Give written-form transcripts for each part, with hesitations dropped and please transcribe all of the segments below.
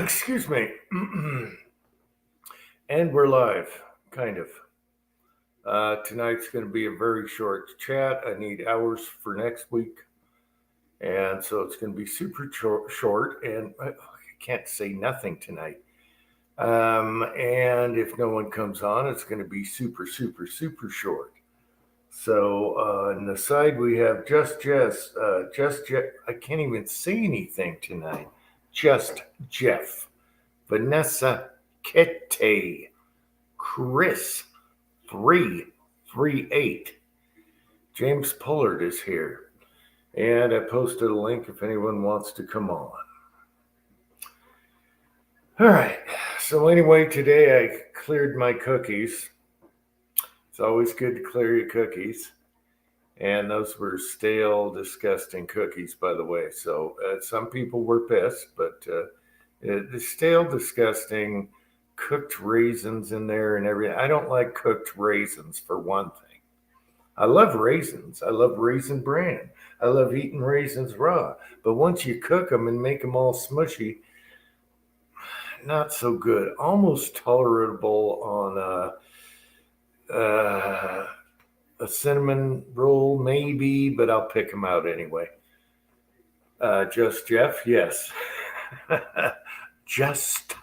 Excuse me. And we're live, kind of. Tonight's going to be a very short chat. I need hours for next week. And so it's going to be super short, and I can't say nothing tonight. And if no one comes on, it's going to be super short. So on the side, we have Just Jess. I can't even say anything tonight. Just Jeff. Vanessa Kete. Chris 338. James Pullard is here. And I posted a link if anyone wants to come on. All right. So anyway, today I cleared my cookies. It's always good to clear your cookies. And those were stale, disgusting cookies, by the way. So some people were pissed, but the stale, disgusting, cooked raisins in there and everything. I don't like cooked raisins, for one thing. I love raisins. I love Raisin Bran. I love eating raisins raw. But once you cook them and make them all smushy, not so good. Almost tolerable on a cinnamon roll, maybe, but I'll pick them out anyway. Just Jeff, yes. Just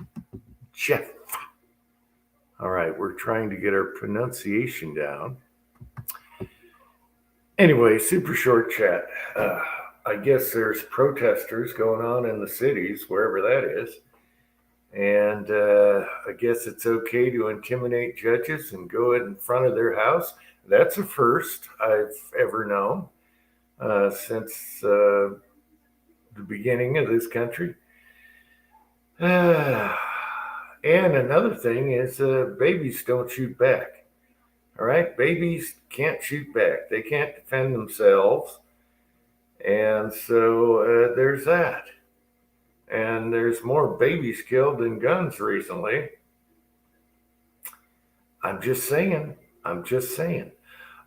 Jeff. All right, we're trying to get our pronunciation down. Anyway, super short chat. I guess there's protesters going on in the cities, wherever that is. And I guess it's okay to intimidate judges and go in front of their house. That's a first I've ever known since the beginning of this country. And another thing is babies don't shoot back. All right, babies can't shoot back. They can't defend themselves. And so there's that. And there's more babies killed than guns recently. I'm just saying.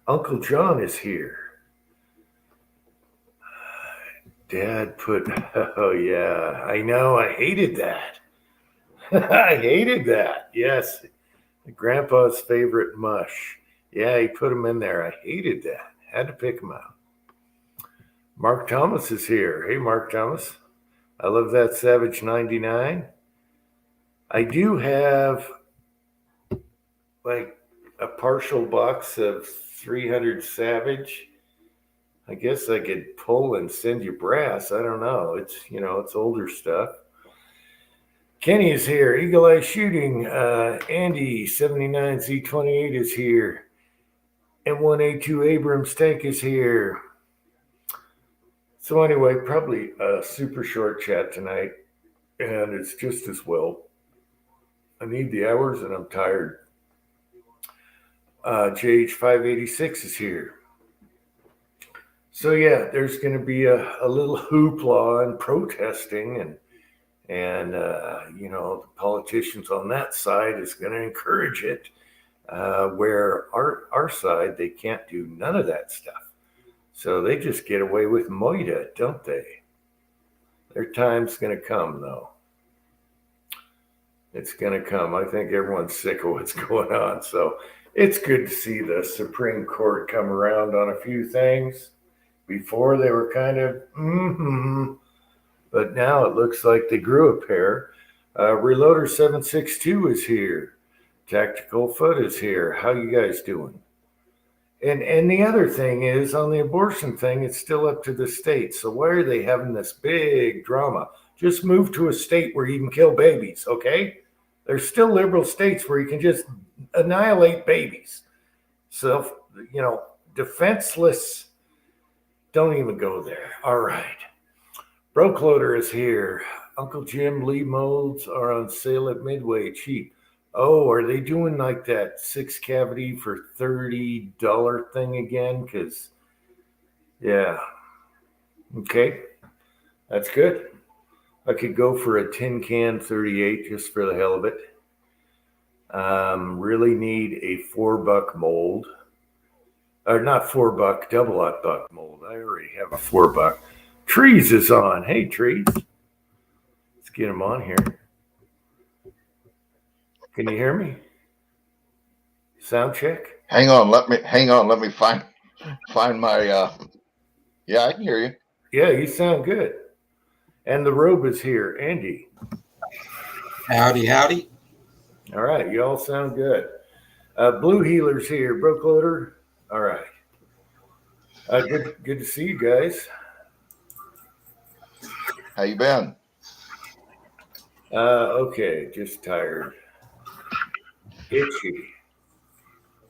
Uncle John is here. Dad put, oh yeah, I know, I hated that. I hated that, yes. Grandpa's favorite mush. Yeah, he put them in there. I hated that. Had to pick them out. Mark Thomas is here. Hey, Mark Thomas. I love that Savage 99. I do have like a partial box of 300 Savage. I guess I could pull and send you brass. I don't know. It's older stuff. Kenny is here. Eagle Eye Shooting. Andy 79Z28 is here. M1A2 Abrams Tank is here. So anyway, probably a super short chat tonight, and it's just as well. I need the hours, and I'm tired. JH586 is here. So yeah, there's going to be a little hoopla and protesting, and the politicians on that side is going to encourage it, where our side, they can't do none of that stuff. So they just get away with moida, don't they? Their time's going to come, though. It's going to come. I think everyone's sick of what's going on. So it's good to see the Supreme Court come around on a few things. Before they were kind of, but now it looks like they grew a pair. Reloader 762 is here. Tactical Foot is here. How you guys doing? And the other thing is, on the abortion thing, it's still up to the states. So why are they having this big drama? Just move to a state where you can kill babies, okay? There's still liberal states where you can just annihilate babies. So, defenseless, don't even go there. All right. Broke Loader is here. Uncle Jim Lee molds are on sale at Midway, cheap. Oh, are they doing like that 6 cavity for $30 thing again? Because, yeah. Okay. That's good. I could go for a tin can 38 just for the hell of it. Really need a $4 mold. Or not $4, double aught buck mold. I already have a $4. Trees is on. Hey, Trees. Let's get him on here. Can you hear me? Sound check? Hang on. Let me find my. Yeah, I can hear you. Yeah, you sound good. And the robe is here, Andy. Howdy, howdy. All right, you all sound good. Blue Healer's here, Broke Loader. All right. Good to see you guys. How you been? Okay, just tired. Itchy.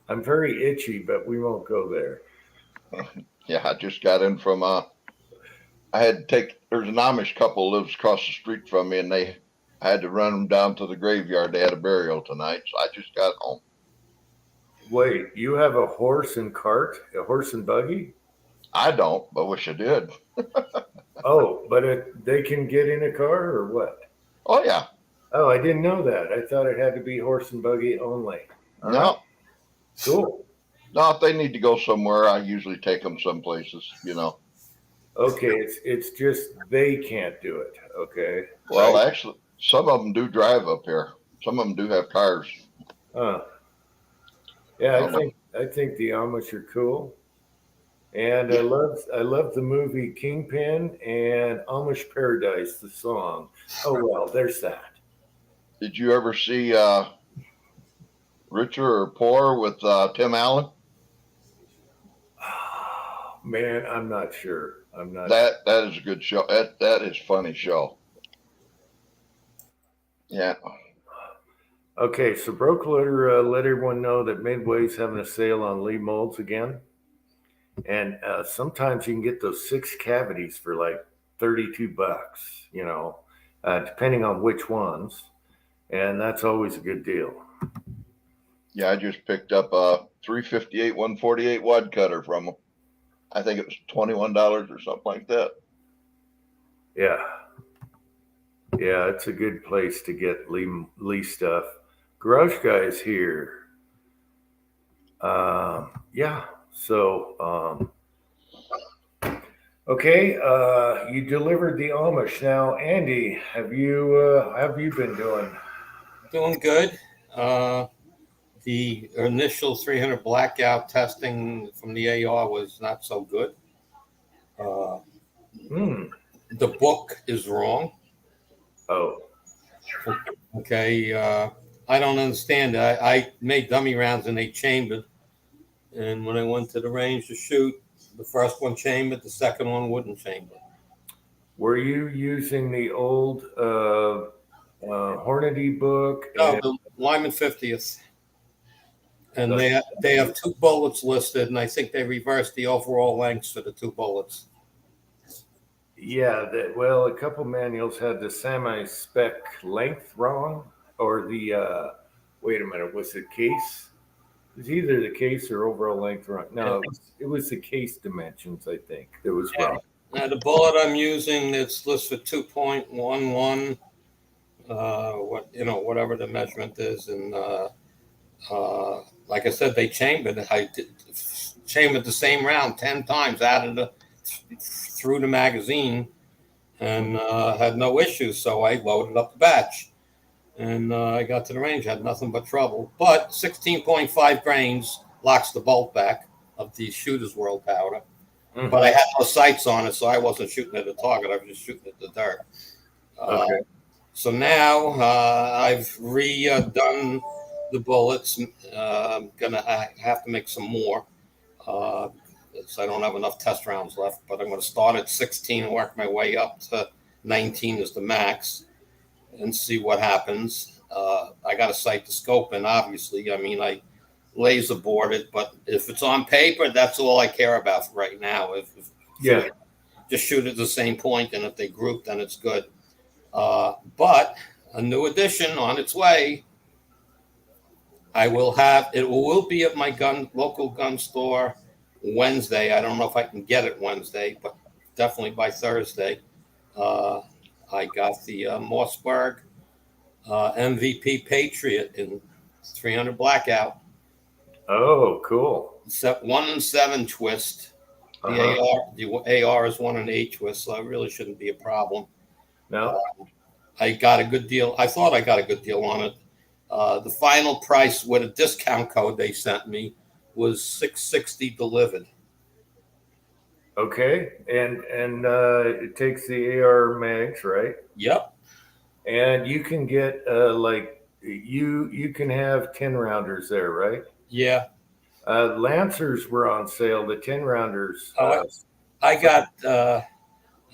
I'm very itchy, but we won't go there. Yeah, I just got in from. I had to take. There's an Amish couple lives across the street from me, and I had to run them down to the graveyard. They had a burial tonight, so I just got home. Wait, you have a horse and cart? A horse and buggy? I don't, but wish I did. Oh, but they can get in a car or what? Oh yeah. Oh, I didn't know that. I thought it had to be horse and buggy only. All No. right. Cool. No, if they need to go somewhere, I usually take them some places. Okay, it's just they can't do it. Okay. Well, Right? actually, some of them do drive up here. Some of them do have cars. Yeah, I don't I think the Amish are cool, and know. I love the movie Kingpin and Amish Paradise, the song. Oh well, there's that. Did you ever see Richer or Poor with Tim Allen? Man, I'm not sure. I'm not. That is a good show. That is funny show. Yeah. Okay, so Broke Loader let everyone know that Midway's having a sale on Lee molds again, and sometimes you can get those 6 cavities for like $32. Depending on which ones, and that's always a good deal. Yeah, I just picked up a 358 148 wad cutter from them. I think it was $21 or something like that. Yeah, yeah, it's a good place to get Lee stuff. Garage Guy's here. Yeah, so okay, you delivered the Amish. Now, Andy, have you been doing? Doing good. The initial 300 blackout testing from the AR was not so good. Hmm. The book is wrong. Oh, Okay. I don't understand. I made dummy rounds and they chambered. And when I went to the range to shoot, the first one chambered, the second one wouldn't chamber. were you using the old Hornady book? No, the Lyman 50th. And they have 2 bullets listed, and I think they reversed the overall lengths for the 2 bullets. Yeah, well, a couple manuals had the semi-spec length wrong, or the wait a minute, was it case? It was either the case or overall length wrong. No, it was the case dimensions. I think that was wrong. Now the bullet I'm using, it's listed 2.11. Whatever the measurement is, and like I said, they chambered. I chambered the same round 10 times, through the magazine, and had no issues. So I loaded up the batch, and I got to the range, had nothing but trouble. But 16.5 grains locks the bolt back of the Shooter's World powder. Mm-hmm. But I had no sights on it, so I wasn't shooting at the target. I was just shooting at the dirt. Okay. So now I've redone the bullets. I'm gonna have to make some more. So I don't have enough test rounds left, but I'm going to start at 16 and work my way up to 19 as the max and see what happens. I got to sight the scope in, obviously. I mean, I laser board it, but if it's on paper, that's all I care about right now. If just shoot at the same point, and if they group, then it's good. But a new edition on its way. It will be at my local gun store Wednesday. I don't know if I can get it Wednesday, but definitely by Thursday. I got the Mossberg MVP Patriot in 300 blackout. Oh, cool. 1-7 twist. The AR is 1-8 twist, so it really shouldn't be a problem. No. I got a good deal. I thought I got a good deal on it. The final price with a discount code they sent me was $660 delivered. Okay, and it takes the AR mags, right? Yep. And you can get like you can have 10 rounders there, right? Yeah. Lancers were on sale. The 10 rounders. Oh, I got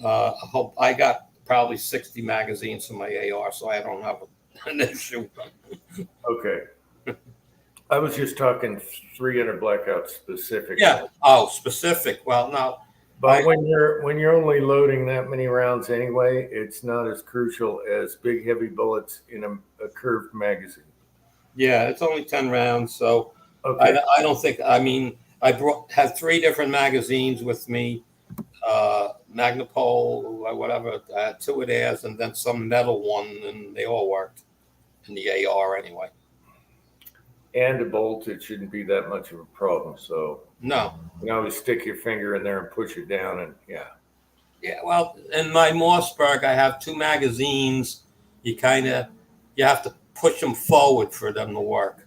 I got probably 60 magazines in my AR, so I don't have an issue. Okay. I was just talking 300 blackout specific. Yeah. Oh, specific. Well, no. But when you're only loading that many rounds anyway, it's not as crucial as big heavy bullets in a curved magazine. Yeah, it's only 10 rounds, so Okay. I don't think. I mean, had 3 different magazines with me, Magnapol, whatever, 2 of theirs, and then some metal one, and they all worked in the AR anyway. And a bolt, it shouldn't be that much of a problem. So No. you can always stick your finger in there and push it down, and yeah. Yeah, well, in my Mossberg, I have 2 magazines. You have to push them forward for them to work.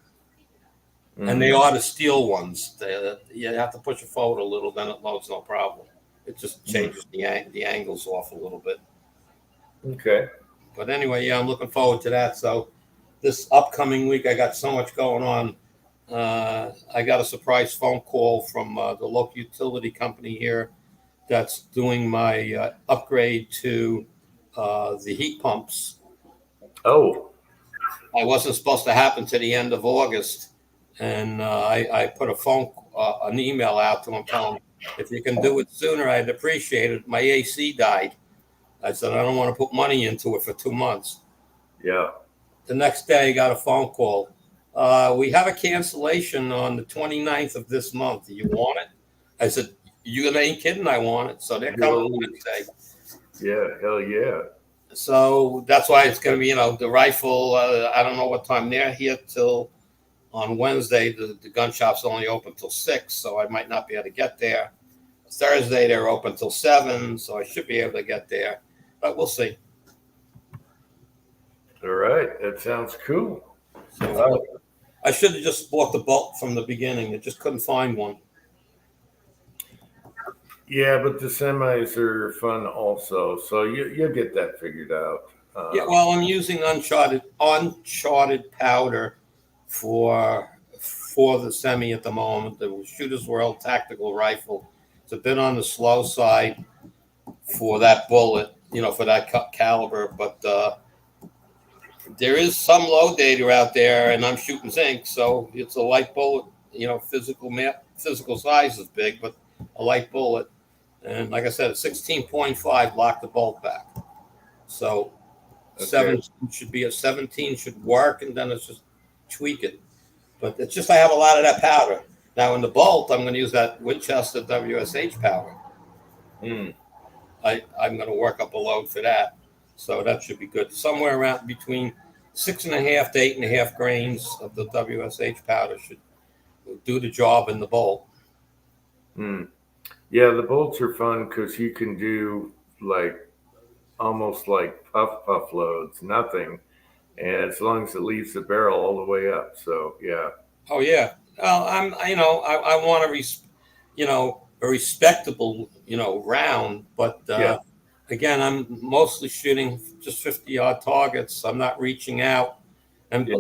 And they are the steel ones. You have to push it forward a little, then it loads no problem. It just changes the angles off a little bit. Okay. But anyway, yeah, I'm looking forward to that. So this upcoming week, I got so much going on. I got a surprise phone call from the local utility company here that's doing my upgrade to the heat pumps. Oh. I wasn't supposed to happen to the end of August. And I put an email out to him telling him, if you can do it sooner, I'd appreciate it. My AC died. I said, I don't want to put money into it for 2 months. Yeah. The next day, I got a phone call. We have a cancellation on the 29th of this month. Do you want it? I said, you ain't kidding. I want it. So they're coming Wednesday. Yeah. Hell yeah. So that's why it's going to be, the rifle. I don't know what time they're here till. On Wednesday, the gun shop's only open till 6, so I might not be able to get there. Thursday, they're open till 7, so I should be able to get there, but we'll see. All right. That sounds cool. So I should have just bought the bolt from the beginning. I just couldn't find one. Yeah, but the semis are fun also, so you'll get that figured out. Yeah, well, I'm using uncharted powder for the semi at the moment. The Shooter's World tactical rifle. It's a bit on the slow side for that bullet, for that caliber. But there is some low data out there, and I'm shooting zinc, so it's a light bullet. Physical size is big, but a light bullet. And like I said, a 16.5 locked the bolt back. So 17 should work, and then it's just tweak it. But it's just I have a lot of that powder. Now in the bolt, I'm going to use that Winchester WSH powder. I'm going to work up a load for that. So that should be good. Somewhere around between 6.5 to 8.5 grains of the WSH powder should do the job in the bolt. Yeah, the bolts are fun because you can do almost like puff loads, nothing. And as long as it leaves the barrel all the way up. So, yeah. Oh, yeah. Well, I want a respectable, round. But again, I'm mostly shooting just 50-yard targets. I'm not reaching out. And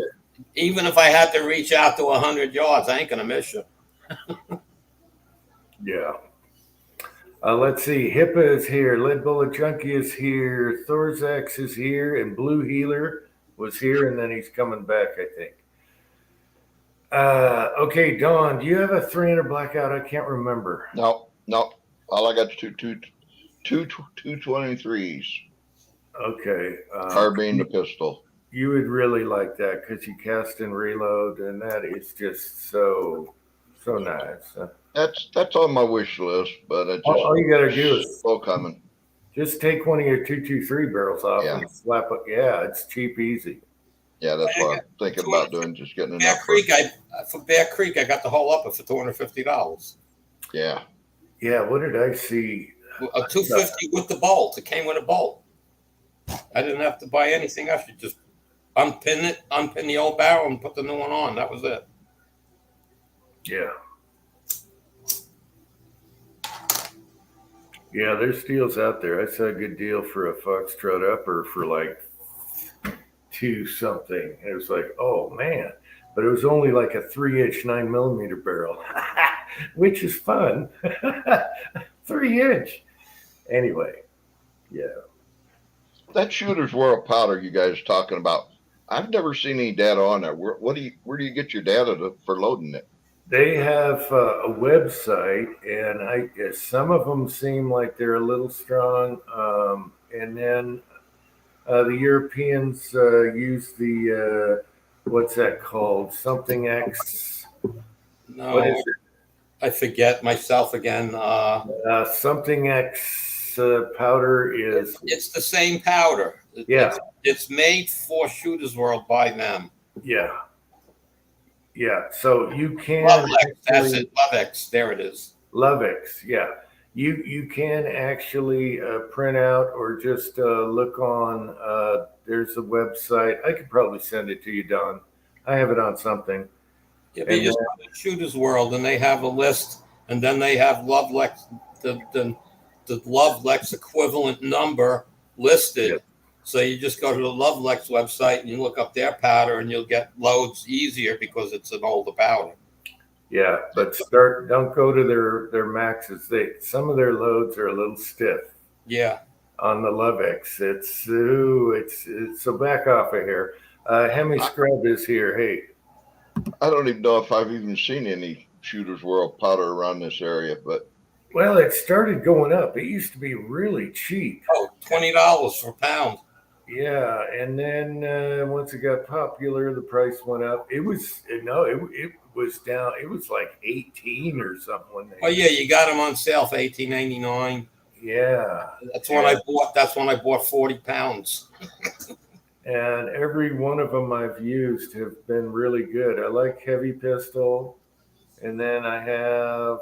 even if I had to reach out to 100 yards, I ain't going to miss you. Yeah. Let's see. HIPAA is here. Lead Bullet Junkie is here. Thorzax is here. And Blue Healer was here, and then he's coming back, I think. Okay, Don, do you have a 300 blackout? I can't remember. No. All I got is two 223s. Okay. Carbine the pistol. You would really like that because you cast and reload, and that is just so nice. That's on my wish list, but all you got to do is slow coming. Just take one of your 223 barrels off and slap it. Yeah, it's cheap, easy. Yeah, that's what I'm thinking about doing. Just getting enough. For Bear Creek, I got the whole upper for $250. Yeah. Yeah. What did I see? A $250 with the bolt. It came with a bolt. I didn't have to buy anything else. You just unpin it, unpin the old barrel, and put the new one on. That was it. Yeah. Yeah, there's deals out there. I saw a good deal for a Foxtrot upper for like two something. It was like, oh man. But it was only like a 3-inch 9 millimeter barrel, which is fun. 3 inch. Anyway, yeah. That Shooter's World powder you guys are talking about, I've never seen any data on that. Where do you get your data for loading it? They have a website, and I guess some of them seem like they're a little strong. And then the Europeans use the what's that called? Something X. What is No, I forget myself again. it? Something X powder is It's the same powder. yeah, It's made for Shooters World by them. yeah, yeah. So you can Lovex, that's actually it. Lovex, there it is. Lovex, yeah. You can actually print out or just look on. There's a website. I could probably send it to you, Don. I have it on something. If And you just go to Shooters World and they have a list, and then they have Lovelex, the Lovelex equivalent number listed. Yeah. So you just go to the Lovelex website and you look up their powder, and you'll get loads easier because it's an older powder. Yeah, but don't go to their maxes. Some of their loads are a little stiff Yeah. on the Lovex. It's so back off of here. Hemi Scrub is here. Hey, I don't even know if I've even seen any Shooter's World powder around this area, but well, it started going up. It used to be really cheap. Oh, $20 for a pound. Yeah, and then once it got popular, the price went up. It was it was down. It was like 18 or something when they. Oh yeah, you got them on sale for $18.99. Yeah, That's when I bought. That's when I bought 40 pounds. and every one of them I've used have been really good. I like Heavy Pistol, and then I have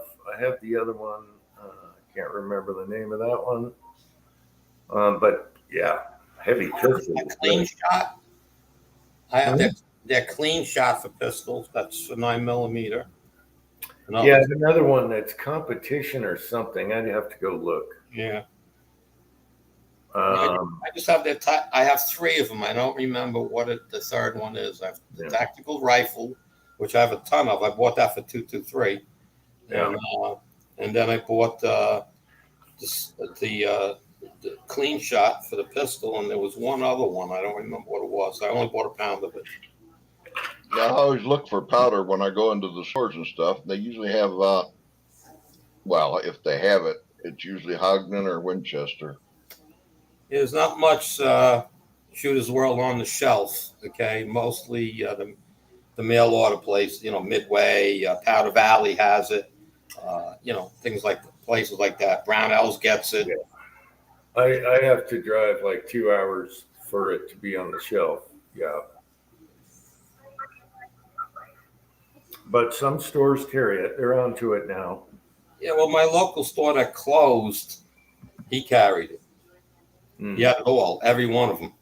the other one. I can't remember the name of that one. But yeah, Heavy Pistol. A clean shot. I have their clean shot for pistols. That's a 9 millimeter. Yeah, another one that's competition or something. I'd have to go look. Yeah. Um, I just have their. I have three of them. I don't remember what the third one is. I have the tactical rifle, which I have a ton of. I bought that for $223. Yeah. And then I bought the clean shot for the pistol, and there was one other one. I don't remember what it was. I only bought a pound of it. yeah, I always look for powder when I go into the stores and stuff. They usually have, well, if they have it, it's usually Hognan or Winchester. There's not much Shooter's World on the shelf. Okay, mostly the mail order place. Midway, Powder Valley has it. Things like places like that. Brownells gets it. Yeah. I have to drive like 2 hours for it to be on the shelf. Yeah. But some stores carry it. They're onto it now. Yeah, well, my local store that closed, he carried it. Mm. He had it all, every one of them.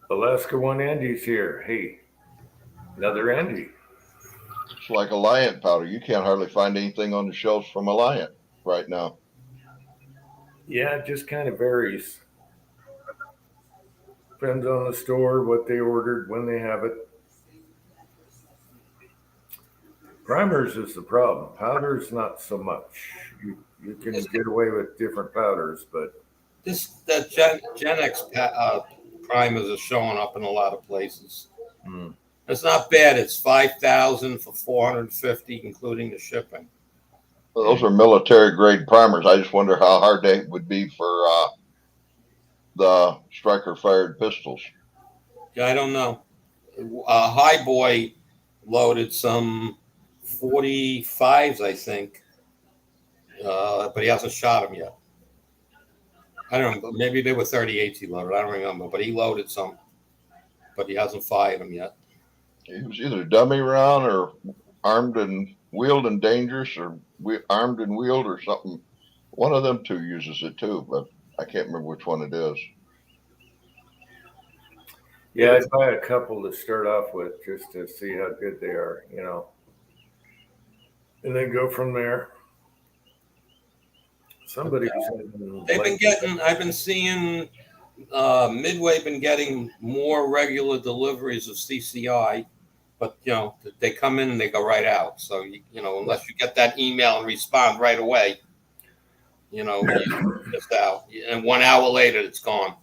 Alaska One Andy's here. Hey, another Andy. It's like Alliant powder. You can't hardly find anything on the shelves from Alliant right now. Yeah, it just kind of varies. Depends on the store, what they ordered, when they have it. Primers is the problem. Powders, not so much. You can get away with different powders, but The Gen X primers are showing up in a lot of places. It's not bad. It's $5,000 for 450, including the shipping. Well, those are military grade primers. I just wonder how hard they would be for the striker fired pistols. Yeah, I don't know. High Boy loaded some 45s, I think, but he hasn't shot them yet. I don't know. Maybe they were 38s he loaded. I don't remember, but he loaded some, but he hasn't fired them yet. He was either dummy round or armed and wheeled and dangerous, or armed and wheeled or something. One of them two uses it too, but I can't remember which one it is. Yeah, I'd buy a couple to start off with just to see how good they are, and then go from there. Somebody was They've been getting. I've been seeing Midway been getting more regular deliveries of CCI, but they come in and they go right out. So unless you get that email and respond right away, you missed out. And 1 hour later, it's gone.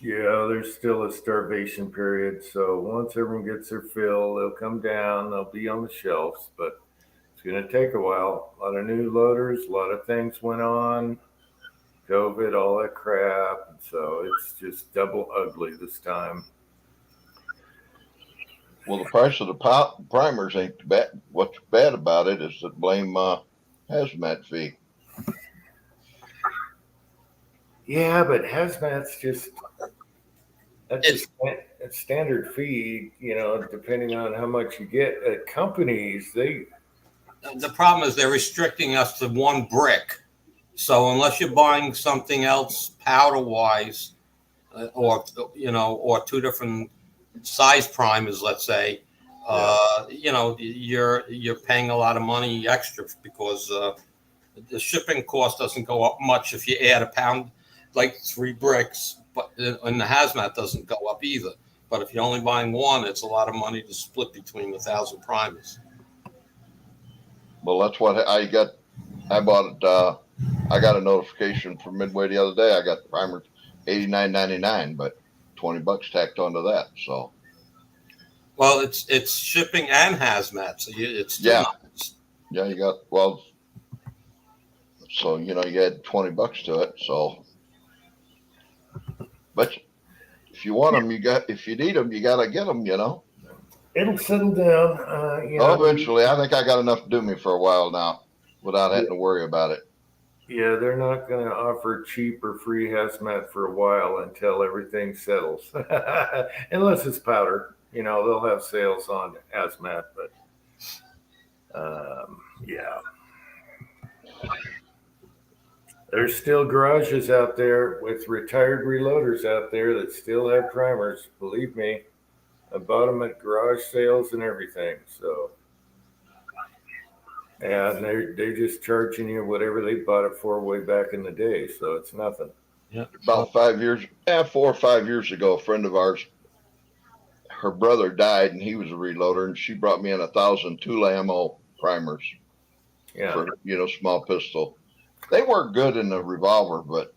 Yeah, there's still a starvation period. So once everyone gets their fill, they'll come down, they'll be on the shelves, but it's going to take a while. A lot of new loaders, a lot of things went on, COVID, all that crap. So it's just double ugly this time. Well, the price of the primers ain't bad. What's bad about it is the blame hazmat fee. Yeah, but hazmat's just it's standard fee, depending on how much you get. At companies, the problem is they're restricting us to one brick. So unless you're buying something else powder wise, or two different size primers, let's say, you're paying a lot of money extra because the shipping cost doesn't go up much if you add a pound, like 3 bricks, but and the hazmat doesn't go up either. But if you're only buying one, it's a lot of money to split between 1,000 primers. Well, that's what I got. I bought it. I got a notification from Midway the other day. I got the primer $89.99, but $20 tacked onto that. So, well, it's shipping and hazmat, so it's yeah. You got so you add $20 to it. So, but if you want them, if you need them, you gotta get them. It'll settle down. Eventually, I think I got enough to do me for a while now, without having to worry about it. Yeah, they're not going to offer cheap or free hazmat for a while until everything settles, unless it's powder. They'll have sales on hazmat, but yeah. There's still garages out there with retired reloaders out there that still have primers. Believe me, I bought them at garage sales and everything. So, and they're just charging you whatever they bought it for way back in the day. So it's nothing. Yeah. About 4 or 5 years ago, a friend of ours, her brother died, and he was a reloader, and she brought me in 1,000 Tula ammo primers. Yeah. For small pistol. They work good in the revolver, but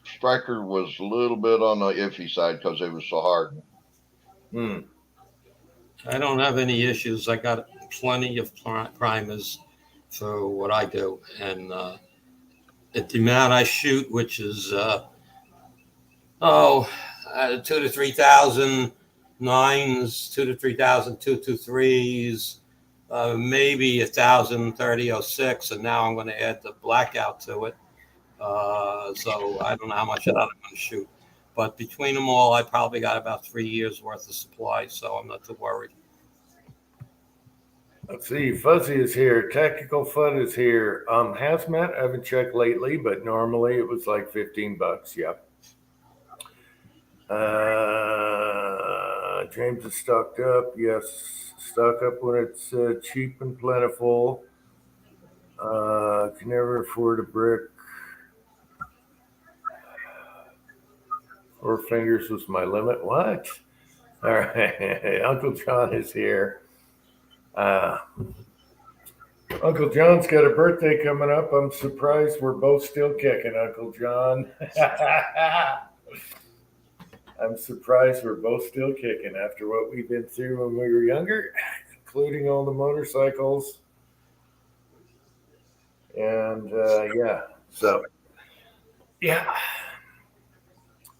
Striker was a little bit on the iffy side because they were so hard. I don't have any issues. I got plenty of primers for what I do, and at the amount I shoot, which is 2,000 to 3,000 9s, 2,000 to 3,000 223s, maybe 1,000 30-06, and now I'm going to add the blackout to it. So I don't know how much of that I'm going to shoot. But between them all, I probably got about 3 years worth of supply, so I'm not too worried. Let's see. Fuzzy is here. Tactical Fun is here. Hazmat, I haven't checked lately, but normally it was like $15. Yep. James is stocked up. Yes, stock up when it's cheap and plentiful. Can never afford a brick. 4 fingers was my limit. What? All right. Uncle John is here. Uncle John's got a birthday coming up. I'm surprised we're both still kicking, Uncle John. I'm surprised we're both still kicking after what we've been through when we were younger, including all the motorcycles. And so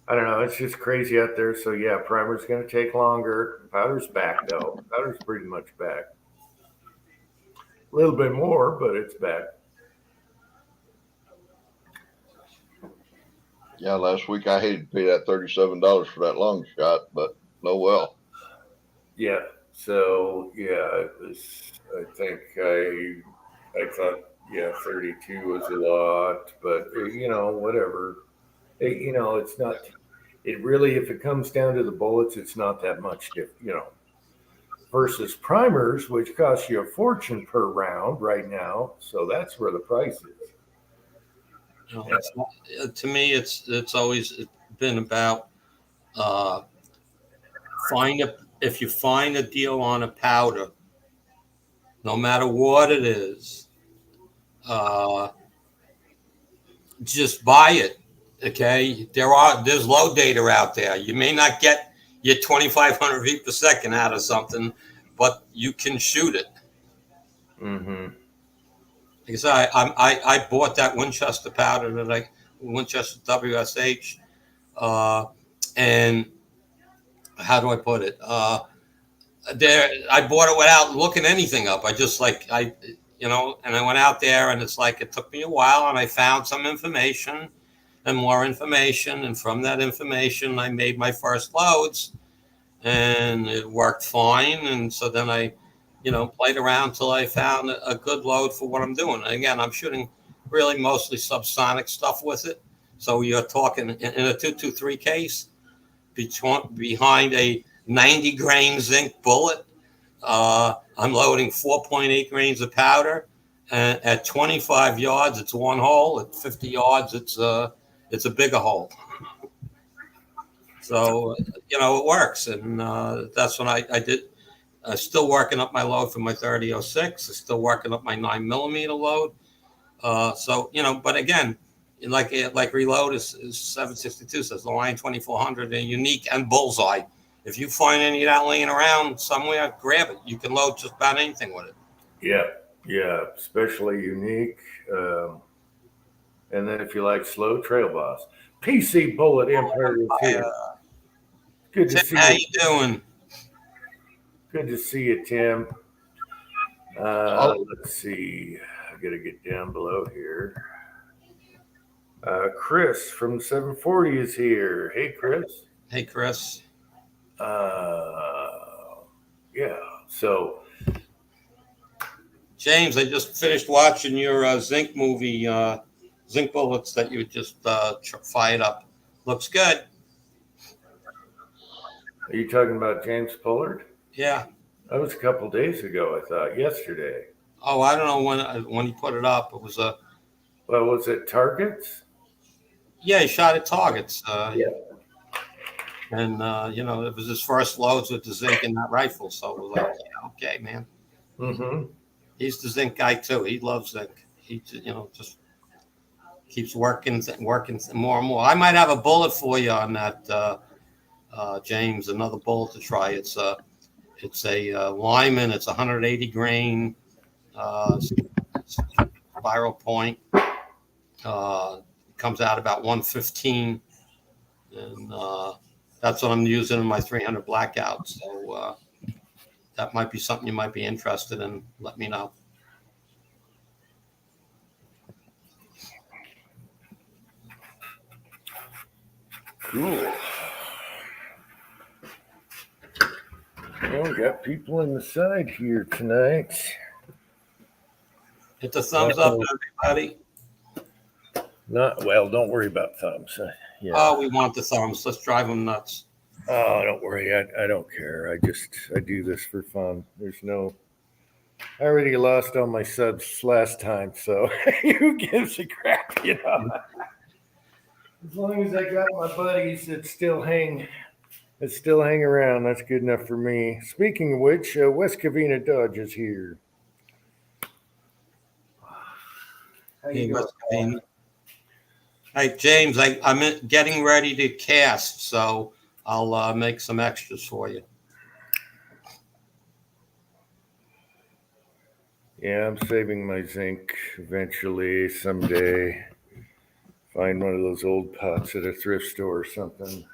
I don't know. It's just crazy out there. So yeah, primer's going to take longer. Powder's back though. Powder's pretty much back. A little bit more, but it's back. Yeah, last week I hated to pay that $37 for that long shot, but no well. Yeah. So yeah, it was. I think I thought 32 was a lot, but whatever. It's not. it really, if it comes down to the bullets, it's not that much versus primers, which cost you a fortune per round right now. So that's where the price is. It's not, to me, it's always been about if you find a deal on a powder, no matter what it is, uh, just buy it. Okay, there's load data out there. You may not get your 2,500 feet per second out of something, but you can shoot it. Mm-hmm. Because I bought that Winchester powder Winchester WSH, and how do I put it? I bought it without looking anything up. I just and I went out there, and it's like it took me a while, and I found some information and more information, and from that information, I made my first loads, and it worked fine. And so then I played around till I found a good load for what I'm doing. And again, I'm shooting really mostly subsonic stuff with it. So you're talking in a 223 case behind a 90 grain zinc bullet. I'm loading 4.8 grains of powder. And at 25 yards, it's one hole. At 50 yards, it's a bigger hole. So, it works. And that's what I did. Still working up my load for my 3006. Still working up my 9mm load. But again, like Reload is 762 says, the Line 2400, and unique and bullseye. If you find any of that laying around somewhere, grab it. You can load just about anything with it. Yeah, especially unique. And then if you like slow, Trail Boss. PC Bullet Empire is here. Good to see you. How you doing? Good to see you, Tim. Let's see. I got to get down below here. Chris from 740 is here. Hey, Chris. Hey, Chris. Yeah. So, James, I just finished watching your Zinc movie, Zinc Bullets that you just fired up. Looks good. Are you talking about James Pullard? Yeah. That was a couple days ago, I thought, yesterday. Oh, I don't know when he put it up. It was Well, was it Targets? Yeah, he shot at targets. Yeah. And, it was his first loads with the zinc in that rifle. So it was like, yeah, okay, man. Mm-hmm. He's the zinc guy, too. He loves zinc. He, just keeps working more and more. I might have a bullet for you on that, James, another bullet to try. It's a Lyman. It's 180 grain spiral point. Comes out about 115, and that's what I'm using in my 300 blackout. So that might be something you might be interested in. Let me know. Cool. Well, we got people in the side here tonight. Hit the thumbs up, everybody. Don't worry about thumbs. Yeah. Oh, we want the thumbs. Let's drive them nuts. Oh, don't worry. I don't care. I do this for fun. I already lost all my subs last time, so who gives a crap, As long as I got my buddies that still hang around, that's good enough for me. Speaking of which, West Covina Dodge is here. How you doing? Hey, James, I'm getting ready to cast, so I'll make some extras for you. Yeah, I'm saving my zinc eventually, someday. Find one of those old pots at a thrift store or something.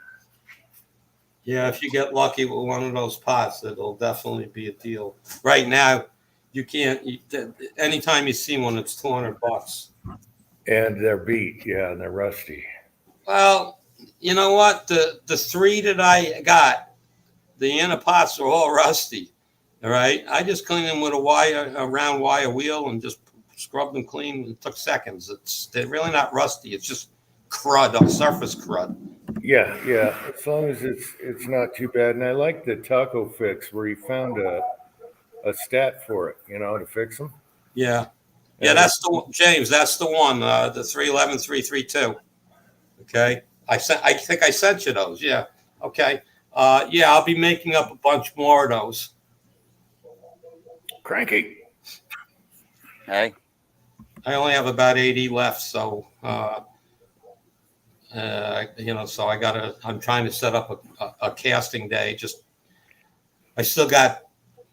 Yeah, if you get lucky with one of those pots, it'll definitely be a deal. Right now, you can't. Anytime you see one, it's $200. And they're beat, yeah, and they're rusty. Well, you know what? The three that I got, the inner pots are all rusty. All right, I just cleaned them with a round wire wheel and just scrubbed them clean. It took seconds. They're really not rusty. It's just crud, surface crud. Yeah. As long as it's not too bad. And I like the taco fix where he found a stat for it, to fix them. Yeah. Yeah, And that's the one, James. That's the one. The 311-332. Okay. I think I sent you those. Yeah. Okay. Yeah, I'll be making up a bunch more of those. Cranky. Hey, I only have about 80 left, so so I'm trying to set up a casting day. I still got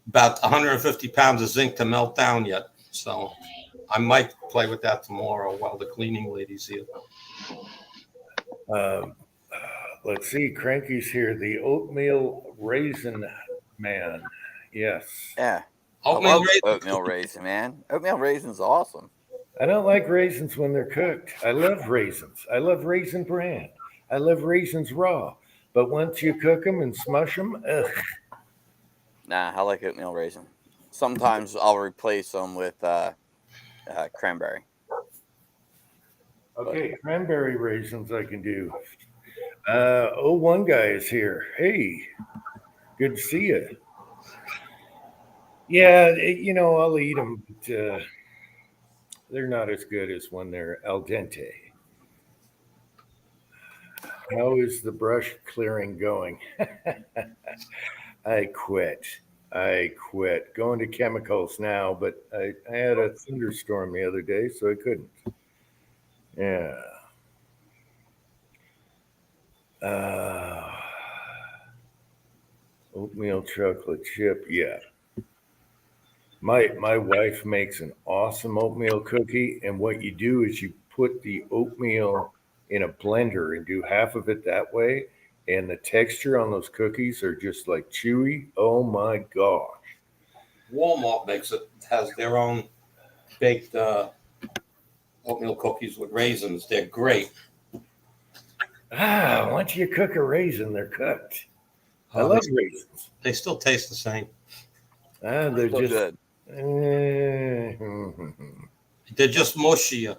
about 150 pounds of zinc to melt down yet, so I might play with that tomorrow while the cleaning lady's here. Um, let's see. Cranky's here. The oatmeal raisin man. Yes. yeah. Oatmeal I love raisin. oatmeal raisin, man. Oatmeal raisin's awesome. I don't like raisins when they're cooked. I love raisins. I love Raisin Bran. I love raisins raw. But once you cook them and smush them, ugh. Nah, I like oatmeal raisin. Sometimes I'll replace them with cranberry. Okay, cranberry raisins I can do. One guy is here. Hey, good to see you. Yeah, I'll eat them, but they're not as good as when they're al dente. How is the brush clearing going? I quit. Going to chemicals now, but I had a thunderstorm the other day, so I couldn't. Yeah. Oatmeal chocolate chip. Yeah. My wife makes an awesome oatmeal cookie, and what you do is you put the oatmeal in a blender and do half of it that way, and the texture on those cookies are just like chewy. Oh my gosh. Walmart has their own baked oatmeal cookies with raisins. They're great. Once you cook a raisin, they're cooked. I love raisins. They still taste the same. They're So just good. They're just mushier.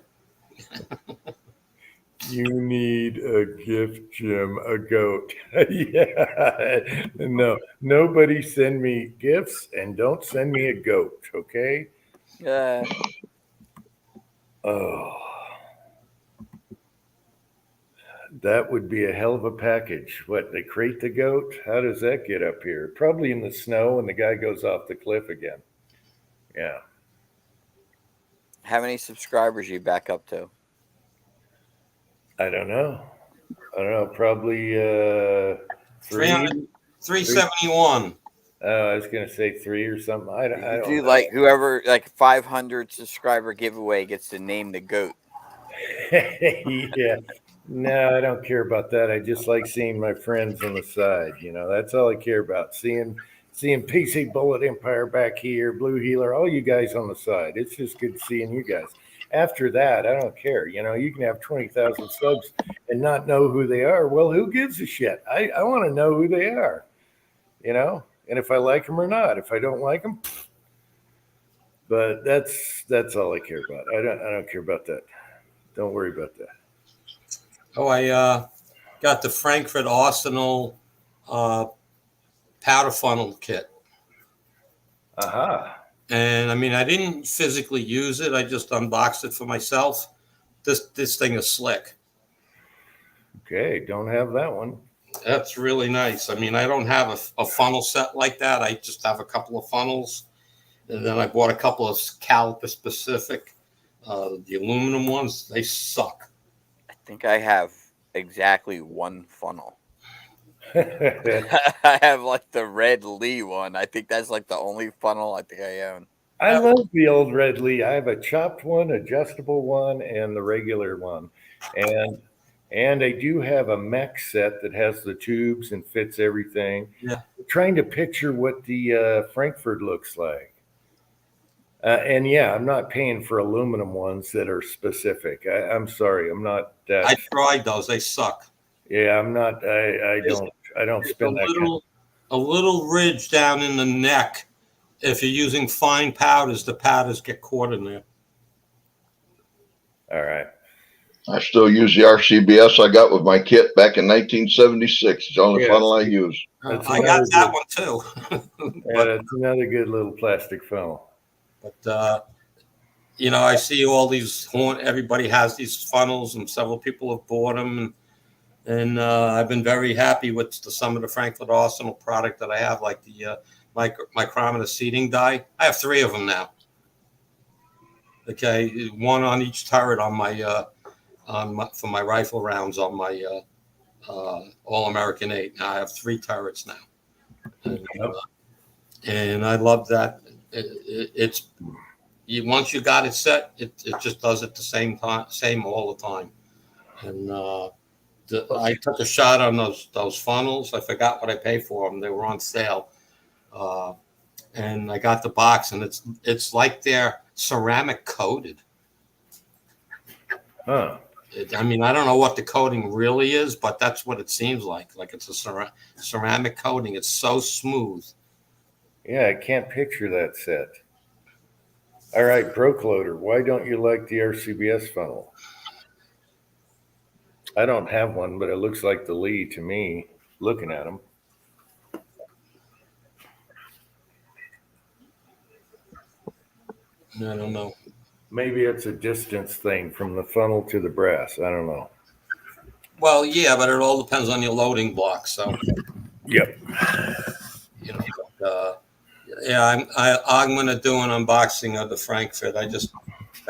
You need a gift, Jim, a goat. Yeah. No, nobody send me gifts and don't send me a goat, okay? Yeah. Oh, that would be a hell of a package. What, they crate the goat? How does that get up here? Probably in the snow and the guy goes off the cliff again. Yeah. How many subscribers you back up to? I don't know. Probably 371. I was gonna say 3 or something. I don't Do know. like whoever 500 subscriber giveaway gets to name the goat. Yeah. No, I don't care about that. I just like seeing my friends on the side. That's all I care about. Seeing PC Bullet Empire back here, Blue Healer, all you guys on the side. It's just good seeing you guys. After that, I don't care. You can have 20,000 subs and not know who they are. Well, who gives a shit? I want to know who they are. And if I like them or not. If I don't like them, but that's all I care about. I don't care about that. Don't worry about that. Oh, I got the Frankfurt Arsenal powder funnel kit. Aha. And I mean, I didn't physically use it. I just unboxed it for myself. This thing is slick. Okay, don't have that one. That's really nice. I mean, I don't have a funnel set like that. I just have a couple of funnels. And then I bought a couple of caliper specific. The aluminum ones, they suck. I think I have exactly one funnel. I I have like the Red Lee one. I think that's like the only funnel I think I own. love the old Red Lee. I have a chopped one, adjustable one, and the regular one. And I do have a mech set that has the tubes and fits everything. Yeah. I'm trying to picture what the Frankfurt looks like. And yeah, I'm not paying for aluminum ones that are specific. I'm sorry, I'm not that. I tried those. They suck. Yeah, I'm not. I don't spend that. A little ridge down in the neck. If you're using fine powders, the powders get caught in there. All right. I still use the RCBS I got with my kit back in 1976. It's the only Yeah, funnel I see, use. That's I got another that good- one too. yeah, that's another good little plastic funnel. But you know, I see all these everybody has these funnels, and several people have bought them, and I've been very happy with some of the Frankfurt Arsenal product that I have, like the micrometer seating die. I have 3 of them now. Okay, one on each turret on my for my rifle rounds on my All American 8. Now I have 3 turrets now, and, Yep. and I love that. It's once you got it set, it just does it the same all the time. And I took a shot on those funnels. I forgot what I paid for them. They were on sale, and I got the box, and it's like they're ceramic coated. Huh. I mean, I don't know what the coating really is, but that's what it seems like. Like it's a ceramic coating. It's so smooth. Yeah, I can't picture that set. All right, Procloader, why don't you like the RCBS funnel? I don't have one, but it looks like the Lee to me, looking at them. I don't know. Maybe it's a distance thing from the funnel to the brass. I don't know. Well, yeah, but it all depends on your loading block. So, Yep. you know, yeah, I'm going to do an unboxing of the Frankfurt. Like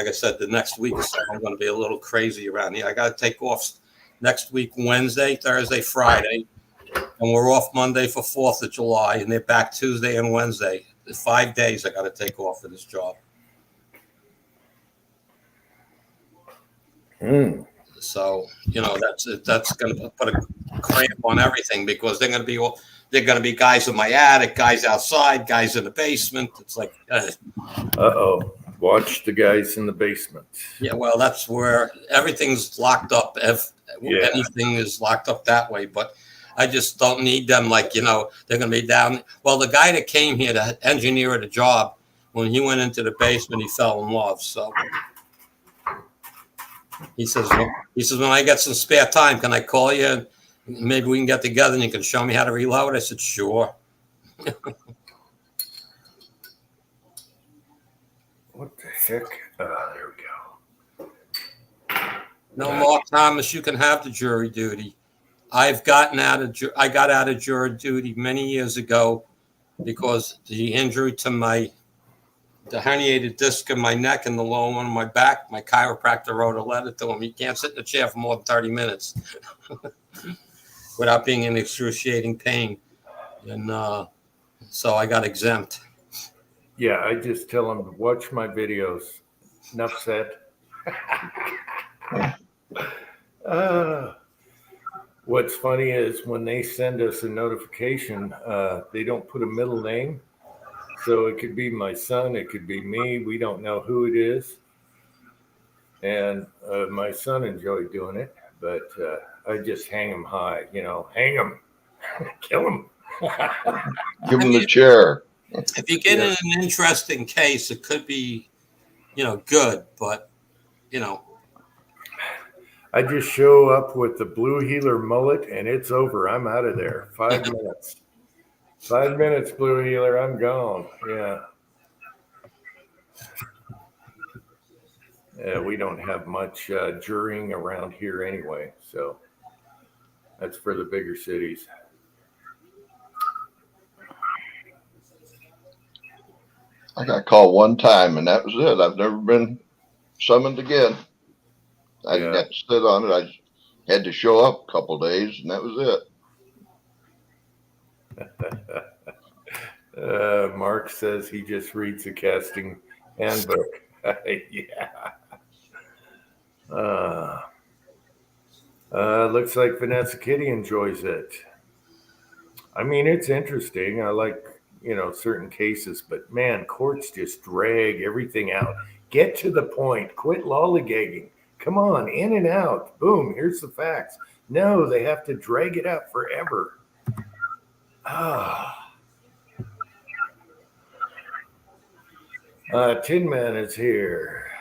I said, the next week or so, I'm going to be a little crazy around here. I got to take off next week, Wednesday, Thursday, Friday, and we're off Monday for 4th of July, and they're back Tuesday and Wednesday. 5 days I got to take off for this job. Mm. So, you know, that's going to put a cramp on everything, because they're going to be guys in my attic, guys outside, guys in the basement. It's like, Uh-oh. Watch the guys in the basement. yeah, well, that's where everything's locked up. Yeah. Anything is locked up that way, but I just don't need them. Like, you know, they're going to be down. Well, the guy that came here to engineer the job, when he went into the basement, he fell in love. So he says, when I get some spare time, can I call you? Maybe we can get together and you can show me how to reload. I said, sure. What the heck? There we go. No, Mark Thomas, you can have the jury duty. I got out of jury duty many years ago because the injury to the herniated disc in my neck and the lower one of my back, my chiropractor wrote a letter to him. You can't sit in a chair for more than 30 minutes without being in excruciating pain. And so I got exempt. Yeah, I just tell them, watch my videos. Enough said. What's funny is when they send us a notification, they don't put a middle name. So it could be my son, it could be me. We don't know who it is. And my son enjoyed doing it, but I just hang him high, hang him, kill him. Give him the chair. If you get in an interesting case, it could be, good, but, I just show up with the blue healer mullet and it's over. I'm out of there. 5 minutes. 5 minutes, blue healer. I'm gone. Yeah. We don't have much jurying around here anyway. So that's for the bigger cities. I got called one time and that was it. I've never been summoned again. I didn't have to sit on it. I just had to show up a couple of days and that was it. Mark says he just reads the casting handbook. Yeah. Looks like Vanessa Kitty enjoys it. I mean, it's interesting. I like, certain cases, but man, courts just drag everything out. Get to the point. Quit lollygagging. Come on, in and out. Boom, here's the facts. No, they have to drag it out forever. Tin Man is here.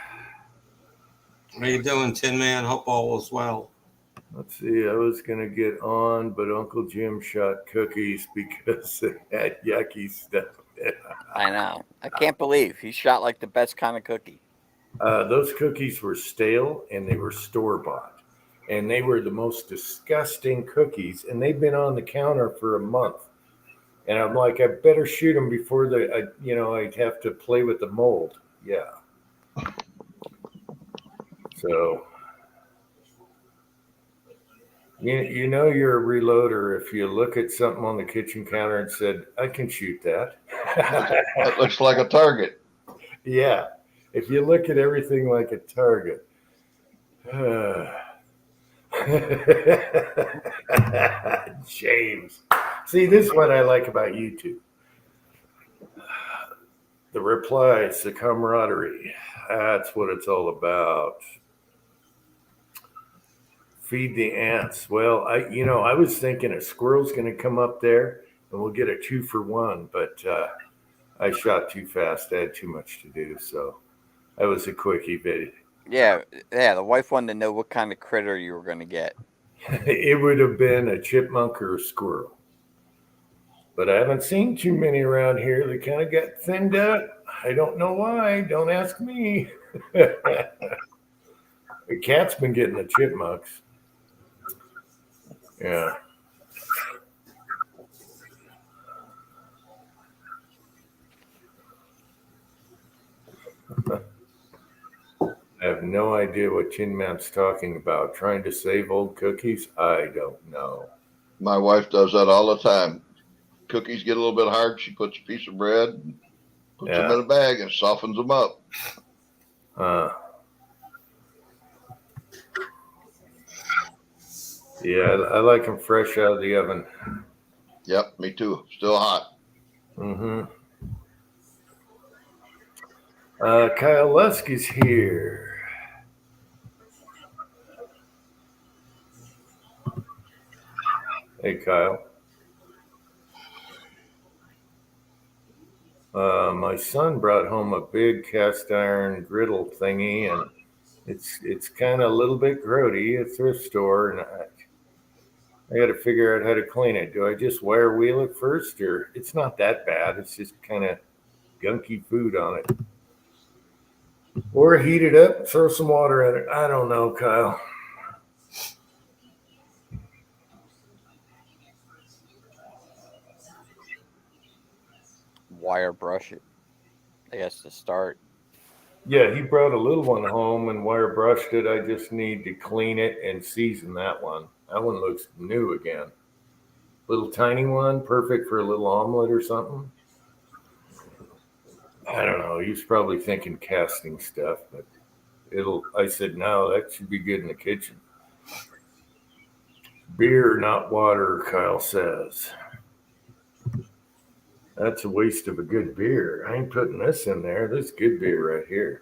How you doing, Tin Man? Hope all is well. Let's see. I was gonna get on, but Uncle Jim shot cookies because they had yucky stuff. I know. I can't believe he shot like the best kind of cookie. Those cookies were stale and they were store bought, and they were the most disgusting cookies. And they've been on the counter for a month. And I'm like, I better shoot them before I'd have to play with the mold. Yeah. So, you know you're a reloader if you look at something on the kitchen counter and said, I can shoot that. That looks like a target. Yeah. If you look at everything like a target. James. See, this is what I like about YouTube. The replies, the camaraderie. That's what it's all about. Feed the ants. Well, I was thinking a squirrel's going to come up there and we'll get a 2-for-1, but I shot too fast. I had too much to do, so that was a quickie video. Yeah. The wife wanted to know what kind of critter you were going to get. It would have been a chipmunk or a squirrel. But I haven't seen too many around here. They kind of got thinned out. I don't know why. Don't ask me. The cat's been getting the chipmunks. Yeah. I have no idea what Tin Man's talking about. Trying to save old cookies? I don't know. My wife does that all the time. Cookies get a little bit hard. She puts a piece of bread, and puts them in a bag, and softens them up. Yeah, I like them fresh out of the oven. Yep, me too. Still hot. Mm-hmm. Kyle Lusk is here. Hey, Kyle. My son brought home a big cast iron griddle thingy, and it's kind of a little bit grody. A thrift store, and I got to figure out how to clean it. Do I just wire wheel it first, or it's not that bad? It's just kind of gunky food on it. Or heat it up, throw some water in it. I don't know, Kyle. Wire brush it, I guess, to start. Yeah, he brought a little one home and wire brushed it. I just need to clean it and season that one. That one looks new again. Little tiny one, perfect for a little omelet or something. I don't know. He was probably thinking casting stuff, but I said, no, that should be good in the kitchen. Beer, not water, Kyle says. That's a waste of a good beer. I ain't putting this in there. This is good beer right here.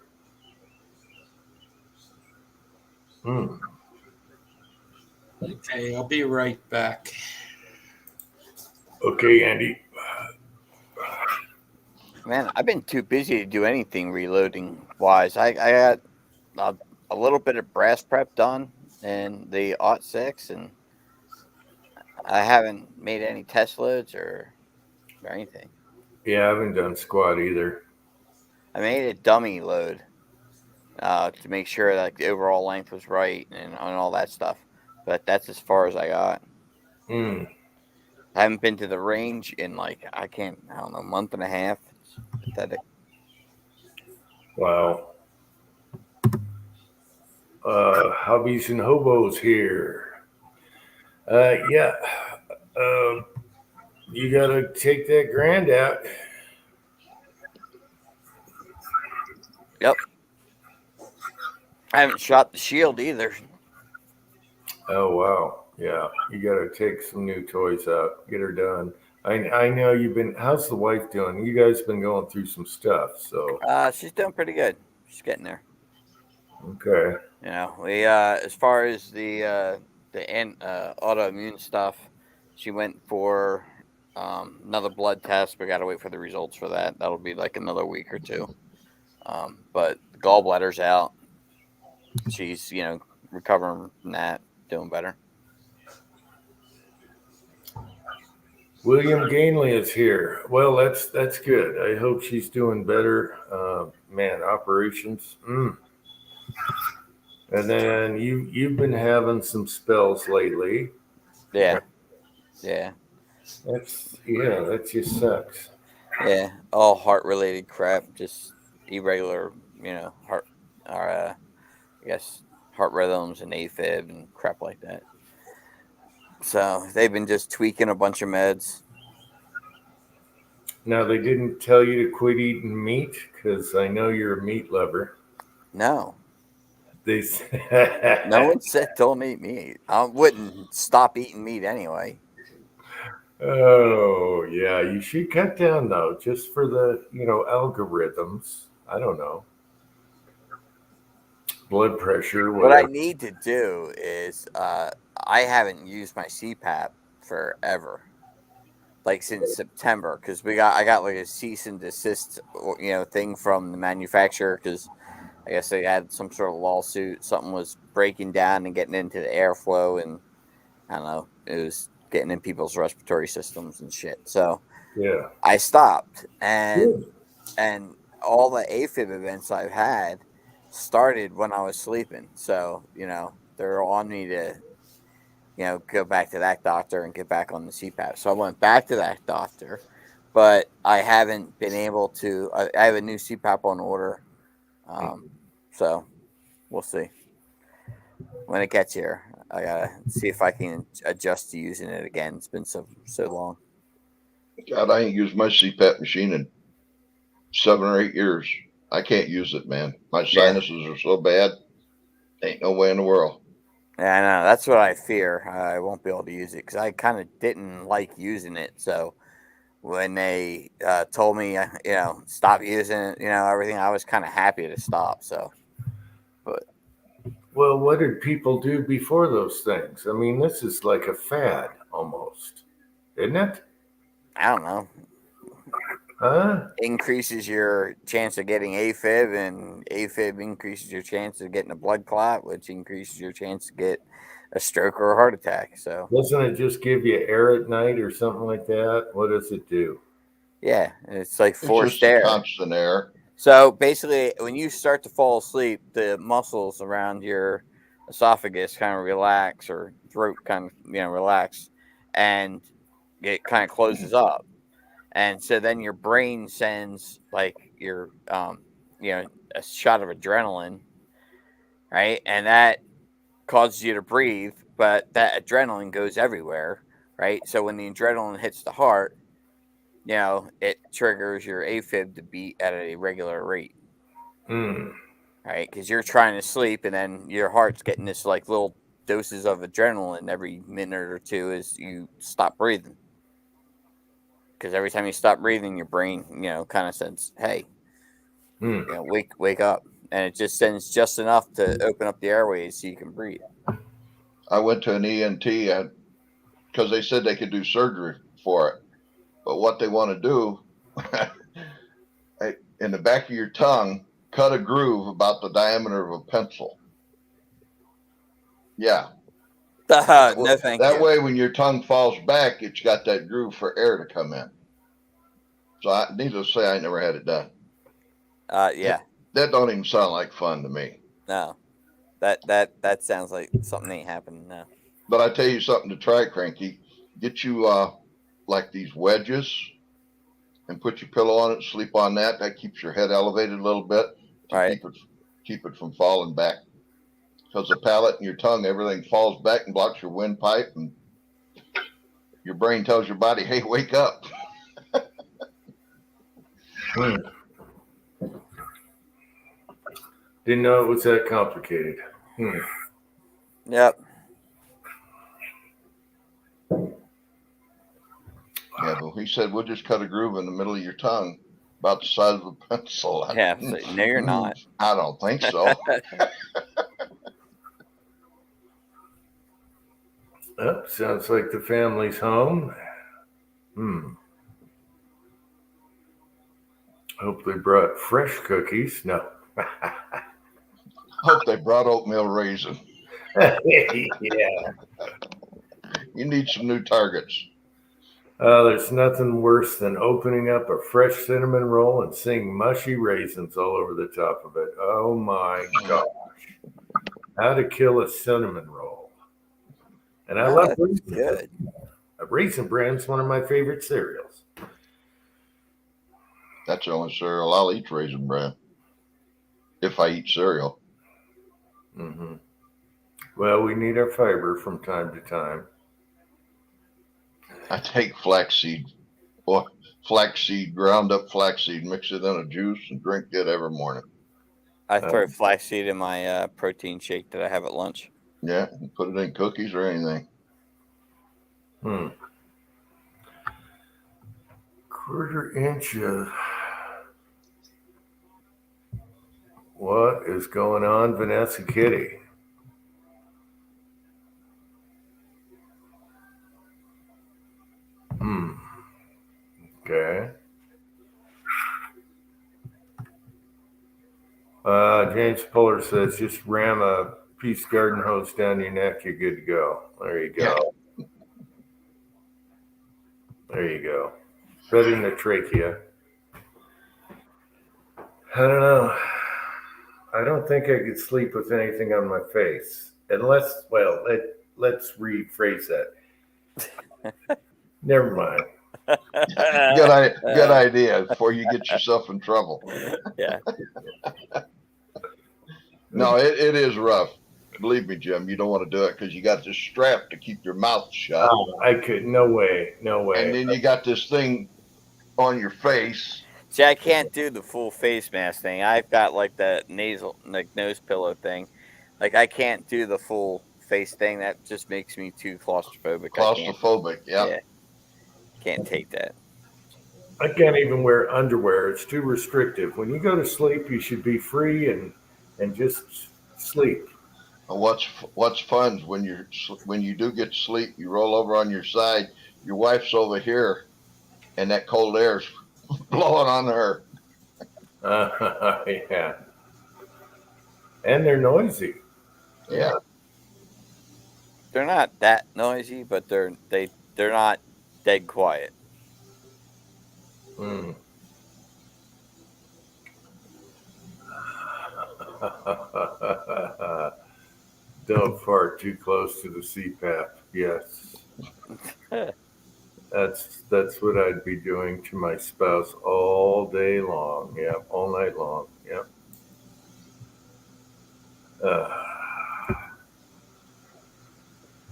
Okay, I'll be right back. Okay, Andy. Man, I've been too busy to do anything reloading wise. I got a little bit of brass prep done in the AUT6, and I haven't made any test loads or anything. Yeah, I haven't done squat either. I made a dummy load to make sure that the overall length was right and all that stuff. But that's as far as I got. I haven't been to the range in a month and a half. It's pathetic. Wow. Hobbies and hobos here. Yeah. You gotta take that grand out. Yep. I haven't shot the shield either. Oh wow. Yeah. You gotta take some new toys out. Get her done. I know you've been. How's the wife doing? You guys been going through some stuff. So. She's doing pretty good. She's getting there. Okay. You know, we as far as the autoimmune stuff, she went for another blood test. We got to wait for the results for that. That'll be like another week or two. But the gallbladder's out. she's recovering from that, doing better. William Gainley is here. Well, that's good. I hope she's doing better. Man, operations. And then you've been having some spells lately. Yeah. That just sucks. Yeah, all heart related crap, just irregular, heart, or I guess heart rhythms and AFib and crap like that. So they've been just tweaking a bunch of meds. Now they didn't tell you to quit eating meat because I know you're a meat lover. No, They no one said don't eat meat. I wouldn't stop eating meat anyway. Oh yeah, you should cut down though, just for the algorithms. I don't know, blood pressure, What I whatever. need to do is I haven't used my CPAP forever, like since September, because I got like a cease and desist thing from the manufacturer, because I guess they had some sort of lawsuit. Something was breaking down and getting into the airflow, and I don't know, it was getting in people's respiratory systems and shit. So Yeah. I stopped, Good. and all the AFib events I've had started when I was sleeping. So they're on me to go back to that doctor and get back on the CPAP. So I went back to that doctor, but I haven't been able to. I have a new CPAP on order. So we'll see when it gets here. I gotta see if I can adjust to using it again. It's been so long. God, I ain't used my CPAP machine in 7 or 8 years. I can't use it, man. My sinuses are so bad. Ain't no way in the world. Yeah, I know. That's what I fear. I won't be able to use it because I kind of didn't like using it. So when they told me, stop using it, everything, I was kind of happy to stop. So, but Well, what did people do before those things? I mean, this is like a fad almost, isn't it? I don't know. Huh? Increases your chance of getting AFib, and AFib increases your chance of getting a blood clot, which increases your chance to get a stroke or a heart attack. So, Doesn't it just give you air at night or something like that? What does it do? yeah, it's like It's forced just the air. constant air. So basically, when you start to fall asleep, the muscles around your esophagus kind of relax, or throat kind of relax, and it kind of closes up. And so then your brain sends like your a shot of adrenaline, right? And that causes you to breathe, but that adrenaline goes everywhere, right? So when the adrenaline hits the heart, it triggers your AFib to beat at a regular rate. Hmm. Right? Because you're trying to sleep, and then your heart's getting this like little doses of adrenaline every minute or two as you stop breathing. Because every time you stop breathing, your brain, kind of says, "Hey, wake up," and it just sends just enough to open up the airways so you can breathe. I went to an ENT because they said they could do surgery for it. But what they want to do in the back of your tongue, cut a groove about the diameter of a pencil. Yeah. No, thank That you. way, when your tongue falls back, it's got that groove for air to come in. So, needless to say, I never had it done. Yeah. That don't even sound like fun to me. No, that sounds like something ain't happening now. But I tell you something to try, Cranky. Get you like these wedges and put your pillow on it, sleep on that. That keeps your head elevated a little bit to Right. keep it from falling back. Because the palate and your tongue, everything falls back and blocks your windpipe, and your brain tells your body, "Hey, wake up." Didn't know it was that complicated. Yep. Yeah, but he said we'll just cut a groove in the middle of your tongue, about the size of a pencil. Yeah. No, you're not. I don't think so. Oh, sounds like the family's home. Hope they brought fresh cookies. No. Hope they brought oatmeal raisin. Yeah. You need some new targets. There's nothing worse than opening up a fresh cinnamon roll and seeing mushy raisins all over the top of it. Oh my gosh. How to kill a cinnamon roll. And I love That's raisins. good. Raisin Bran's one of my favorite cereals. That's the only cereal I'll eat, Raisin Bran. If I eat cereal. Mm-hmm. Well, we need our fiber from time to time. I take flaxseed, ground up flaxseed, mix it in a juice, and drink it every morning. I throw flaxseed in my protein shake that I have at lunch. Yeah, and put it in cookies or anything. Quarter inch of what is going on, Vanessa Kitty? Okay. James Puller says just ram a piece garden hose down your neck, you're good to go. There you go. Yeah. There you go. Better than a trachea. I don't know. I don't think I could sleep with anything on my face. Unless, well, let's rephrase that. Never mind. Good idea before you get yourself in trouble. Yeah. No, it is rough. Believe me, Jim, you don't want to do it because you got this strap to keep your mouth shut. Oh, I could. No way. And then you got this thing on your face. See, I can't do the full face mask thing. I've got like the nose pillow thing. Like I can't do the full face thing. That just makes me too claustrophobic. Claustrophobic, yeah. Can't take that. I can't even wear underwear. It's too restrictive. When you go to sleep, you should be free and just sleep. What's fun is when you do get to sleep, you roll over on your side, your wife's over here, and that cold air's blowing on her. Yeah. And they're noisy. Yeah. They're not that noisy, but they're not dead quiet. Don't fart too close to the CPAP. Yes. That's what I'd be doing to my spouse all day long. Yep, all night long. Yep.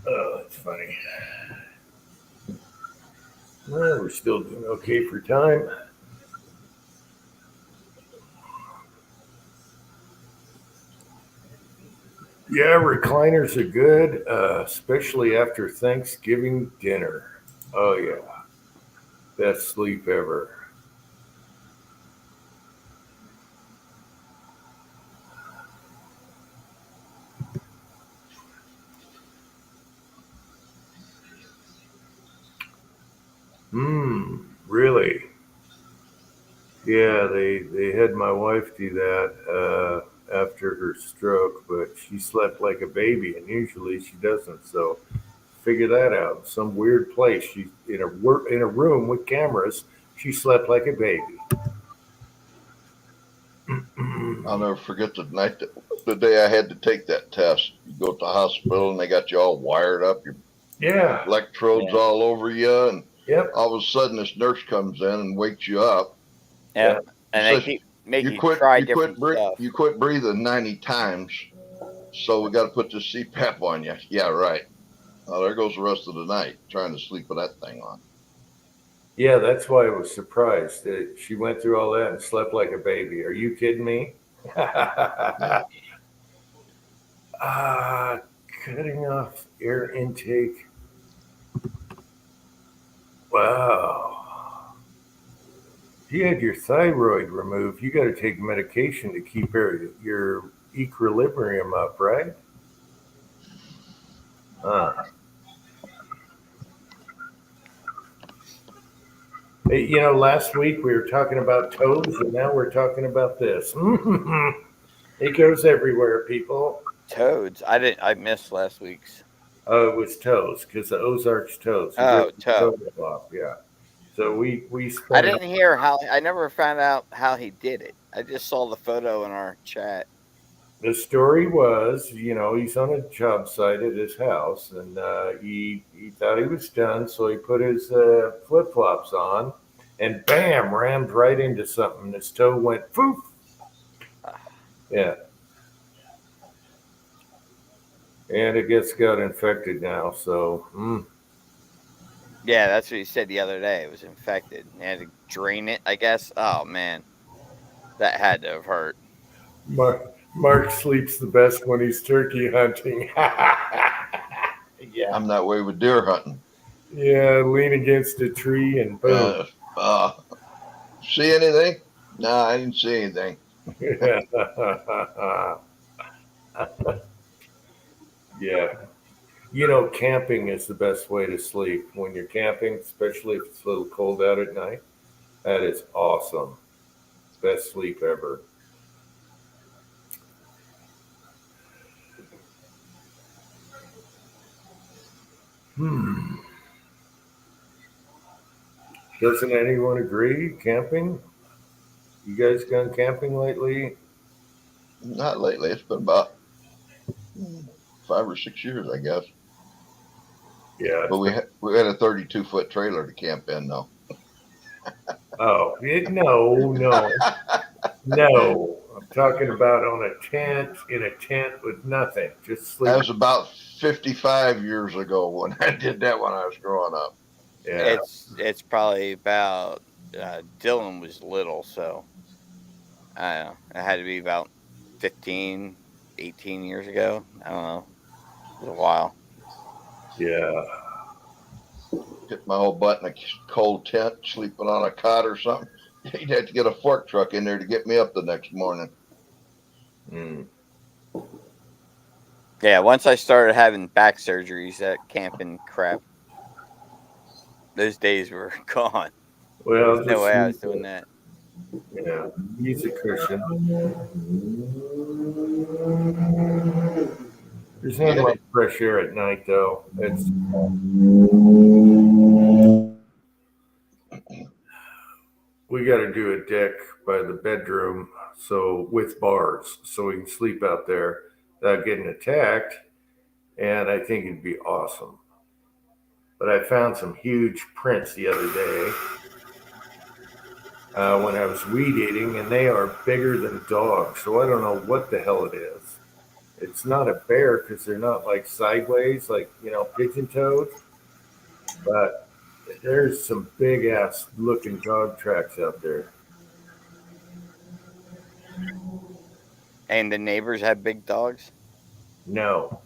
Oh, that's funny. Well, we're still doing okay for time. Yeah, recliners are good, especially after Thanksgiving dinner. Oh, yeah. Best sleep ever. Really? Yeah, they had my wife do that after her stroke, but she slept like a baby, and usually she doesn't. So figure that out. Some weird place. She's in a room with cameras. She slept like a baby. I'll never forget the day I had to take that test. You go to the hospital and they got you all wired up, your electrodes all over you, and all of a sudden this nurse comes in and wakes you up. Yeah, and they keep making you try different stuff. You quit breathing 90 times, so we got to put this CPAP on you. Yeah, right. Well, there goes the rest of the night trying to sleep with that thing on. Yeah, that's why I was surprised. She went through all that and slept like a baby. Are you kidding me? Cutting off air intake. Wow. If you had your thyroid removed, you got to take medication to keep your equilibrium up, right? You know, last week we were talking about toes, and now we're talking about this. It goes everywhere, people. Toads. I missed last week's. Oh, it was toes because the Ozarks toes. He Oh, ripped the toe. toe off. Yeah. So we I spent. didn't hear how. I never found out how he did it. I just saw the photo in our chat. The story was, he's on a job site at his house, and he thought he was done, so he put his flip flops on, and bam, rammed right into something. His toe went poof. Yeah, and it gets got infected now. So Yeah, that's what he said the other day. It was infected. He had to drain it, I guess. Oh man, that had to have hurt. Mark sleeps the best when he's turkey hunting. Yeah, I'm that way with deer hunting. yeah, lean against a tree and boom. See anything? No, I didn't see anything. Yeah. Camping is the best way to sleep. When you're camping, especially if it's a little cold out at night, that is awesome. Best sleep ever. Hmm. Doesn't anyone agree? Camping? You guys gone camping lately? Not lately. It's been about 5 or 6 years, I guess. Yeah. But we had a 32-foot trailer to camp in, though. Oh, no. I'm talking about on a tent, in a tent with nothing. Just That sleep. was about 55 years ago when I did that when I was growing up. Yeah. It's probably about Dylan was little, so I don't know. It had to be about 15, 18 years ago. I don't know. It was a while. Yeah. Hit my old butt in a cold tent, sleeping on a cot or something. You'd have to get a fork truck in there to get me up the next morning. Mm. Yeah, once I started having back surgeries, that camping crap, those days were gone. Well, There's no way I was doing that. Yeah, use a cushion. There's not much fresh air at night, though. We got to do a deck by the bedroom, so with bars, so we can sleep out there without getting attacked. And I think it'd be awesome. But I found some huge prints the other day when I was weed eating, and they are bigger than dogs. So I don't know what the hell it is. It's not a bear because they're not like sideways, like pigeon toed. But there's some big ass looking dog tracks out there. And the neighbors have big dogs? No,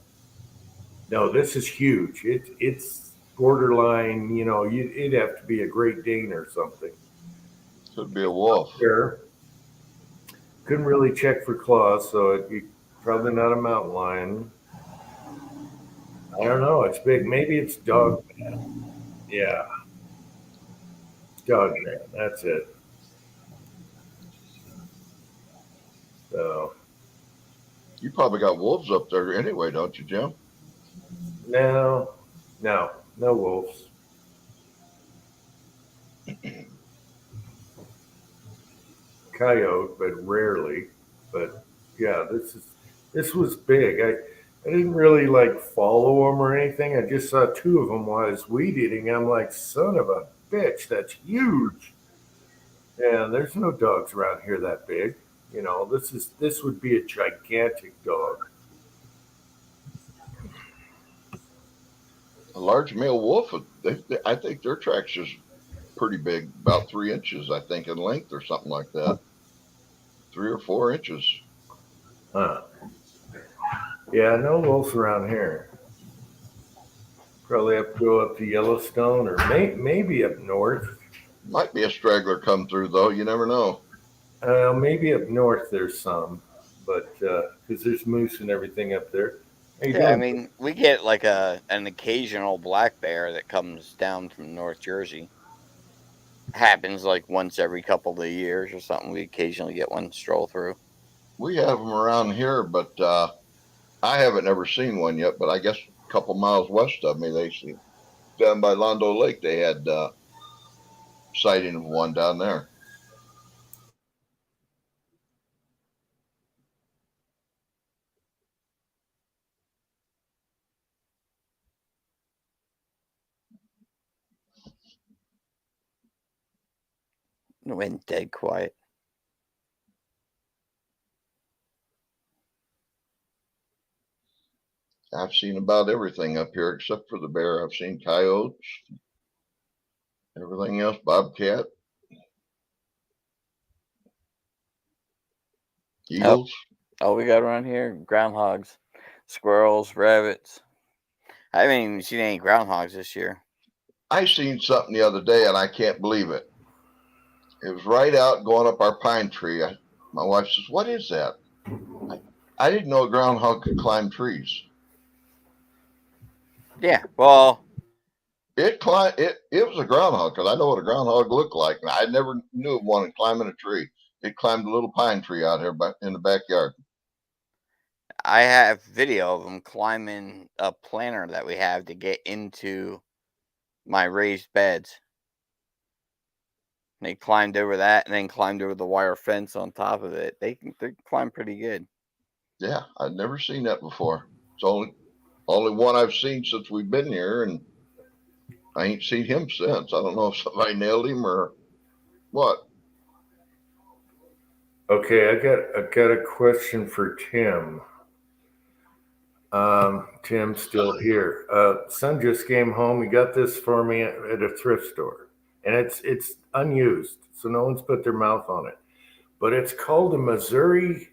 this is huge. It's borderline. It'd have to be a Great Dane or something. Could be a wolf. Sure. Couldn't really check for claws, so it'd be probably not a mountain lion. I don't know. It's big. Maybe it's dog man. Yeah, dog man. That's it. So You probably got wolves up there anyway, don't you, Jim? no, no wolves. Coyote, but rarely. But yeah, this was big. I didn't really like follow them or anything. I just saw two of them while I was weed eating. I'm like, son of a bitch, that's huge. And there's no dogs around here that big. This would be a gigantic dog. A large male wolf, I think their tracks is pretty big, about 3 inches, I think, in length or something like that. 3 or 4 inches. Huh. Yeah, no wolves around here. Probably have to go up to Yellowstone or maybe up north. Might be a straggler come through, though. You never know. Maybe up north there's some, but because there's moose and everything up there. Yeah, I mean, we get like an occasional black bear that comes down from North Jersey. Happens like once every couple of years or something. We occasionally get one stroll through. We have them around here, but I haven't ever seen one yet. But I guess a couple miles west of me, they see down by Londo Lake, they had sighting of one down there. It went dead quiet. I've seen about everything up here except for the bear. I've seen coyotes, everything else, bobcat, eagles. Oh, we got around here groundhogs, squirrels, rabbits. I haven't even seen any groundhogs this year. I seen something the other day and I can't believe it. It was right out going up our pine tree. My wife says, "What is that?" I didn't know a groundhog could climb trees. Yeah, well, It climbed. It was a groundhog because I know what a groundhog looked like. And I never knew of one climbing a tree. It climbed a little pine tree out here in the backyard. I have video of them climbing a planter that we have to get into my raised beds. They climbed over that and then climbed over the wire fence on top of it. They climb pretty good. Yeah, I'd never seen that before. It's only one I've seen since we've been here, and I ain't seen him since. I don't know if somebody nailed him or what. Okay, I got a question for Tim. Tim's still here. Son just came home. He got this for me at a thrift store, and it's unused, so no one's put their mouth on it. But it's called a Missouri.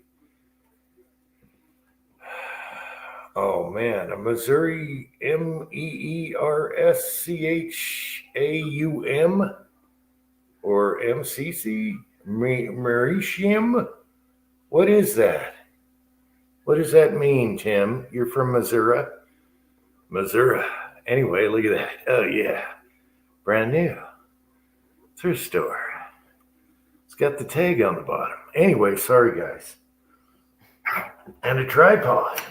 Oh man, a Missouri MEERSCHAUM or MCC Meritium. What is that? What does that mean, Tim? You're from Missouri? Missouri. Anyway, look at that. Oh, yeah. Brand new. Thrift store. It's got the tag on the bottom. Anyway, sorry, guys. And a tripod.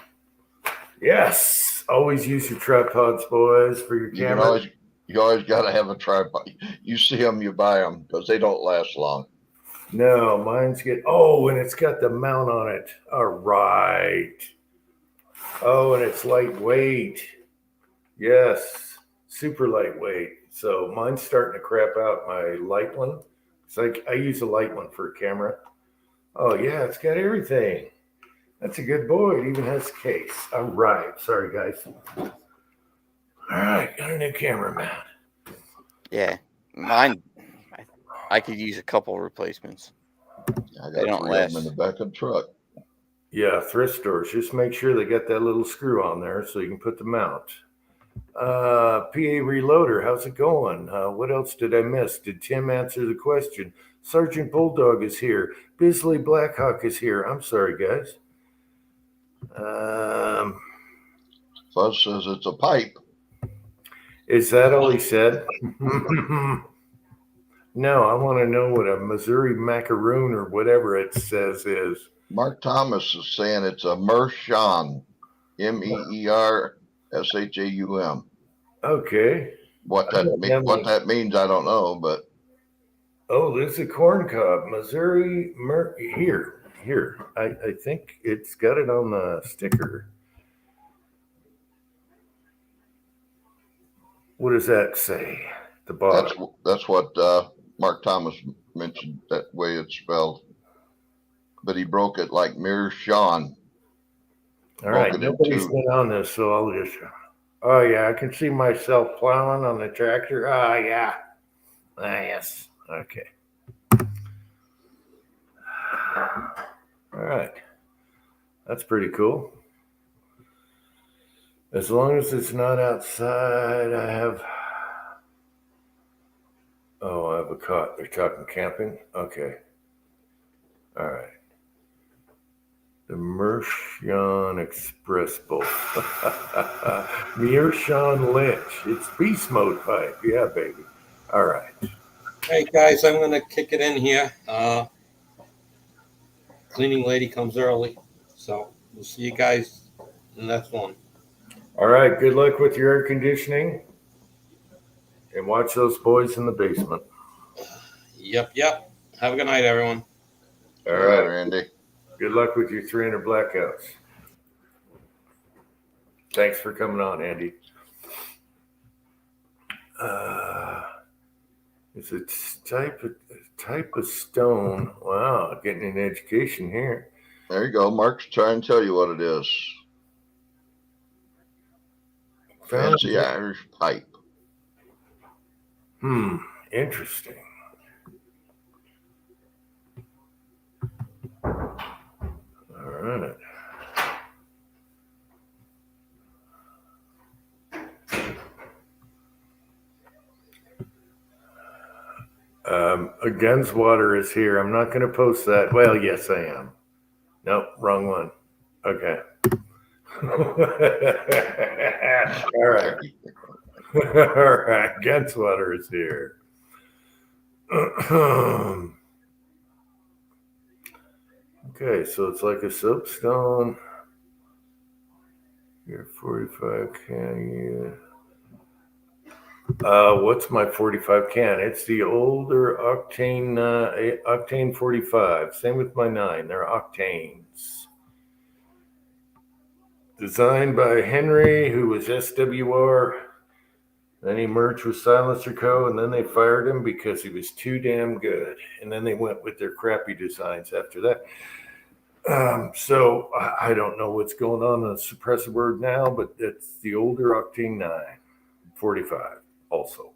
Yes. Always use your tripods, boys, for your camera. You always got to have a tripod. You see them, you buy them because they don't last long. No, mine's good. Oh, and it's got the mount on it. All right. Oh, and it's lightweight. Yes, super lightweight. So mine's starting to crap out my light one. It's like I use a light one for a camera. Oh, yeah, it's got everything. That's a good boy. It even has a case. All right. Sorry, guys. All right. Got a new camera mount. Yeah, mine. I could use a couple replacements. They don't last. In the back of the truck. Yeah, thrift stores. Just make sure they got that little screw on there so you can put the mount. PA Reloader, how's it going? What else did I miss? Did Tim answer the question? Sergeant Bulldog is here. Bisley Blackhawk is here. I'm sorry, guys. Fuzz says it's a pipe. Is that all he said? No, I want to know what a Missouri macaroon or whatever it says is. Mark Thomas is saying it's a Meerschaum. MEERSCHAUM. Okay. What that means, I don't know, but. Oh, there's a corn cob, Missouri. Here. I think it's got it on the sticker. What does that say? The bottom. That's what Mark Thomas mentioned, that way it's spelled. But he broke it like Meerschaum. All right, nobody's been on this, so I'll just. Oh yeah, I can see myself plowing on the tractor. Oh yeah. Yes. Okay. All right. That's pretty cool. As long as it's not outside, I have a cot. They're talking camping? Okay. All right. The Meerschaum Express Bolt. Meerschaum Lynch. It's beast mode pipe. Yeah, baby. All right. Hey, guys, I'm going to kick it in here. cleaning lady comes early. So we'll see you guys in the next one. All right. Good luck with your air conditioning. And watch those boys in the basement. Yep. Have a good night, everyone. All Yeah, right. Randy. Good luck with your 300 blackouts. Thanks for coming on, Andy. It's a type of stone. Wow, getting an education here. There you go. Mark's trying to tell you what it is. Fancy Irish pipe. Interesting. All right. Gunswater is here. I'm not going to post that. Well, yes, I am. Nope, wrong one. Okay. All right. All right. Gunswater is here. Okay, so it's like a soapstone. You're 45 can. What's my 45 can? It's the older octane 45. Same with my 9. They're octanes. Designed by Henry, who was SWR. Then he merged with Silencer Co. And then they fired him because he was too damn good. And then they went with their crappy designs after that. So I don't know what's going on the suppressor board now, but it's the older octane 9, 45 also.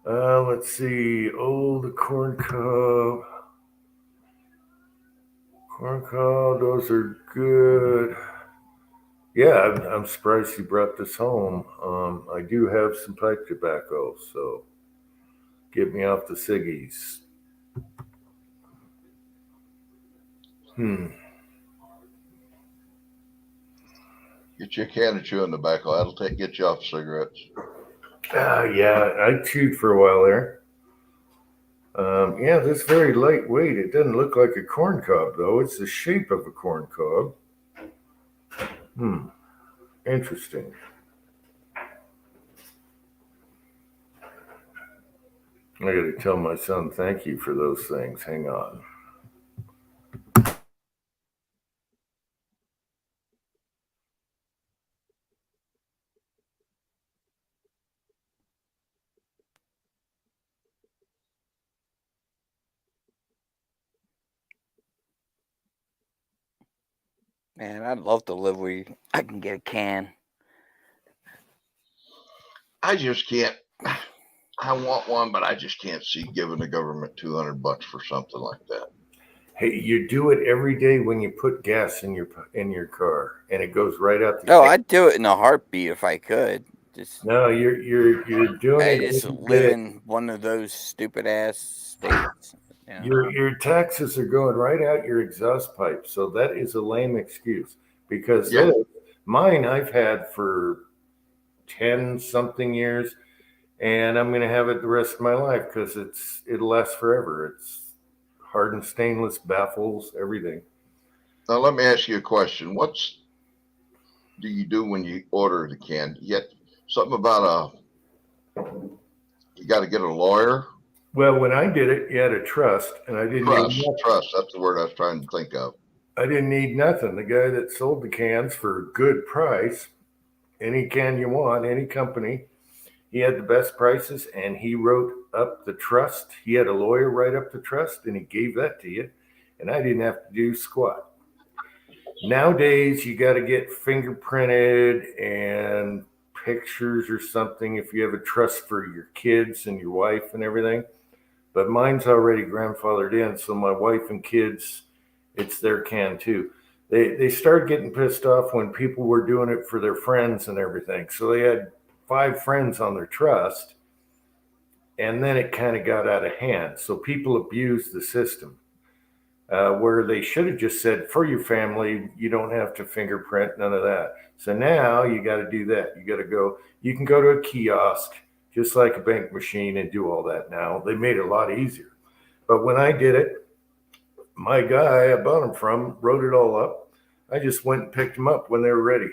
Let's see, old corn cob. Corn cob, those are good. Yeah, I'm surprised you brought this home. I do have some pipe tobacco, so get me off the ciggies. Get you a can of chewing tobacco. That'll get you off cigarettes. Yeah, I chewed for a while there. Yeah, this is very lightweight. It doesn't look like a corn cob, though. It's the shape of a corn cob. Interesting. I got to tell my son thank you for those things. Hang on. Man, I'd love to live where I can get a can. I just can't. I want one, but I just can't see giving the government $200 for something like that. Hey, you do it every day when you put gas in your car, and it goes right out the. Oh, I'd do it in a heartbeat if I could. Just no, you're doing I it. just live in one of those stupid ass states. You know? Your taxes are going right out your exhaust pipe, so that is a lame excuse. Because mine I've had for 10 something years, and I'm going to have it the rest of my life because it'll last forever. It's hardened stainless, baffles, everything. Now let me ask you a question. What do you do when you order the can? You get something about you got to get a lawyer. Well, when I did it, you had a trust, and I didn't need trust. That's the word I was trying to think of. I didn't need nothing. The guy that sold the cans for a good price, any can you want, any company, he had the best prices, and he wrote up the trust. He had a lawyer write up the trust, and he gave that to you, and I didn't have to do squat. Nowadays, you got to get fingerprinted and pictures or something if you have a trust for your kids and your wife and everything. But mine's already grandfathered in, so my wife and kids, it's their can too. They started getting pissed off when people were doing it for their friends and everything. So they had 5 friends on their trust, and then it kind of got out of hand. So people abused the system, where they should have just said, for your family, you don't have to fingerprint, none of that. So now you got to do that. You can go to a kiosk, just like a bank machine, and do all that now. They made it a lot easier. But when I did it, my guy I bought them from wrote it all up. I just went and picked them up when they were ready.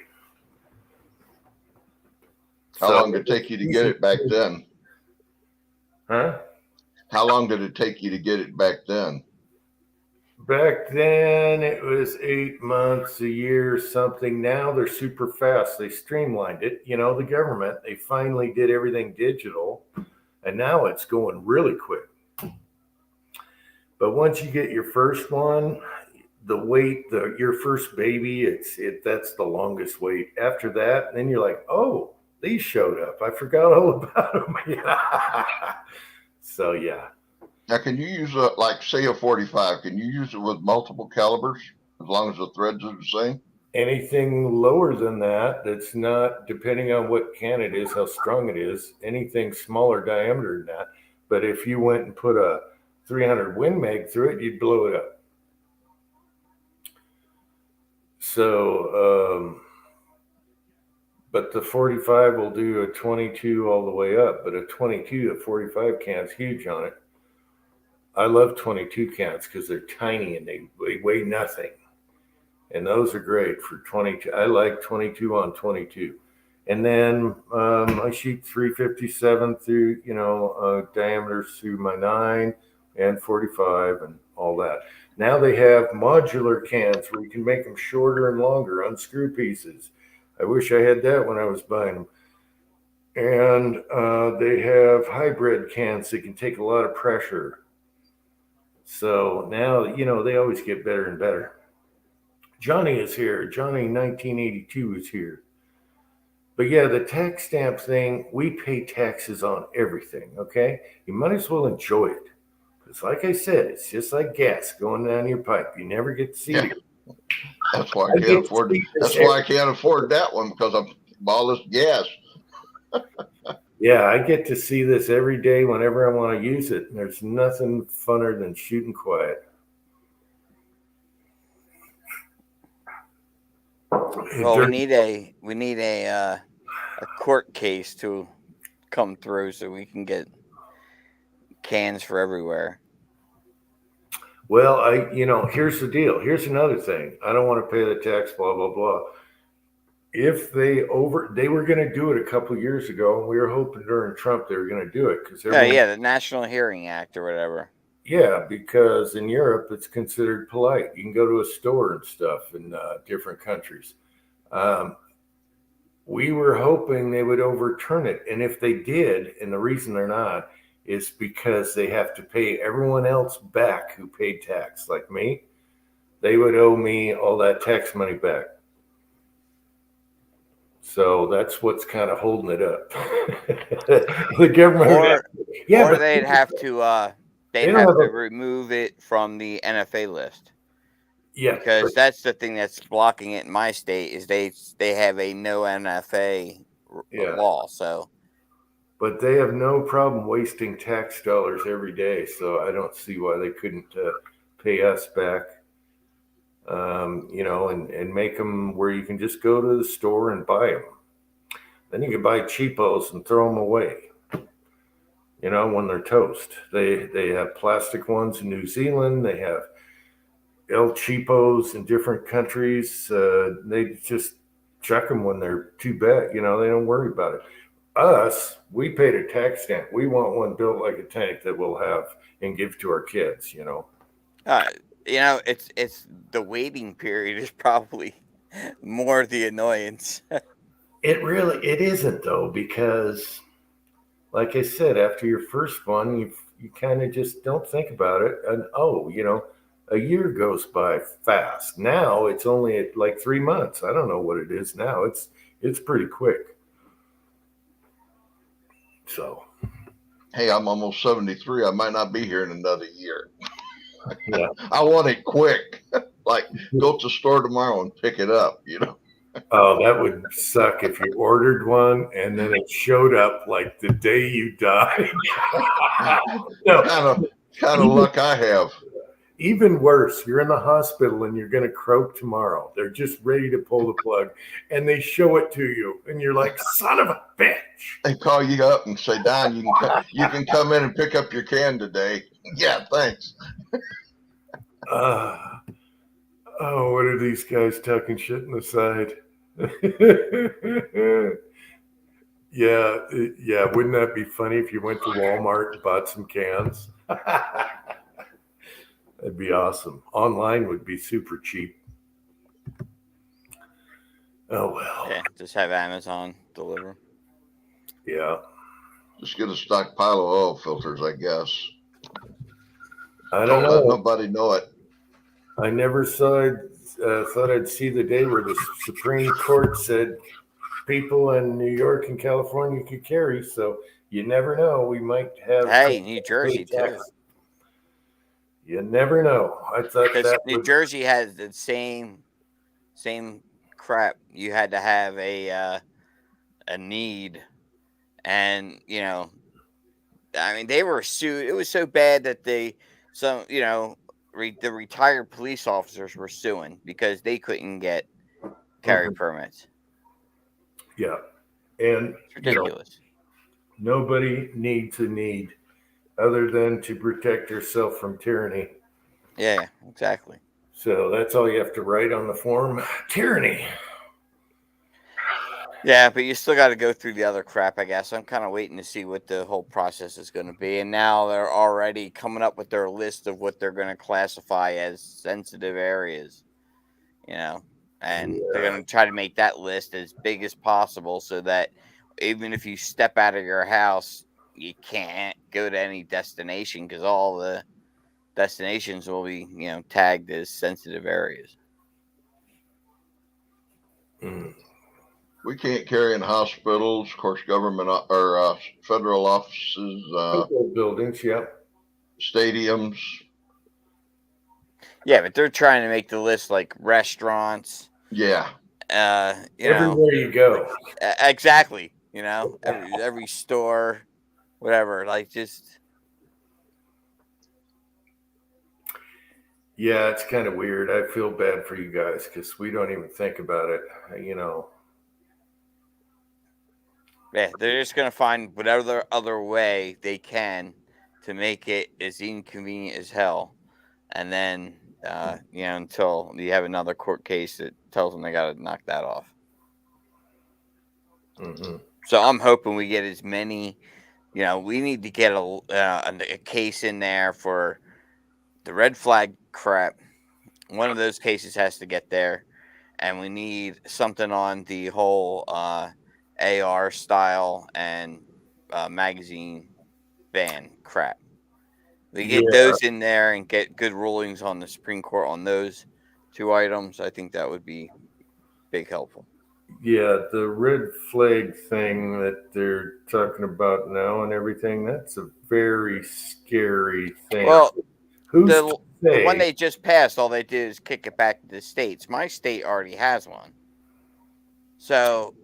How long did it take you to get it back then? Huh? How long did it take you to get it back then? Back then it was 8 months, a year, something. Now they're super fast. They streamlined it. You know, the government, they finally did everything digital, and now it's going really quick. But once you get your first one, the wait, your first baby, that's the longest wait. After that, then you're like, oh, these showed up. I forgot all about them. So yeah. Now, can you use like say a 45? Can you use it with multiple calibers as long as the threads are the same? Anything lower than that, that's not, depending on what can it is, how strong it is, anything smaller diameter than that. But if you went and put a 300 Win Mag through it, you'd blow it up. So, but the 45 will do a 22 all the way up, but a 22 to 45 can's huge on it. I love 22 cans because they're tiny and they weigh nothing. And those are great for 22. I like 22 on 22. And then I shoot 357 through, diameters through my 9 and 45 and all that. Now they have modular cans where you can make them shorter and longer, unscrew pieces. I wish I had that when I was buying them. And they have hybrid cans that can take a lot of pressure. So now, they always get better and better. Johnny is here. Johnny 1982 is here. But yeah, the tax stamp thing, we pay taxes on everything, okay? You might as well enjoy it. Because like I said, it's just like gas going down your pipe. You never get to see it. That's why I can't afford it. That's why I can't afford that one, because I'm all this gas. Yeah, I get to see this every day whenever I want to use it. And there's nothing funner than shooting quiet. Well, we need a court case to come through so we can get cans for everywhere. Well, here's the deal. Here's another thing. I don't want to pay the tax, blah, blah, blah. If they were going to do it a couple of years ago, and we were hoping during Trump they were going to do it because the National Hearing Act or whatever. Yeah, because in Europe it's considered polite. You can go to a store and stuff in different countries. We were hoping they would overturn it, and if they did, and the reason they're not is because they have to pay everyone else back who paid tax, like me. They would owe me all that tax money back. So that's what's kind of holding it up. The government, or they'd have to remove it from the NFA list. Yeah, because that's the thing that's blocking it in my state is they have a no NFA law. So, but they have no problem wasting tax dollars every day. So I don't see why they couldn't pay us back. And make them where you can just go to the store and buy them. Then you can buy cheapos and throw them away. When they're toast. They have plastic ones in New Zealand. They have El Cheapos in different countries. They just check them when they're too bad. They don't worry about it. Us, we paid a tax stamp. We want one built like a tank that we'll have and give to our kids. It's the waiting period is probably more the annoyance. It isn't though, because like I said, after your first one, you kind of just don't think about it. And a year goes by fast. Now it's only at like 3 months. I don't know what it is now. It's pretty quick. So, hey, I'm almost 73. I might not be here in another year. Yeah. I want it quick. Like, go to the store tomorrow and pick it up, Oh, that would suck if you ordered one and then it showed up like the day you died. No. Kind of luck I have. Even worse, you're in the hospital and you're going to croak tomorrow. They're just ready to pull the plug and they show it to you. And you're like, son of a bitch. They call you up and say, Don, you can come in and pick up your can today. Yeah, thanks. Uh, oh, what are these guys talking shit in the side? Yeah, yeah. Wouldn't that be funny if you went to Walmart and bought some cans? That'd be awesome. Online would be super cheap. Oh well. Yeah, just have Amazon deliver. Yeah. Just get a stockpile of oil filters, I guess. I don't Let know. nobody know it. I never saw it. Thought I'd see the day where the Supreme Court said people in New York and California could carry. So you never know. We might have. Hey, New Jersey too. You never know. I thought Because that New would. Jersey has the same crap. You had to have a need, and I mean, they were sued. It was so bad that the retired police officers were suing because they couldn't get carry permits. Yeah, and It's ridiculous. Nobody needs a need other than to protect yourself from tyranny. Yeah, exactly. So that's all you have to write on the form: tyranny. Yeah, but you still got to go through the other crap, I guess. I'm kind of waiting to see what the whole process is going to be. And now they're already coming up with their list of what they're going to classify as sensitive areas, and they're going to try to make that list as big as possible so that even if you step out of your house, you can't go to any destination because all the destinations will be, tagged as sensitive areas. Mm. We can't carry in hospitals, of course, government or federal offices, Buildings, yep. stadiums. Yeah, but they're trying to make the list like restaurants. Yeah. Everywhere you go. Exactly. Every store, whatever. Like just. Yeah, it's kind of weird. I feel bad for you guys because we don't even think about it. Yeah, they're just gonna find whatever other way they can to make it as inconvenient as hell, and then until you have another court case that tells them they got to knock that off. Mm-hmm. So I'm hoping we get as many. We need to get a case in there for the red flag crap. One of those cases has to get there, and we need something on the whole AR style and magazine ban crap. We get those in there and get good rulings on the Supreme Court on those two items. I think that would be big helpful. Yeah, the red flag thing that they're talking about now and everything, that's a very scary thing. Well, the one they just passed, all they did is kick it back to the states. My state already has one. So,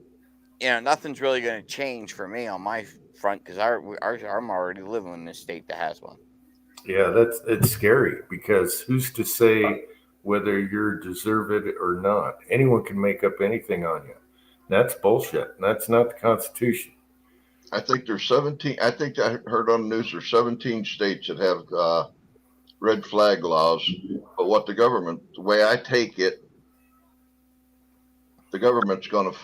nothing's really going to change for me on my front because I'm already living in a state that has one. Yeah, it's scary because who's to say whether you're deserved or not? Anyone can make up anything on you. That's bullshit. That's not the Constitution. I think there's 17. I think I heard on the news there's 17 states that have red flag laws. But the way I take it, the government's going to,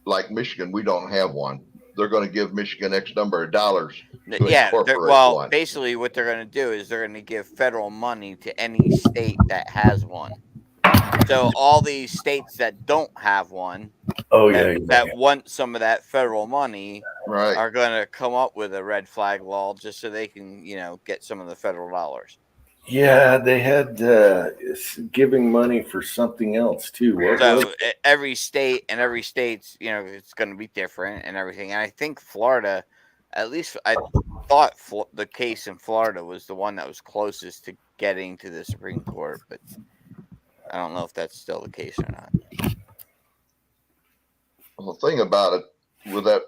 like Michigan, we don't have one. They're going to give Michigan X number of dollars. Well, basically what they're going to do is they're going to give federal money to any state that has one. So all these states that don't have one, that want some of that federal money, are going to come up with a red flag law just so they can, get some of the federal dollars. Yeah, they had giving money for something else too. So every state's, it's going to be different and everything. And I think Florida, at least I thought the case in Florida was the one that was closest to getting to the Supreme Court, but I don't know if that's still the case or not. Well, the thing about it, with that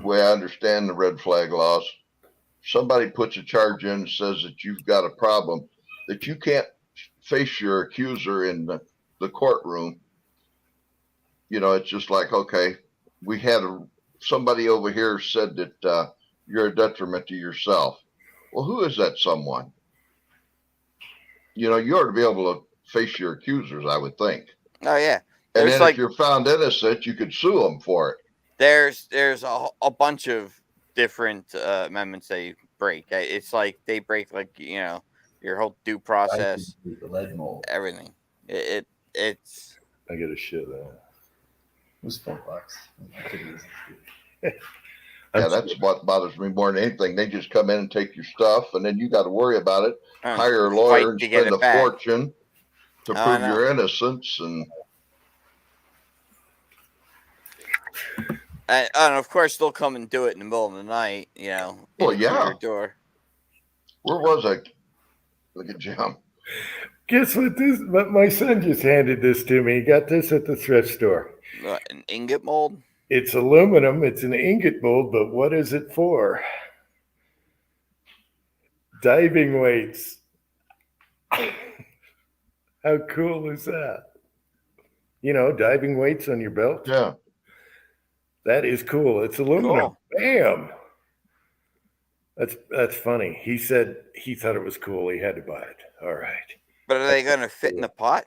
way I understand the red flag laws, somebody puts a charge in and says that you've got a problem, that you can't face your accuser in the courtroom. It's just like, okay, we had somebody over here said that you're a detriment to yourself. Well, who is that someone? you ought to be able to face your accusers, I would think. Oh yeah. And There's then like if you're found innocent, you could sue them for it. there's a bunch of different amendments they break. It's like they break like your whole due process, The lead mold. everything. It's I get a shit that. It was $4. I think it was- Yeah, that's what bothers me more than anything. They just come in and take your stuff, and then you got to worry about it. Hire a fight lawyer and to get spend it a back. fortune to I prove know. your innocence. And And of course they'll come and do it in the middle of the night. Well, through yeah. your door. where was I? Look at Jim. Guess what? My son just handed this to me. He got this at the thrift store. What, an ingot mold? It's aluminum. It's an ingot mold, but what is it for? Diving weights. How cool is that? Diving weights on your belt. Yeah. That is cool. It's aluminum. Cool. Bam. That's funny. He said he thought it was cool. He had to buy it. All right. But are they going to fit in the pot?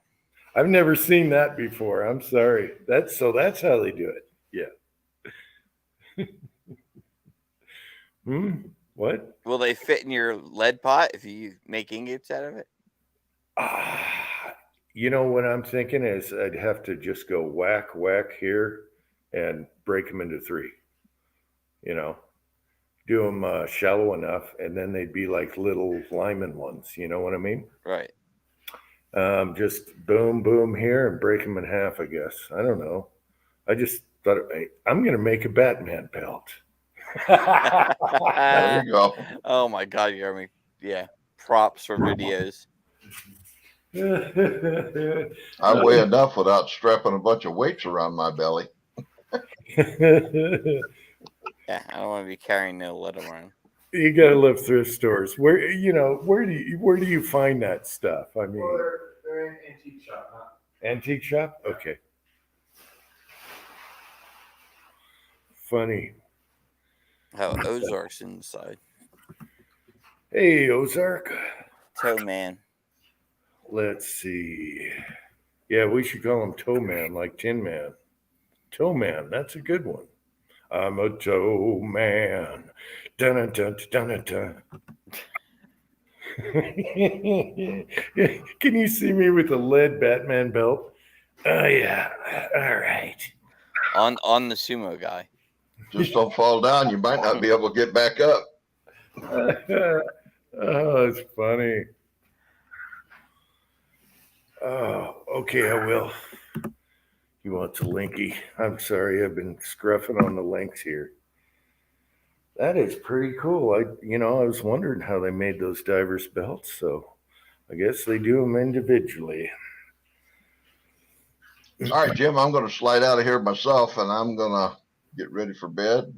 I've never seen that before. I'm sorry. That's how they do it. Yeah. What? Will they fit in your lead pot if you make ingots out of it? What I'm thinking is I'd have to just go whack here and break them into 3. Do them shallow enough, and then they'd be like little Lyman ones. You know what I mean? Right. Just boom, boom here and break them in half, I guess. I don't know. I just thought I'm going to make a Batman belt. There you go. Oh my God, Jeremy. Yeah. Props for videos. I weigh enough without strapping a bunch of weights around my belly. Yeah, I don't want to be carrying no lead around. You got to love thrift stores. Where do you find that stuff? I mean, they're in antique shop. antique shop. Okay. Funny. How Ozark's inside. Hey, Ozark. Toe Man. Let's see. Yeah, we should call him Toe Man, like Tin Man. Toe Man, that's a good one. I'm a toe man. Dun dun dun dun dun. Can you see me with a lead Batman belt? Oh yeah. All right. On the sumo guy. Just don't fall down. You might not be able to get back up. Oh, it's funny. Oh, okay, I will. He wants a linky. I'm sorry, I've been scruffing on the links here. That is pretty cool. I was wondering how they made those divers belts, so I guess they do them individually. All right, Jim, I'm going to slide out of here myself, and I'm going to get ready for bed.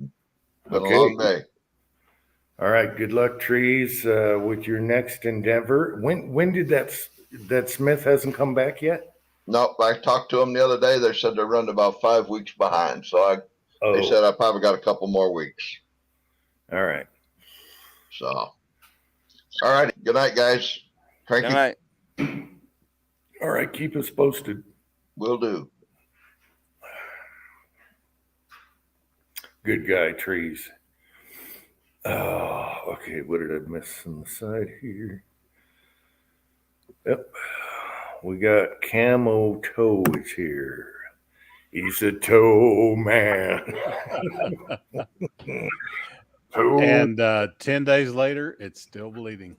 Been a long day. All right. Good luck, Trees, with your next endeavor. When did that Smith hasn't come back yet? Nope. I talked to them the other day. They said they're running about 5 weeks behind. So they said I probably got a couple more weeks. All right. So, all right. Good night, guys. Cranky. Good night. All right. Keep us posted. Will do. Good guy, Trees. Oh, okay. What did I miss on the side here? Yep. We got Camo Toes here. He's a toe man. Toe. And 10 days later, it's still bleeding.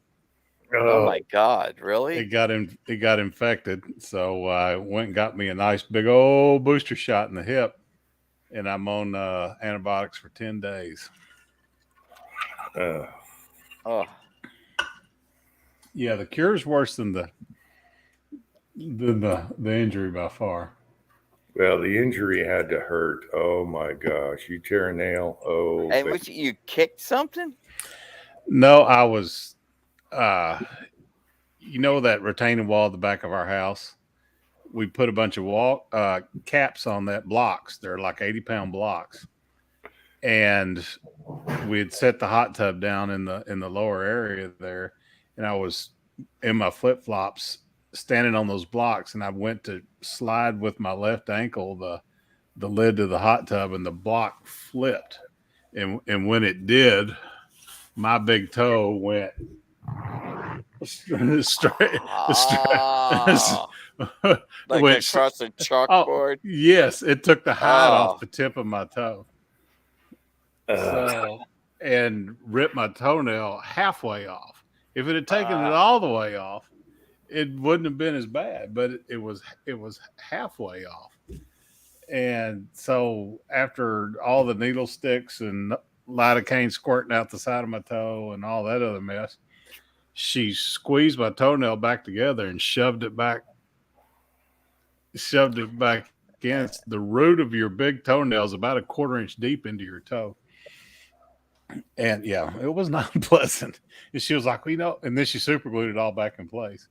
Oh my God, really? It got infected. So I went and got me a nice big old booster shot in the hip, and I'm on antibiotics for 10 days. Oh, Yeah, the cure's worse than the injury by far. Well, the injury had to hurt. Oh my gosh. You tear a nail. Oh. and what, you kicked something? No, I was, that retaining wall at the back of our house. We put a bunch of caps on that, blocks. They're like 80-pound blocks, and we had set the hot tub down in the lower area there, and I was in my flip flops standing on those blocks, and I went to slide with my left ankle the lid to the hot tub, and the block flipped. And when it did, my big toe went straight. Oh, like went across a chalkboard. Yes, it took the hide Oh. off the tip of my toe. So, and ripped my toenail halfway off. If it had taken it all the way off, it wouldn't have been as bad. But it was halfway off. And so after all the needle sticks and lidocaine squirting out the side of my toe and all that other mess, she squeezed my toenail back together and shoved it back against the root of your big toenail is about a 1/4 inch deep into your toe. And yeah, it was not pleasant. And she was like, well, you know, and then she super glued it all back in place.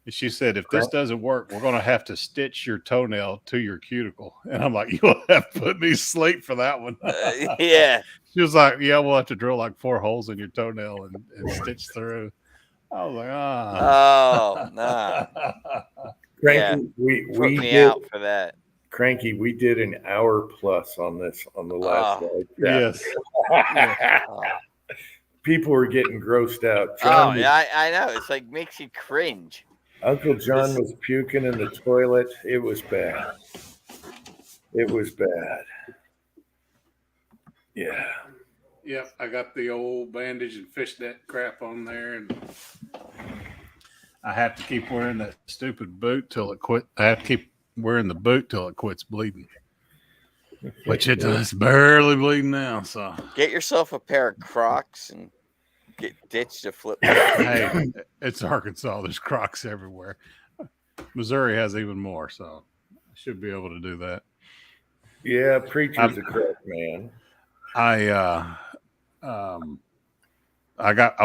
And she said, if this doesn't work, we're going to have to stitch your toenail to your cuticle. And I'm like, you'll have to put me to sleep for that one. Yeah. She was like, yeah, we'll have to drill like 4 holes in your toenail and stitch through. I was like, Oh, nah. Cranky, Put we me did, out for that. Cranky, we did an hour plus on this on the last slide. yes. Oh, People were getting grossed out. oh John was- yeah, I know. It's like makes you cringe. Uncle John was puking in the toilet. It was bad. It was bad. Yeah. Yep, I got the old bandage and fishnet crap on there, and I have to keep wearing that stupid boot till it quit. I have to keep wearing the boot till it quits bleeding, which it does barely bleeding now. So Get yourself a pair of Crocs and get ditched a flip. hey, it's Arkansas. There's Crocs everywhere. Missouri has even more, so I should be able to do that. Yeah, preacher's a crook, man. I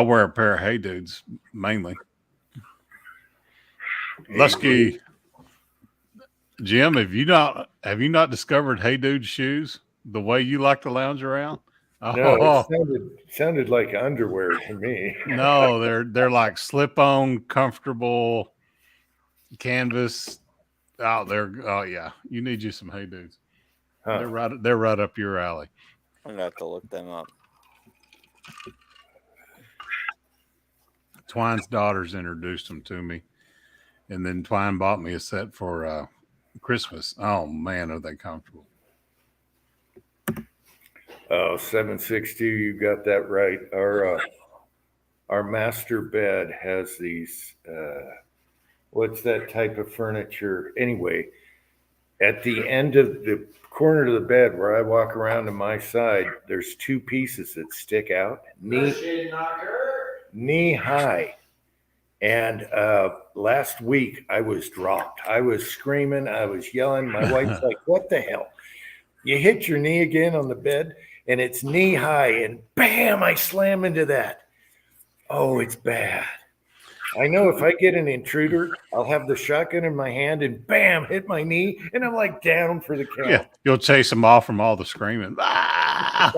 wear a pair of Hey Dudes mainly. Lusky, Jim, have you not discovered Hey Dude shoes the way you like to lounge around? No, it sounded like underwear to me. No, they're like slip-on, comfortable canvas. Oh yeah, you need you some Hey Dudes. Huh. They're right up your alley. I'm gonna have to look them up. Twine's daughters introduced them to me, and then Twine bought me a set for Christmas. Oh man, are they comfortable? Oh, 762, you got that right. Our master bed has these what's that type of furniture? Anyway, at the end of the corner of the bed where I walk around to my side, there's 2 pieces that stick out, knee high. And last week I was dropped. I was screaming. I was yelling. My wife's like, what the hell? You hit your knee again on the bed and it's knee high and bam, I slam into that. Oh, it's bad. I know if I get an intruder, I'll have the shotgun in my hand and bam, hit my knee, and I'm like down for the count. Yeah, you'll chase them off from all the screaming. Ah!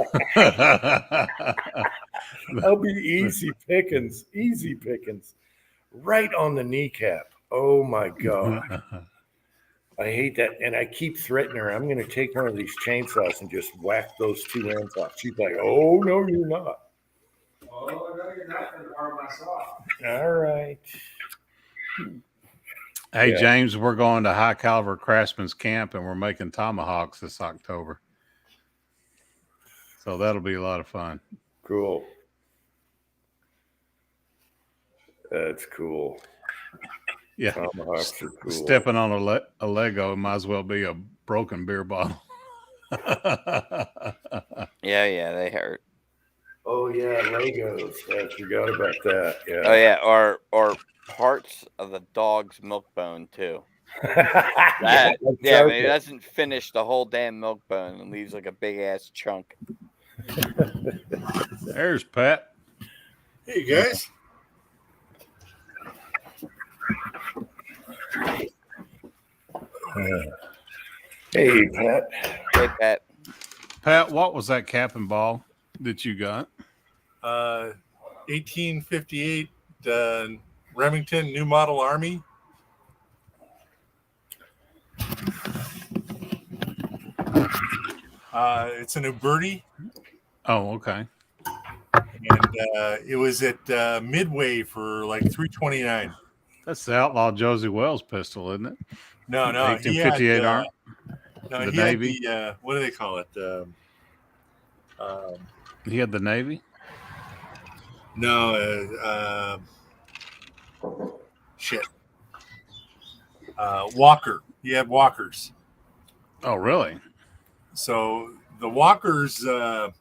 I'll be easy pickings, right on the kneecap. Oh my God. I hate that. And I keep threatening her, I'm going to take one of these chainsaws and just whack those 2 ends off. She's like, oh, no, you're not. Oh, no, you're not going to harm my saw. All right. Hey, Yeah. James, we're going to High Caliber Craftsman's Camp, and we're making tomahawks this October. So that'll be a lot of fun. Cool. That's cool. Yeah. Tomahawks are cool. Stepping on a Lego might as well be a broken beer bottle. Yeah, they hurt. Oh yeah, Legos. I forgot about that. Yeah. Oh yeah, or parts of the dog's milk bone too. That, yeah, I mean, it doesn't finish the whole damn milk bone and leaves like a big ass chunk. There's Pat. Hey guys. Hey, Pat. Hey, Pat. Pat, what was that cap and ball that you got? 1858 Remington New Model Army. It's an Uberti, Oh, okay. and it was at Midway for like $329. That's the outlaw Josie Wells pistol, isn't it? No, he had 1858 Arm. no, The he Navy? had the what do they call it? He had the Navy. No, shit. Walker. He had Walkers. Oh, really? So the Walkers, their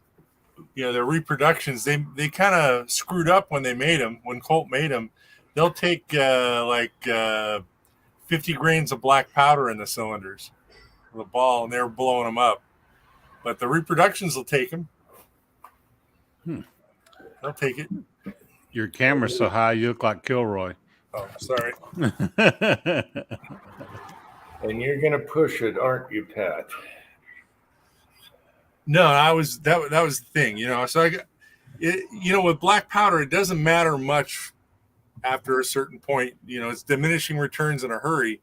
reproductions, they kind of screwed up when they made them. When Colt made them, they'll take 50 grains of black powder in the cylinders, the ball, and they were blowing them up. But the reproductions will take them. They'll take it. Your camera's so high, you look like Kilroy. Oh, sorry. And you're gonna push it, aren't you, Pat? No, that was the thing, So I got it, with black powder, it doesn't matter much after a certain point. It's diminishing returns in a hurry.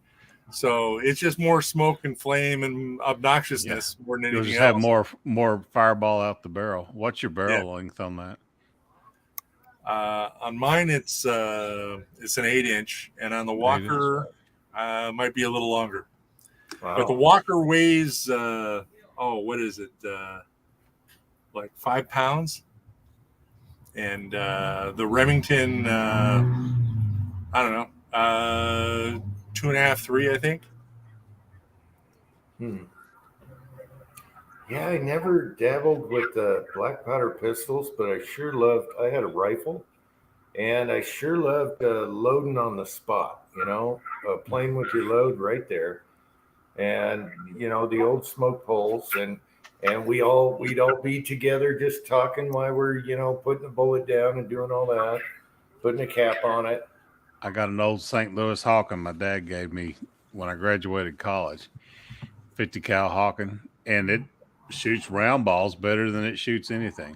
So it's just more smoke and flame and obnoxiousness more than You'll anything just else. have more fireball out the barrel. What's your barrel length on that? On mine, it's an 8-inch, and on the Walker, might be a little longer. Wow. But the Walker weighs, what is it? Like 5 pounds. And the Remington, I don't know, 2.5, 3, I think. Yeah, I never dabbled with the black powder pistols, but I had a rifle, and I sure loved loading on the spot, playing with your load right there. And, the old smoke poles, and we'd all be together just talking while we're, putting a bullet down and doing all that, putting a cap on it. I got an old St. Louis Hawken my dad gave me when I graduated college, 50 cal Hawken, and it shoots round balls better than it shoots anything.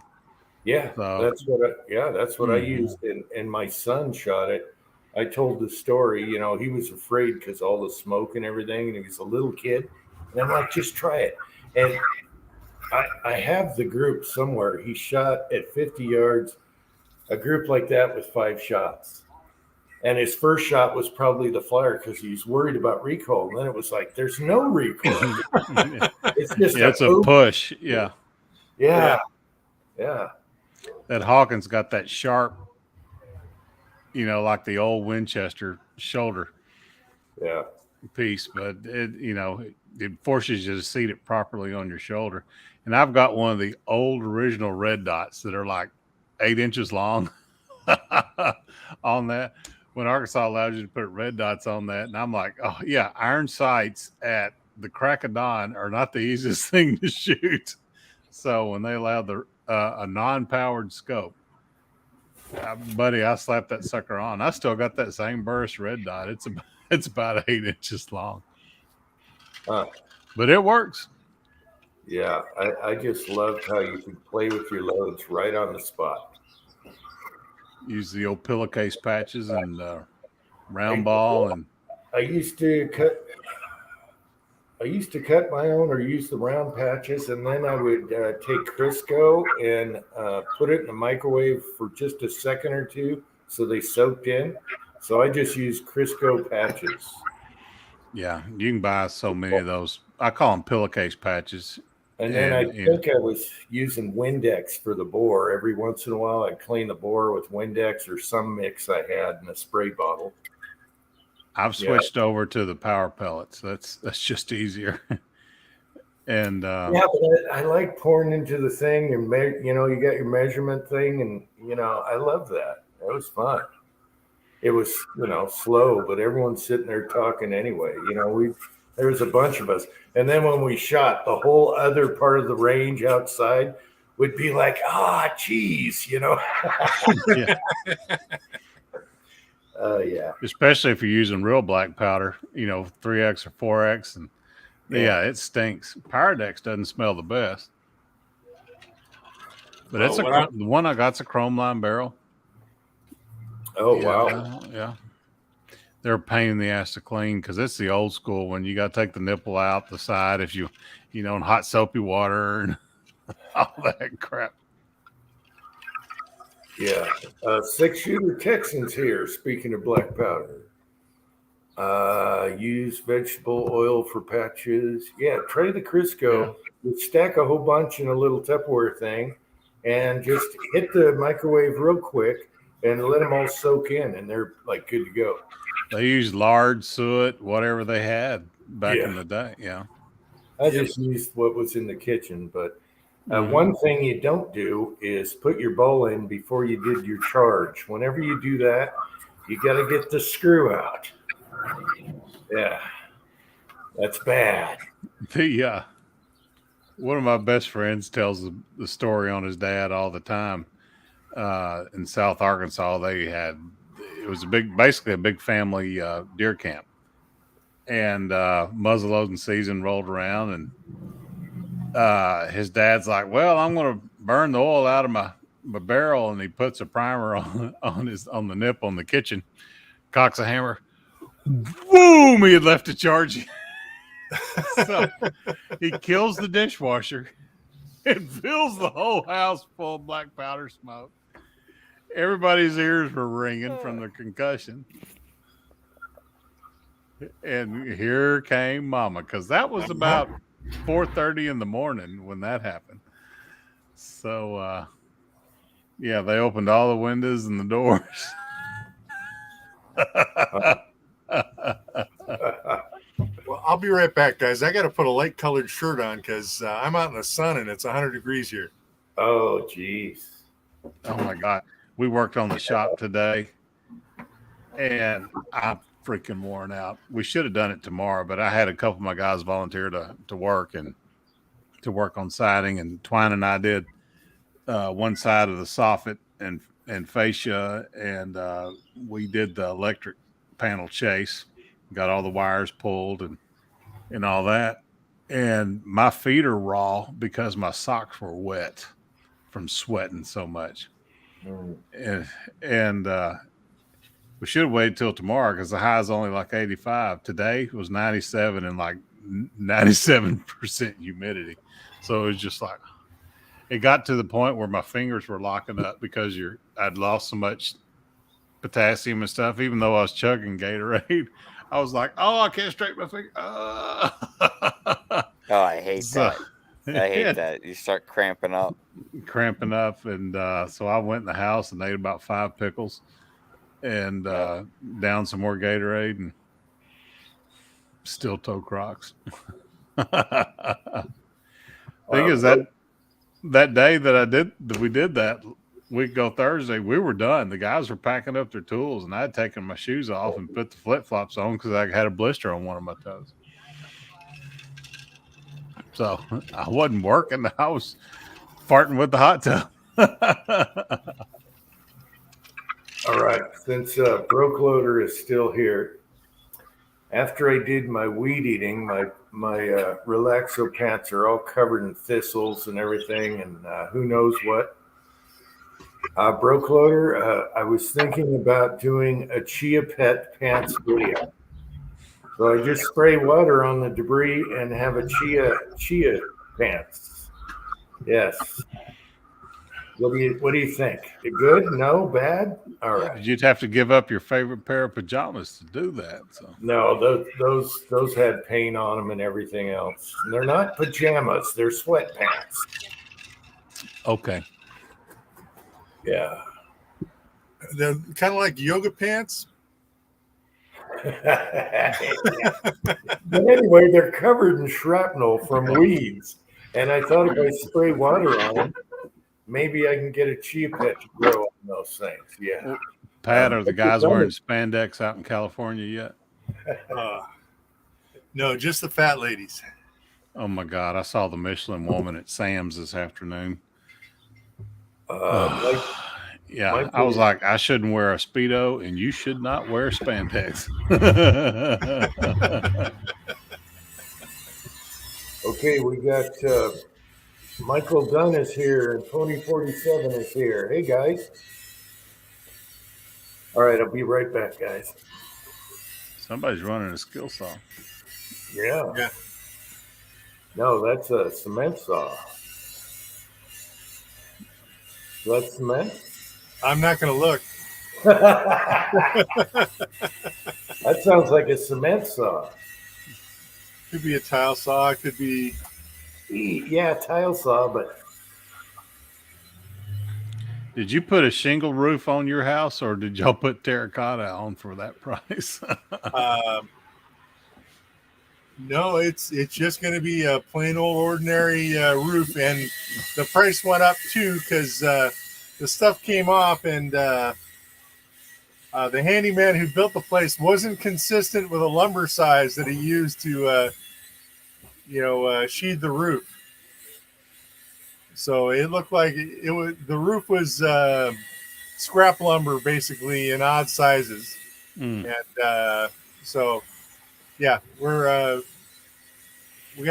Yeah, So, that's what I used, and my son shot it. I told the story, he was afraid because all the smoke and everything, and he was a little kid, and I'm like, just try it. And I have the group somewhere. He shot at 50 yards, a group like that with 5 shots. And his first shot was probably the flyer because he's worried about recoil. And then it was like, there's no recoil. It's just it's a push. Yeah. Yeah. That Hawkins got that sharp, like the old Winchester shoulder piece, but it forces you to seat it properly on your shoulder. And I've got one of the old original red dots that are like 8 inches long on that. When Arkansas allows you to put red dots on that, and I'm like, oh yeah, iron sights at the crack of dawn are not the easiest thing to shoot. So when they allowed a non-powered scope, buddy, I slapped that sucker on. I still got that same burst red dot. It's about 8 inches long, but it works. Yeah, I just loved how you could play with your loads right on the spot. Use the old pillowcase patches and round ball, and I used to cut my own or use the round patches, and then I would take Crisco and put it in the microwave for just a second or two so they soaked in. So I just use Crisco patches. yeah, you can buy so many of those. I call them pillowcase patches. And then I think I was using Windex for the bore. Every once in a while, I'd clean the bore with Windex or some mix I had in a spray bottle. I've switched over to the power pellets. That's just easier. And but I like pouring into the thing, and you got your measurement thing, and I love that. It was fun. It was slow, but everyone's sitting there talking anyway. There was a bunch of us. And then when we shot, the whole other part of the range outside would be like, geez, yeah. Yeah. Especially if you're using real black powder, 3X or 4X. And it stinks. Pyrodex doesn't smell the best. But the one I got's a chrome line barrel. Oh, wow. Yeah. they're a pain in the ass to clean because it's the old school when you got to take the nipple out the side if you know, in hot soapy water and all that crap. Yeah. 6-shooter Texans here. Speaking of black powder, use vegetable oil for patches. Yeah. Tray the Crisco. You stack a whole bunch in a little Tupperware thing and just hit the microwave real quick and let them all soak in, and they're like good to go. They used lard, soot, whatever they had back in the day. Yeah. I just used what was in the kitchen, but one thing you don't do is put your bowl in before you did your charge. Whenever you do that, you got to get the screw out. Yeah, that's bad. One of my best friends tells the story on his dad all the time. In South Arkansas, it was basically a big family deer camp, and muzzleloading season rolled around, and his dad's like, well, I'm going to burn the oil out of my barrel. And he puts a primer on the nipple in the kitchen, cocks a hammer. Boom! He had left to charge. So he kills the dishwasher and fills the whole house full of black powder smoke. Everybody's ears were ringing from the concussion. And here came Mama, because that was about 4:30 in the morning when that happened. So, yeah, they opened all the windows and the doors. Well, I'll be right back, guys. I got to put a light colored shirt on because I'm out in the sun and it's 100 degrees here. Oh, geez. Oh, my God. We worked on the shop today, and I'm freaking worn out. We should have done it tomorrow, but I had a couple of my guys volunteer to work on siding, and Twine and I did one side of the soffit and fascia, and we did the electric panel chase, got all the wires pulled and all that. And my feet are raw because my socks were wet from sweating so much. And we should have waited till tomorrow because the high is only like 85. Today was 97 and like 97% humidity. So it was just like, it got to the point where my fingers were locking up because I'd lost so much potassium and stuff. Even though I was chugging Gatorade, I was like, oh, I can't straighten my finger. Oh, I hate that. I hate that. You start cramping up. And so I went in the house and ate about 5 pickles and down some more Gatorade and steel-toe Crocs. Thing is that day that we did that week ago Thursday, we were done. The guys were packing up their tools, and I had taken my shoes off and put the flip-flops on because I had a blister on one of my toes. So I wasn't working. I was farting with the hot tub. All right. Since Broke Loader is still here, after I did my weed eating, my Relaxo pants are all covered in thistles and everything, and who knows what. Broke Loader, I was thinking about doing a Chia Pet pants video. So I just spray water on the debris and have a chia pants. Yes. What do you think? Good? No? Bad? All right. You'd have to give up your favorite pair of pajamas to do that. So no, those had paint on them and everything else. And they're not pajamas; they're sweatpants. Okay. Yeah. They're kind of like yoga pants. But anyway, they're covered in shrapnel from weeds, and I thought if I spray water on them, maybe I can get a Chia Pet to grow on those things. Yeah. Pat, are the guys wearing spandex out in California yet? No, just the fat ladies. Oh my God! I saw the Michelin Woman at Sam's this afternoon. Yeah, I was like, I shouldn't wear a Speedo, and you should not wear spandex. Okay, we got Michael Dunn is here, and Pony 47 is here. Hey, guys. All right, I'll be right back, guys. Somebody's running a skill saw. Yeah. Yeah. No, that's a cement saw. Is that cement? I'm not going to look. That sounds like a cement saw. Could be a tile saw. It could be. Yeah, tile saw, but Did you put a shingle roof on your house, or did y'all put terracotta on for that price? No, it's just going to be a plain old ordinary roof, and the price went up too because the stuff came off, and the handyman who built the place wasn't consistent with a lumber size that he used to, sheathe the roof. So it looked like the roof was scrap lumber basically in odd sizes, and so yeah, we got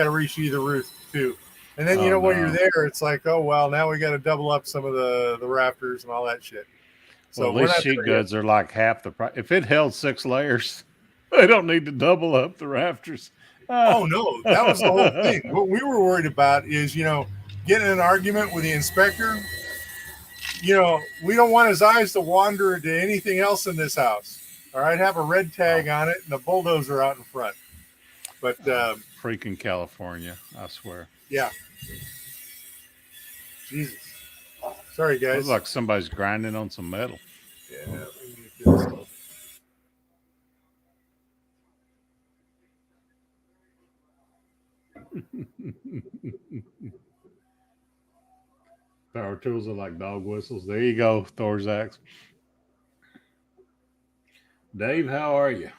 to resheathe the roof too. And then when you're there, it's like, oh well, now we got to double up some of the rafters and all that shit. So well, at least sheet goods are like half the price. If it held 6 layers, they don't need to double up the rafters. Oh no, that was the whole thing. What we were worried about is, getting in an argument with the inspector. We don't want his eyes to wander to anything else in this house. All right, have a red tag on it and a bulldozer out in front. But freaking California, I swear. Yeah. Jesus. Sorry, guys. Looks like somebody's grinding on some metal. Yeah. Power tools are like dog whistles. There you go, Thorzaks. Dave, how are you?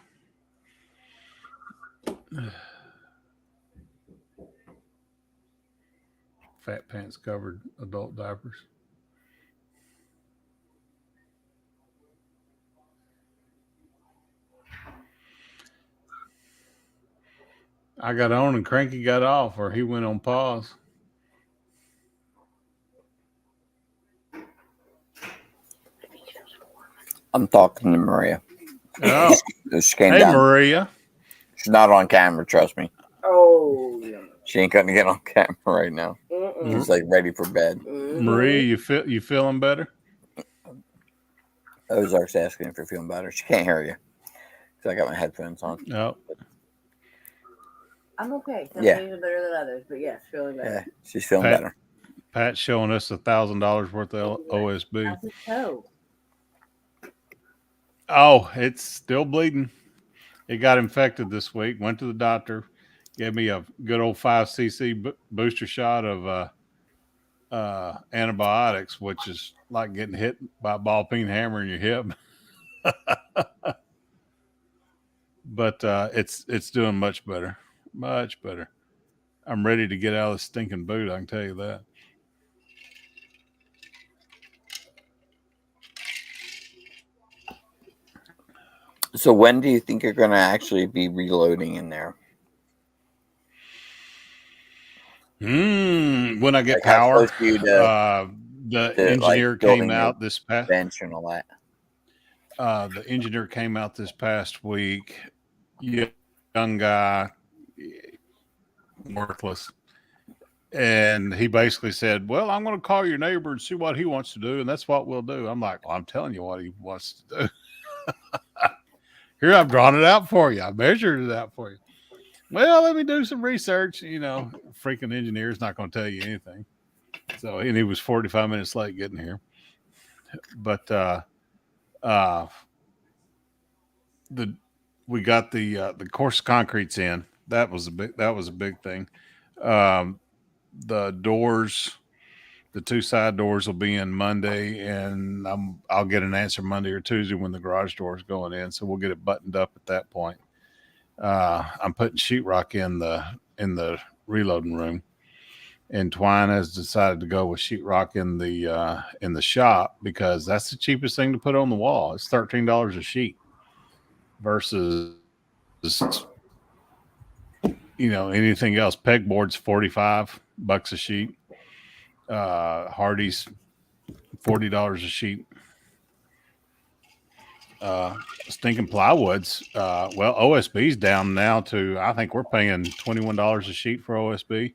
Fat pants covered adult diapers. I got on and Cranky got off, or he went on pause. I'm talking to Maria. Oh, She came hey, down. Maria. She's not on camera, trust me. Oh, yeah. She ain't gonna get on camera right now. Mm-mm. She's like ready for bed. Mhm. Maria, you feeling better? Ozark's asking if you're feeling better. She can't hear you. So I got my headphones on. No. I'm okay. Some Yeah. days are better than others, but yes, feeling Yeah, better. she's feeling Pat- better. Pat's showing us $1,000 worth of OSB. How's his toe? Oh, it's still bleeding. It got infected this week. Went to the doctor. Gave me a good old 5cc booster shot of antibiotics, which is like getting hit by a ball peen hammer in your hip. But it's doing much better. Much better. I'm ready to get out of the stinking boot, I can tell you that. So when do you think you're gonna actually be reloading in there? When I get Like, how power, close are you to the like, engineer building came your out this past. bench and all that? The engineer came out this past week. Young guy, worthless, and he basically said, "Well, I'm going to call your neighbor and see what he wants to do, and that's what we'll do." I'm like, "Well, I'm telling you what he wants to do." Here, I've drawn it out for you. I measured it out for you. Well, let me do some research. Freaking engineer's not going to tell you anything. So, and he was 45 minutes late getting here. But we got the coarse concretes in. That was a big thing. The doors, the 2 side doors will be in Monday, and I'll get an answer Monday or Tuesday when the garage door is going in. So we'll get it buttoned up at that point. I'm putting sheetrock in the reloading room, and Twine has decided to go with sheetrock in the shop because that's the cheapest thing to put on the wall. It's $13 a sheet versus anything else. Pegboard's $45 a sheet. Hardy's $40 a sheet. stinking plywoods. Well, OSB's down now to, I think we're paying $21 a sheet for OSB.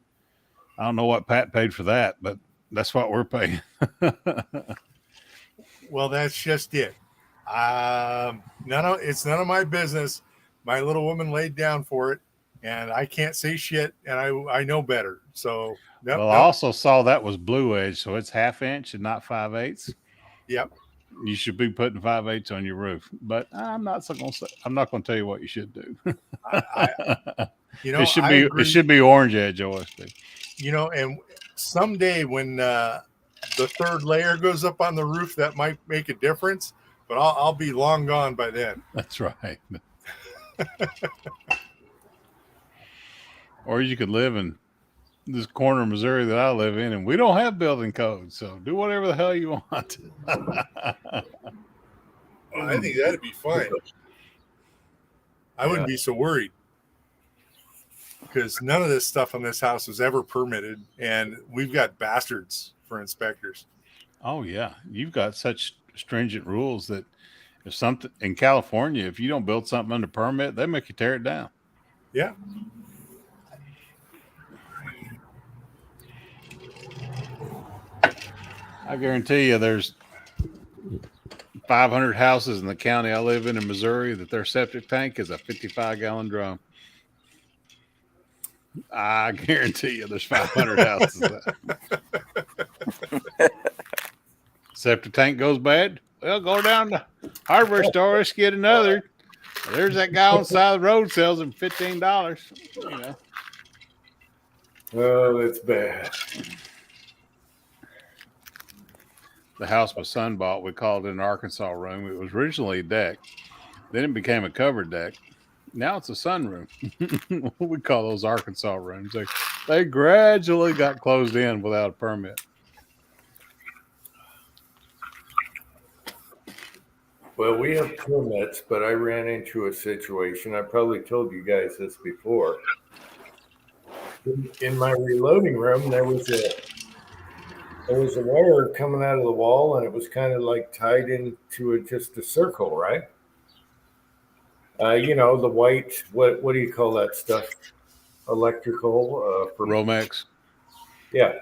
I don't know what Pat paid for that, but that's what we're paying. Well, that's just it. It's none of my business. My little woman laid down for it, and I can't say shit, and I know better. So I also saw that was Blue Edge, so it's 1/2 inch and not 5/8. Yep. You should be putting 5/8 on your roof, but I'm not going to tell you what you should do. It should be orange edge OSB. And someday when the third layer goes up on the roof, that might make a difference, but I'll be long gone by then. That's right. Or you could live in this corner of Missouri that I live in, and we don't have building codes, so do whatever the hell you want. I think that'd be fine. I wouldn't be so worried because none of this stuff on this house was ever permitted, and we've got bastards for inspectors. Oh yeah, you've got such stringent rules that if something in California, if you don't build something under permit, they make you tear it down. Yeah. I guarantee you there's 500 houses in the county I live in Missouri that their septic tank is a 55-gallon drum. I guarantee you there's 500 houses. Septic tank goes bad, well, go down to hardware store, let's get another. There's that guy on the side of the road sells them $15. You know. Oh, that's bad. The house my son bought, we called it an Arkansas room. It was originally a deck. Then it became a covered deck. Now it's a sunroom. We call those Arkansas rooms. They gradually got closed in without a permit. Well, we have permits, but I ran into a situation. I probably told you guys this before. In my reloading room, there was a wire coming out of the wall, and it was kind of like tied into just a circle, right? The white, what do you call that stuff? Electrical for Romex. Yeah.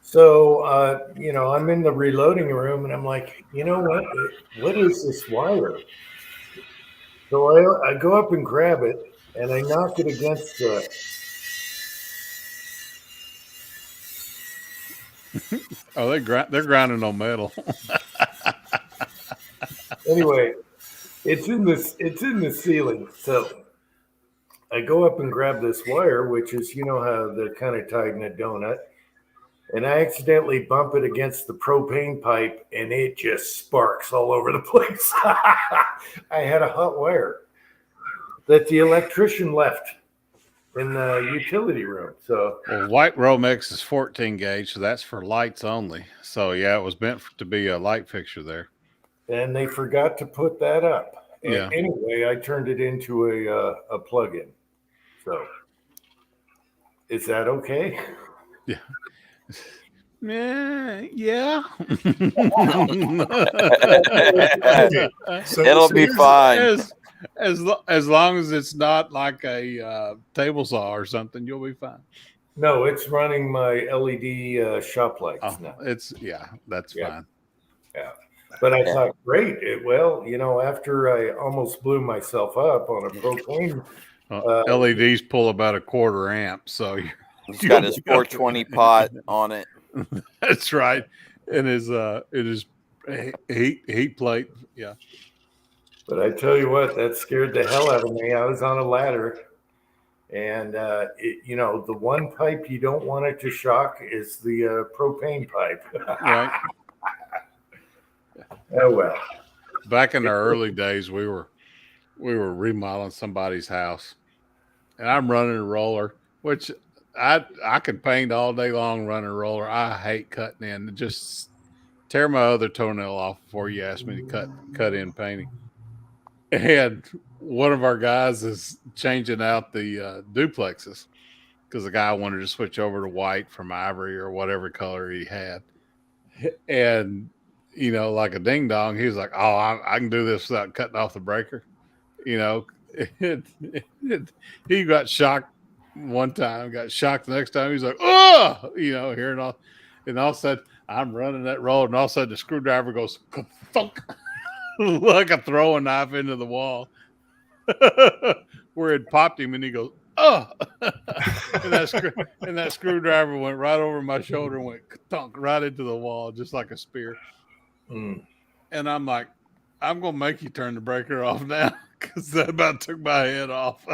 So, I'm in the reloading room and I'm like, you know what is this wire? So I go up and grab it and I knock it against the. Oh, they're grinding on metal. Anyway, it's in the ceiling. So I go up and grab this wire, which is, how they're kind of tied in a donut. And I accidentally bump it against the propane pipe, and it just sparks all over the place. I had a hot wire that the electrician left in the utility room. So, white Romex is 14 gauge, so that's for lights only. So, yeah, it was meant to be a light fixture there. And they forgot to put that up. Yeah. Anyway, I turned it into a plug-in. So, is that okay? Yeah. Yeah. It'll be fine. As long as it's not like a table saw or something, you'll be fine. No, it's running my LED shop lights now. That's fine. Yeah. But I thought, great. After I almost blew myself up on a propane. LEDs pull about a 1/4 amp, so he's got his 420 pot on it. That's right. And it is heat plate. Yeah. But I tell you what, that scared the hell out of me. I was on a ladder, and the one pipe you don't want it to shock is the propane pipe. Right. Oh well. Back in our early days, we were remodeling somebody's house, and I'm running a roller, which I could paint all day long running a roller. I hate cutting in. Just tear my other toenail off before you ask me to cut in painting. And one of our guys is changing out the duplexes because the guy wanted to switch over to white from ivory or whatever color he had. And like a ding dong. He was like, "Oh, I can do this without cutting off the breaker." You know, he got shocked one time, got shocked the next time. He's like, "Oh," hearing all, and all of a sudden I'm running that road, and all of a sudden the screwdriver goes thunk, like a throwing knife into the wall, where it popped him, and he goes, "Oh," and that screwdriver went right over my shoulder and went thunk right into the wall, just like a spear. Mm. And I'm like, I'm gonna make you turn the breaker off now, because that about took my head off.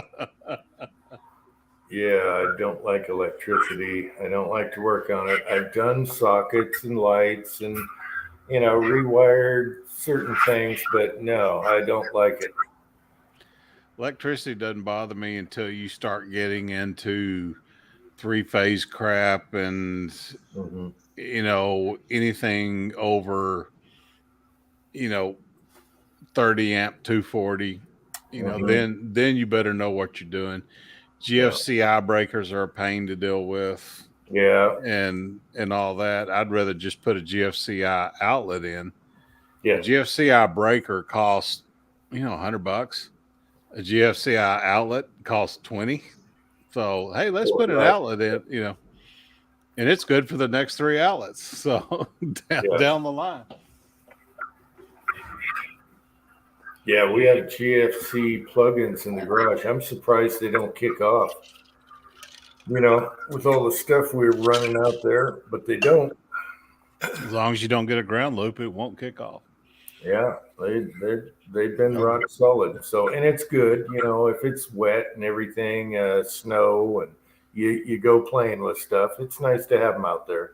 Yeah, I don't like electricity. I don't like to work on it. I've done sockets and lights and, rewired certain things, but no, I don't like it. Electricity doesn't bother me until you start getting into 3-phase crap and Mm-hmm. anything over 30 amp 240, Mhm. then you better know what you're doing. GFCI breakers are a pain to deal with, Yeah, and all that. I'd rather just put a GFCI outlet in. yeah. A GFCI breaker costs $100. A GFCI outlet costs 20. So hey, let's put an Right. outlet in, and it's good for the next 3 outlets. So down the line. Yeah, we have GFC plugins in the garage. I'm surprised they don't kick off. With all the stuff we're running out there, but they don't. As long as you don't get a ground loop, it won't kick off. Yeah, they've been rock solid. So, and it's good, if it's wet and everything, snow, and you go playing with stuff. It's nice to have them out there.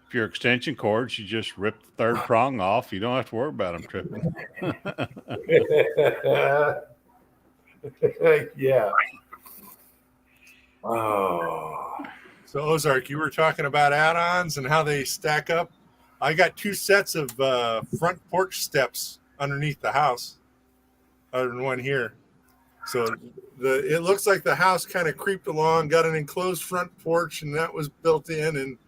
If your extension cords, you just rip the third prong off. You don't have to worry about them tripping. Yeah. Oh. So Ozark, you were talking about add-ons and how they stack up. I got 2 sets of front porch steps underneath the house, other than one here. So it looks like the house kind of creeped along, got an enclosed front porch, and that was built in. And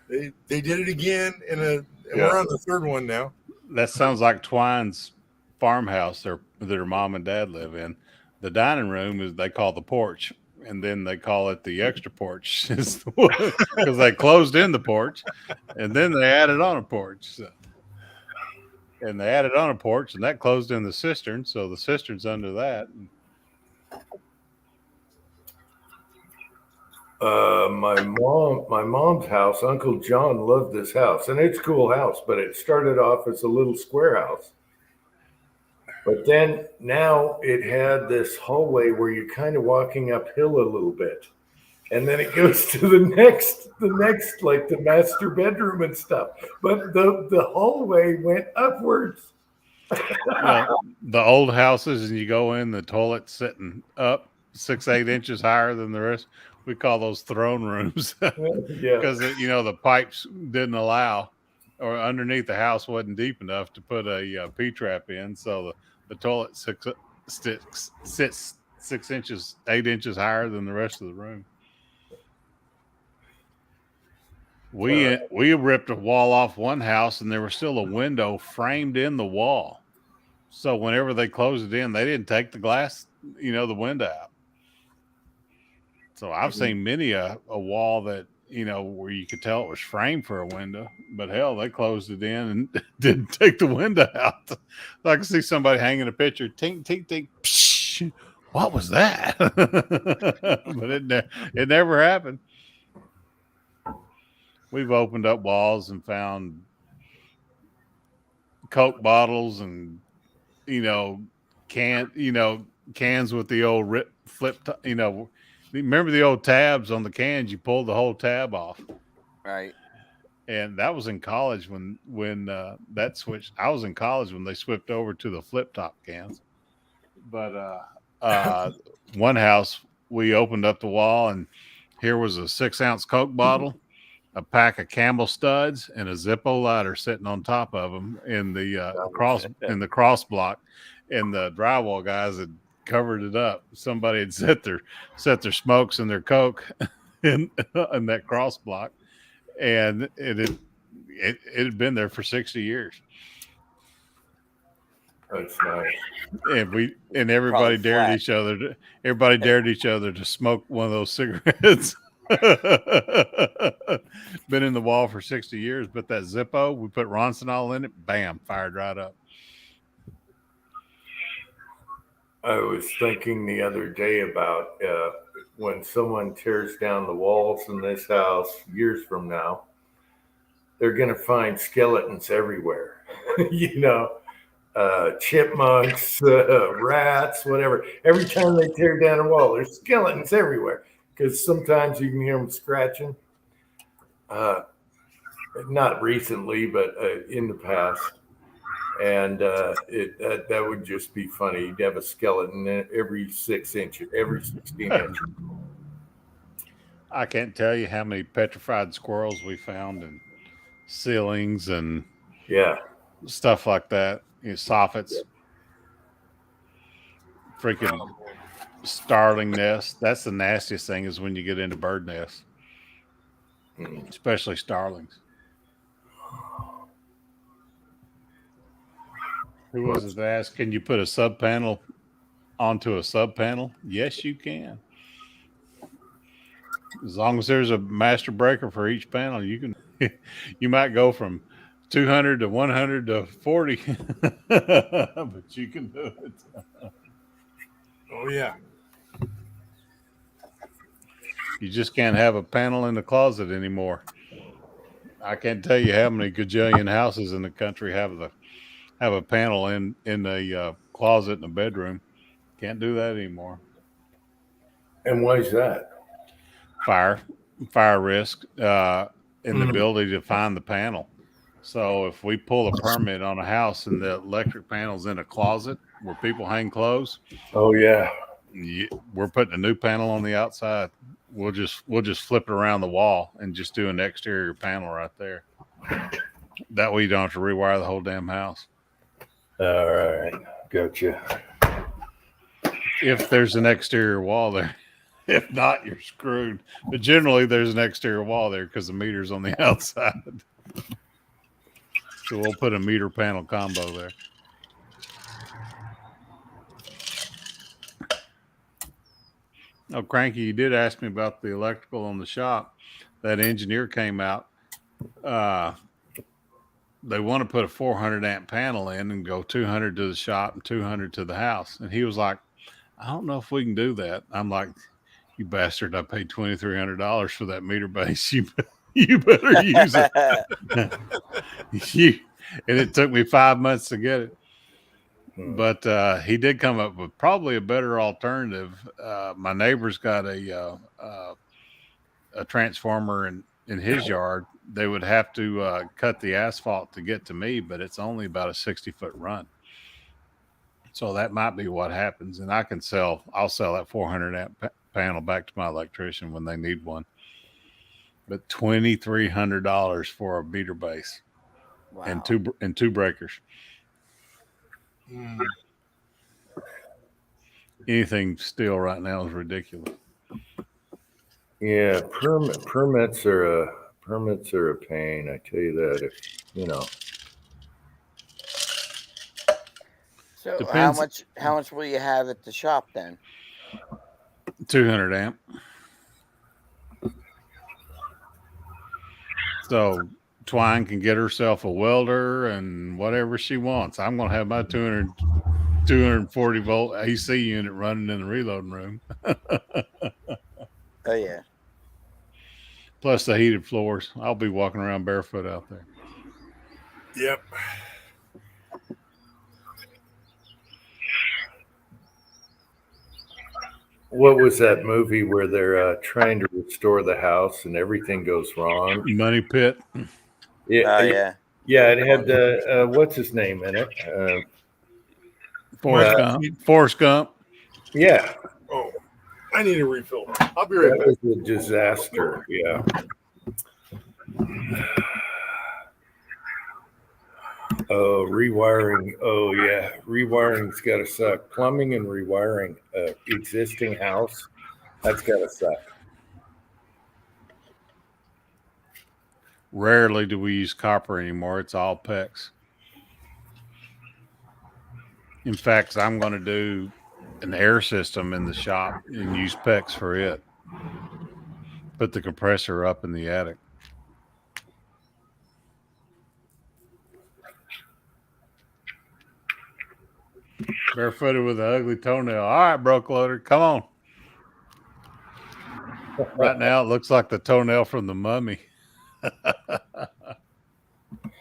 they did it again, and we're on the 3rd one now. That sounds like Twine's farmhouse that her mom and dad live in. The dining room is they call the porch, and then they call it the extra porch because they closed in the porch, and then they added on a porch. So. And they added on a porch, and that closed in the cistern, so the cistern's under that. My mom's house, Uncle John loved this house, and it's a cool house, but it started off as a little square house. But then now it had this hallway where you're kind of walking uphill a little bit. And then it goes to the next, like the master bedroom and stuff. But the hallway went upwards. The old houses, and you go in, the toilet's sitting up 6-8 inches higher than the rest. We call those throne rooms because the pipes didn't allow, or underneath the house wasn't deep enough to put a P-trap in, so the toilet sits 6 inches, 8 inches higher than the rest of the room. We ripped a wall off one house, and there was still a window framed in the wall. So whenever they closed it in, they didn't take the glass, the window out. So I've seen many a wall that, where you could tell it was framed for a window, but hell, they closed it in and didn't take the window out. I can see somebody hanging a picture, tink, tink, tink, psh, what was that? But it never happened. We've opened up walls and found Coke bottles and, cans with the old flip, remember the old tabs on the cans? You pulled the whole tab off. Right. And that was in college when that switched. I was in college when they switched over to the flip top cans. But one house, we opened up the wall, and here was a 6-ounce Coke bottle, a pack of Campbell studs, and a Zippo lighter sitting on top of them in the cross block. And the drywall guys had covered it up. Somebody had set their smokes and their Coke in that cross block, and it had been there for 60 years. That's nice. And everybody Probably dared flat. each other. Everybody dared each other to smoke one of those cigarettes. Been in the wall for 60 years, but that Zippo, we put Roncinol in it, bam, fired right up. I was thinking the other day about when someone tears down the walls in this house years from now, they're going to find skeletons everywhere. You know, chipmunks, rats, whatever. Every time they tear down a wall, there's skeletons everywhere because sometimes you can hear them scratching. Not recently, but in the past. And that would just be funny. You'd have a skeleton every 6 inches, every 16 inches. I can't tell you how many petrified squirrels we found in ceilings and Yeah. stuff like that. Soffits, freaking starling nests. That's the nastiest thing is when you get into bird nests, especially starlings. Who was it that asked, can you put a sub panel onto a sub panel? Yes, you can. As long as there's a master breaker for each panel, you can. You might go from 200 to 100 to 40, but you can do it. Oh yeah. You just can't have a panel in the closet anymore. I can't tell you how many gajillion houses in the country have a panel in the closet in the bedroom. Can't do that anymore. And why is that? Fire risk, and the ability to find the panel. So if we pull a permit on a house and the electric panel's in a closet where people hang clothes, Oh yeah. we're putting a new panel on the outside. We'll just flip it around the wall and just do an exterior panel right there. That way you don't have to rewire the whole damn house. All right. Gotcha. If there's an exterior wall there. If not, you're screwed. But generally, there's an exterior wall there because the meter's on the outside. So we'll put a meter panel combo there. Oh, Cranky, you did ask me about the electrical on the shop. That engineer came out. They want to put a 400 amp panel in and go 200 to the shop and 200 to the house. And he was like, I don't know if we can do that. I'm like, you bastard, I paid $2,300 for that meter base. You better use it. And it took me 5 months to get it. But he did come up with probably a better alternative. My neighbor's got a transformer in his yard. They would have to cut the asphalt to get to me, but it's only about a 60-foot run. So that might be what happens. And I'll sell that 400 amp panel back to my electrician when they need one. But $2,300 for a meter base. Wow. and two breakers. Anything steel right now is ridiculous. Yeah, permits are a pain. I tell you that. So Depends. how much will you have at the shop then? 200 amp. So Twine can get herself a welder and whatever she wants. I'm going to have my 240 volt AC unit running in the reloading room. Oh yeah. Plus the heated floors. I'll be walking around barefoot out there. Yep. What was that movie where they're trying to restore the house and everything goes wrong? Money Pit. Yeah, Yeah. yeah. It had what's his name in it? Forrest Gump. Forrest Gump. Yeah, Oh, I need a refill. I'll be right back. that was a disaster. Yeah. Oh, rewiring. Oh, yeah. Rewiring's got to suck. Plumbing and rewiring existing house, that's got to suck. Rarely do we use copper anymore. It's all PEX. In fact, I'm going to do an air system in the shop and use PEX for it. Put the compressor up in the attic. Barefooted with an ugly toenail. All right, broke loader, come on. Right now, it looks like the toenail from the Mummy.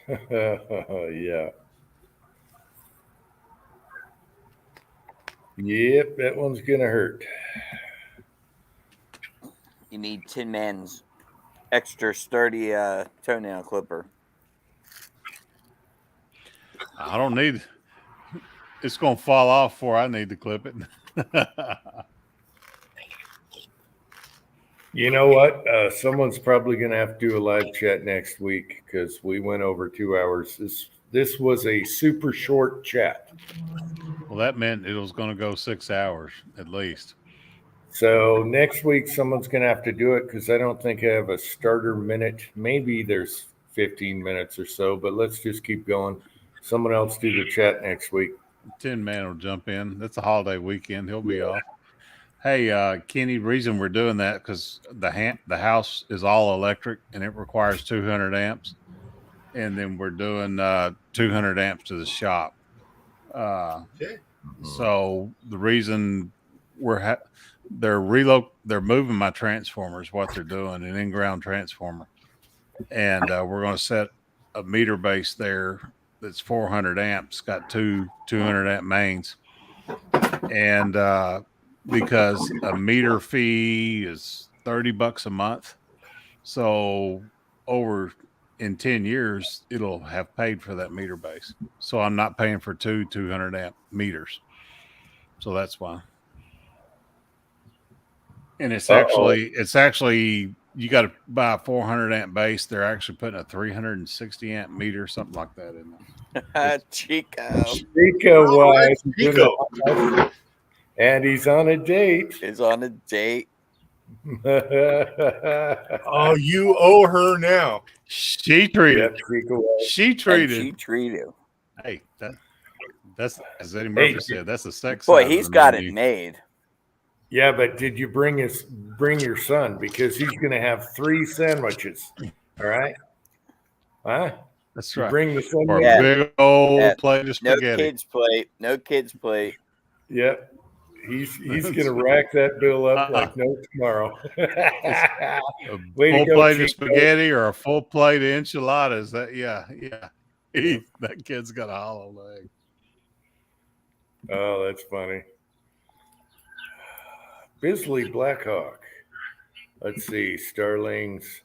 Yeah. Yep, that one's gonna hurt. You need Tin Man's extra sturdy toenail clipper. I don't need. It's gonna fall off before I need to clip it. You know what? Someone's probably gonna have to do a live chat next week because we went over 2 hours. This was a super short chat. Well, that meant it was going to go 6 hours at least. So next week, someone's going to have to do it because I don't think I have a starter minute. Maybe there's 15 minutes or so, but let's just keep going. Someone else do the chat next week. Tin Man will jump in. That's a holiday weekend. He'll be off. Hey, Kenny, reason we're doing that because the house is all electric and it requires 200 amps. And then we're doing 200 amps to the shop. Okay. So the reason they're moving my transformers, what they're doing, an in-ground transformer, and we're going to set a meter base there that's 400 amps, got two 200 amp mains, and because a meter fee is $30 a month, so over in 10 years, it'll have paid for that meter base. So I'm not paying for 200 amp meters. So that's why. And it's actually, you got to buy a 400 amp base. They're actually putting a 360 amp meter, something like that in there. Chico. Chico wise, Chico. and he's on a date. Is on a date. Oh, you owe her now. She treated. Yep, Chico wise. She treated. She treated. Hey, that's as Eddie Murphy said. That's the sex. Boy, side of he's the got menu. it made. Yeah, but did you bring your son because he's going to have 3 sandwiches? All right, huh? That's You right. bring the son. Or Yeah. a big old Yeah. plate of No spaghetti. kids plate. No kids plate. Yep. He's going to rack that bill up like no tomorrow. A Way to full go, plate of Chico. spaghetti or a full plate of enchiladas. Yeah. That kid's got a hollow leg. Oh, that's funny. Bisley Blackhawk. Let's see. Starlings.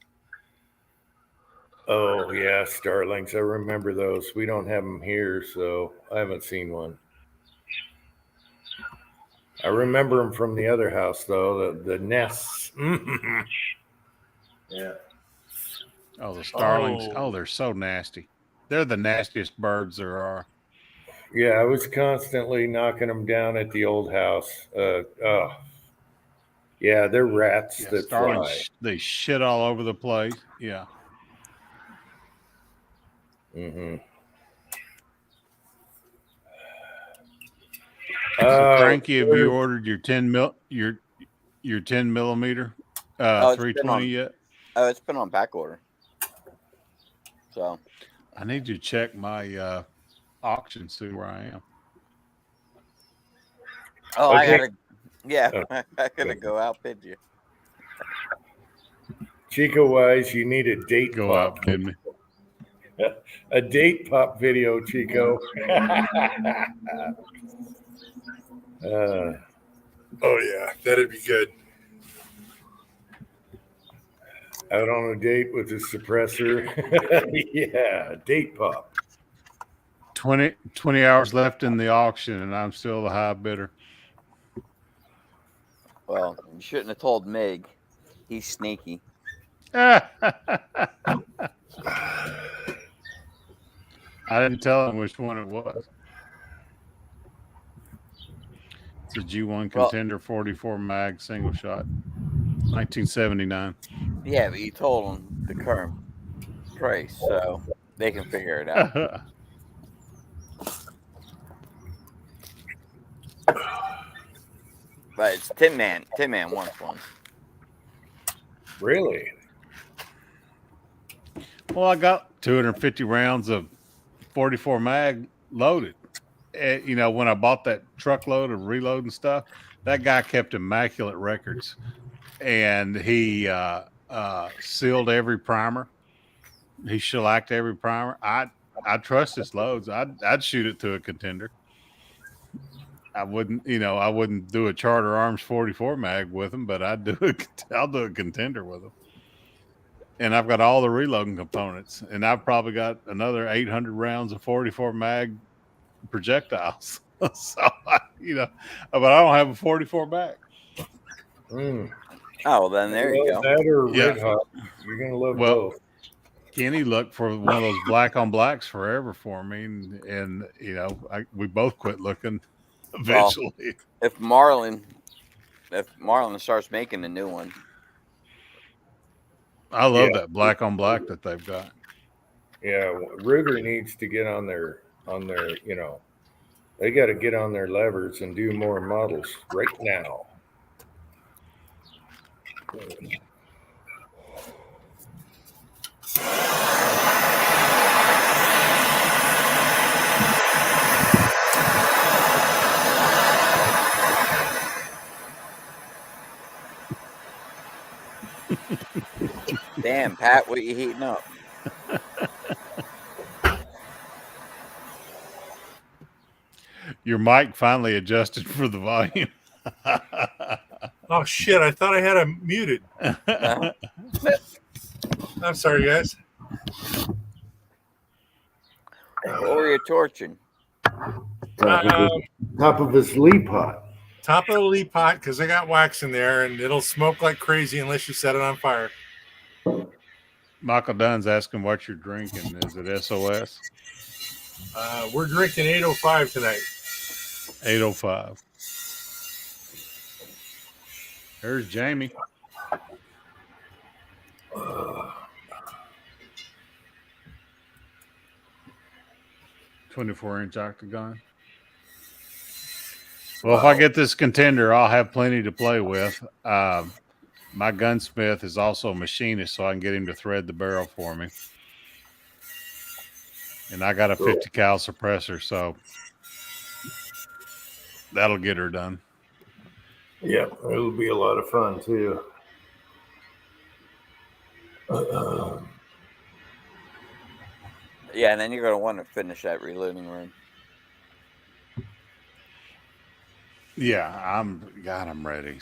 Oh, yeah, Starlings. I remember those. We don't have them here, so I haven't seen one. I remember them from the other house, though, the nests. Yeah. Oh, the starlings. Oh. Oh, they're so nasty. They're the nastiest birds there are. Yeah, I was constantly knocking them down at the old house. Yeah, they're rats Yeah, that starlings, fly. they shit all over the place. Yeah. Mm-hmm. So Cranky, have you ordered your 10 millimeter Oh, it's been 320 on- yet? Oh, it's been on back order. So I need to check my auction, see where I am. oh, Okay. I gotta I gotta go outbid you. Chico wise, you need a date Go pop. out, kid me. A date pop video, Chico. Oh yeah, that'd be good. Out on a date with a suppressor. Yeah, date pop. 20 hours left in the auction, and I'm still the high bidder. Well, you shouldn't have told Mig. He's sneaky. I didn't tell him which one it was. It's a G1 Well- Contender 44 mag single shot, 1979. Yeah, but you told him the current price, so they can figure it out. But it's Tin Man. Tin Man wants one. Really? Well, I got 250 rounds of 44 mag loaded. You know, when I bought that truckload of reloading stuff, that guy kept immaculate records, and he sealed every primer. He shellacked every primer. I trust his loads. I'd shoot it to a contender. I wouldn't do a Charter Arms 44 mag with him, but I'll do a contender with him. And I've got all the reloading components, and I've probably got another 800 rounds of 44 mag projectiles. So, but I don't have a 44 mag. Mm. Oh, well, then there you go. That or Yeah. Red Hot. You're gonna love Well, both. Kenny looked for one of those black on blacks forever for me, and we both quit looking eventually. If Marlin starts making a new one, I love Yeah. that black on black that they've got. Yeah, Ruger needs to get on their, they got to get on their levers and do more models right now. damn, Pat, what you heating up? Your mic finally adjusted for the volume. Oh shit! I thought I had him muted. I'm sorry, guys. What were you torching? Top of his leaf pot. Top of the leaf pot because I got wax in there, and it'll smoke like crazy unless you set it on fire. Michael Dunn's asking what you're drinking. Is it SOS? We're drinking 805 tonight. 805. There's Jamie. Uh, 24-inch octagon. Well, if I get this contender, I'll have plenty to play with. My gunsmith is also a machinist, so I can get him to thread the barrel for me. And I got a 50 cal suppressor, so that'll get her done. Yeah, it'll be a lot of fun too. Yeah, and then you're going to want to finish that reloading room. Yeah, I'm ready.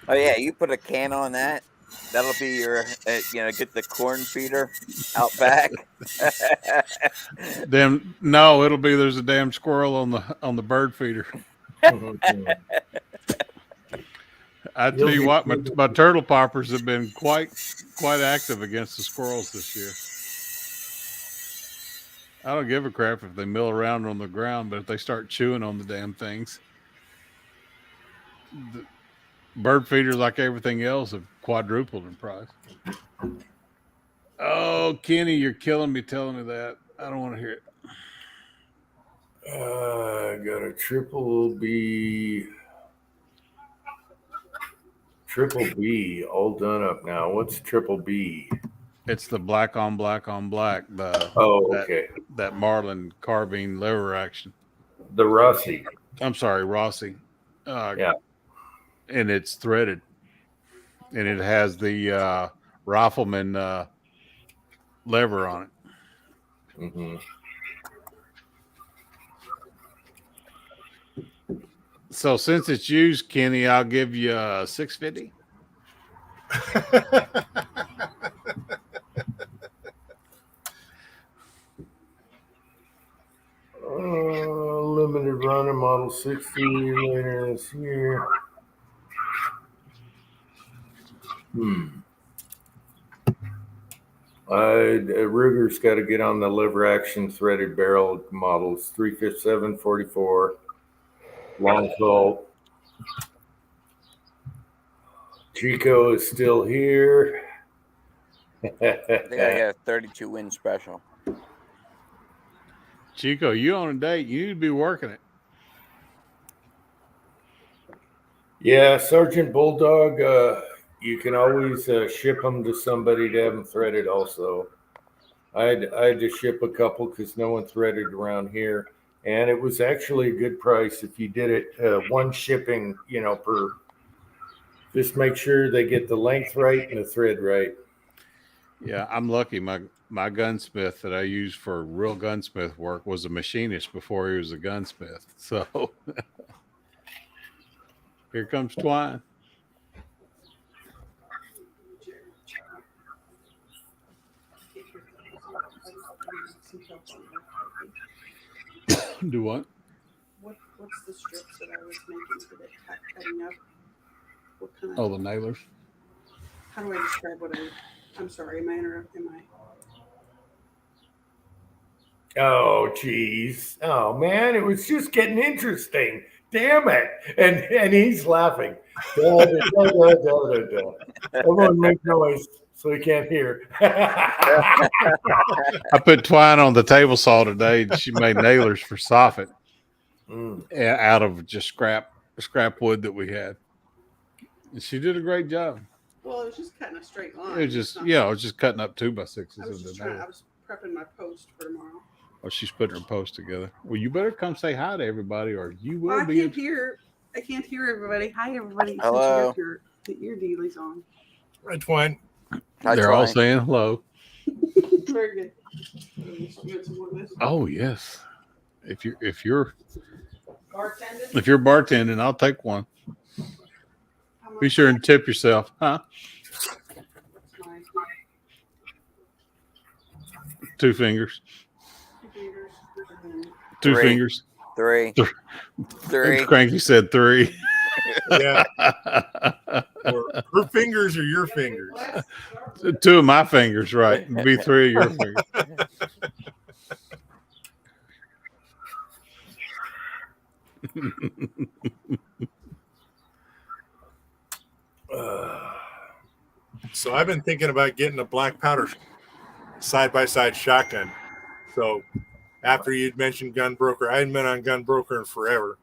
Oh yeah, you put a can on that. That'll be your, get the corn feeder out back. No, it'll be there's a damn squirrel on the bird feeder. I tell you what, my turtle poppers have been quite active against the squirrels this year. I don't give a crap if they mill around on the ground, but if they start chewing on the damn things, the bird feeders, like everything else, have quadrupled in price. Oh, Kenny, you're killing me telling me that. I don't want to hear it. I got a triple B all done up now. What's triple B? It's the black on black on black. Okay. That Marlin carbine lever action. The Rossi. I'm sorry, Rossi. Yeah. And it's threaded. And it has the Rifleman lever on it. Mm-hmm. So since it's used, Kenny, I'll give you $650. Limited runner model 60 later this year. Ruger's got to get on the lever action threaded barrel models 357, 44, long Colt. Chico is still here. I think I got a 32 win special. Chico, you on a date? You need to be working it. Yeah, Sergeant Bulldog, you can always ship them to somebody to have them threaded also. I had to ship a couple because no one threaded around here. And it was actually a good price if you did it one shipping, per. Just make sure they get the length right and the thread right. Yeah, I'm lucky. My gunsmith that I used for real gunsmith work was a machinist before he was a gunsmith. So here comes Twine. Do what? What's the strips that I was making for the cutting up? What kind of? Oh, the nailers. How do I describe what I'm sorry. Am I interrupting? Oh, geez. Oh, man, it was just getting interesting. Damn it. And he's laughing. Da, da, da, da, da, da. Everyone make noise so he can't hear. I put Twine on the table saw today. And she made nailers for soffit out of just scrap wood that we had. And she did a great job. Well, it was just cutting a straight line. It was just, it was just cutting up 2x6s. I was prepping my post for tomorrow. Oh, she's putting her post together. Well, you better come say hi to everybody, or you will Well, be. I can't hear everybody. Hi, everybody. Hello. Since you got your dealies on. Right, Twine. They're all saying hello. Very good. You want some more of this? Oh yes. If you're Bartending? bartending, I'll take one. How much? Be sure and tip yourself, huh? Mine. 2 fingers. 2 fingers. And then 2 3. fingers. 3. 3. Cranky said 3. Yeah. Or her fingers or your fingers. 2 of my fingers, right? It'd be 3 of your fingers. So I've been thinking about getting a black powder side-by-side shotgun. So after you'd mentioned Gun Broker, I hadn't been on Gun Broker in forever.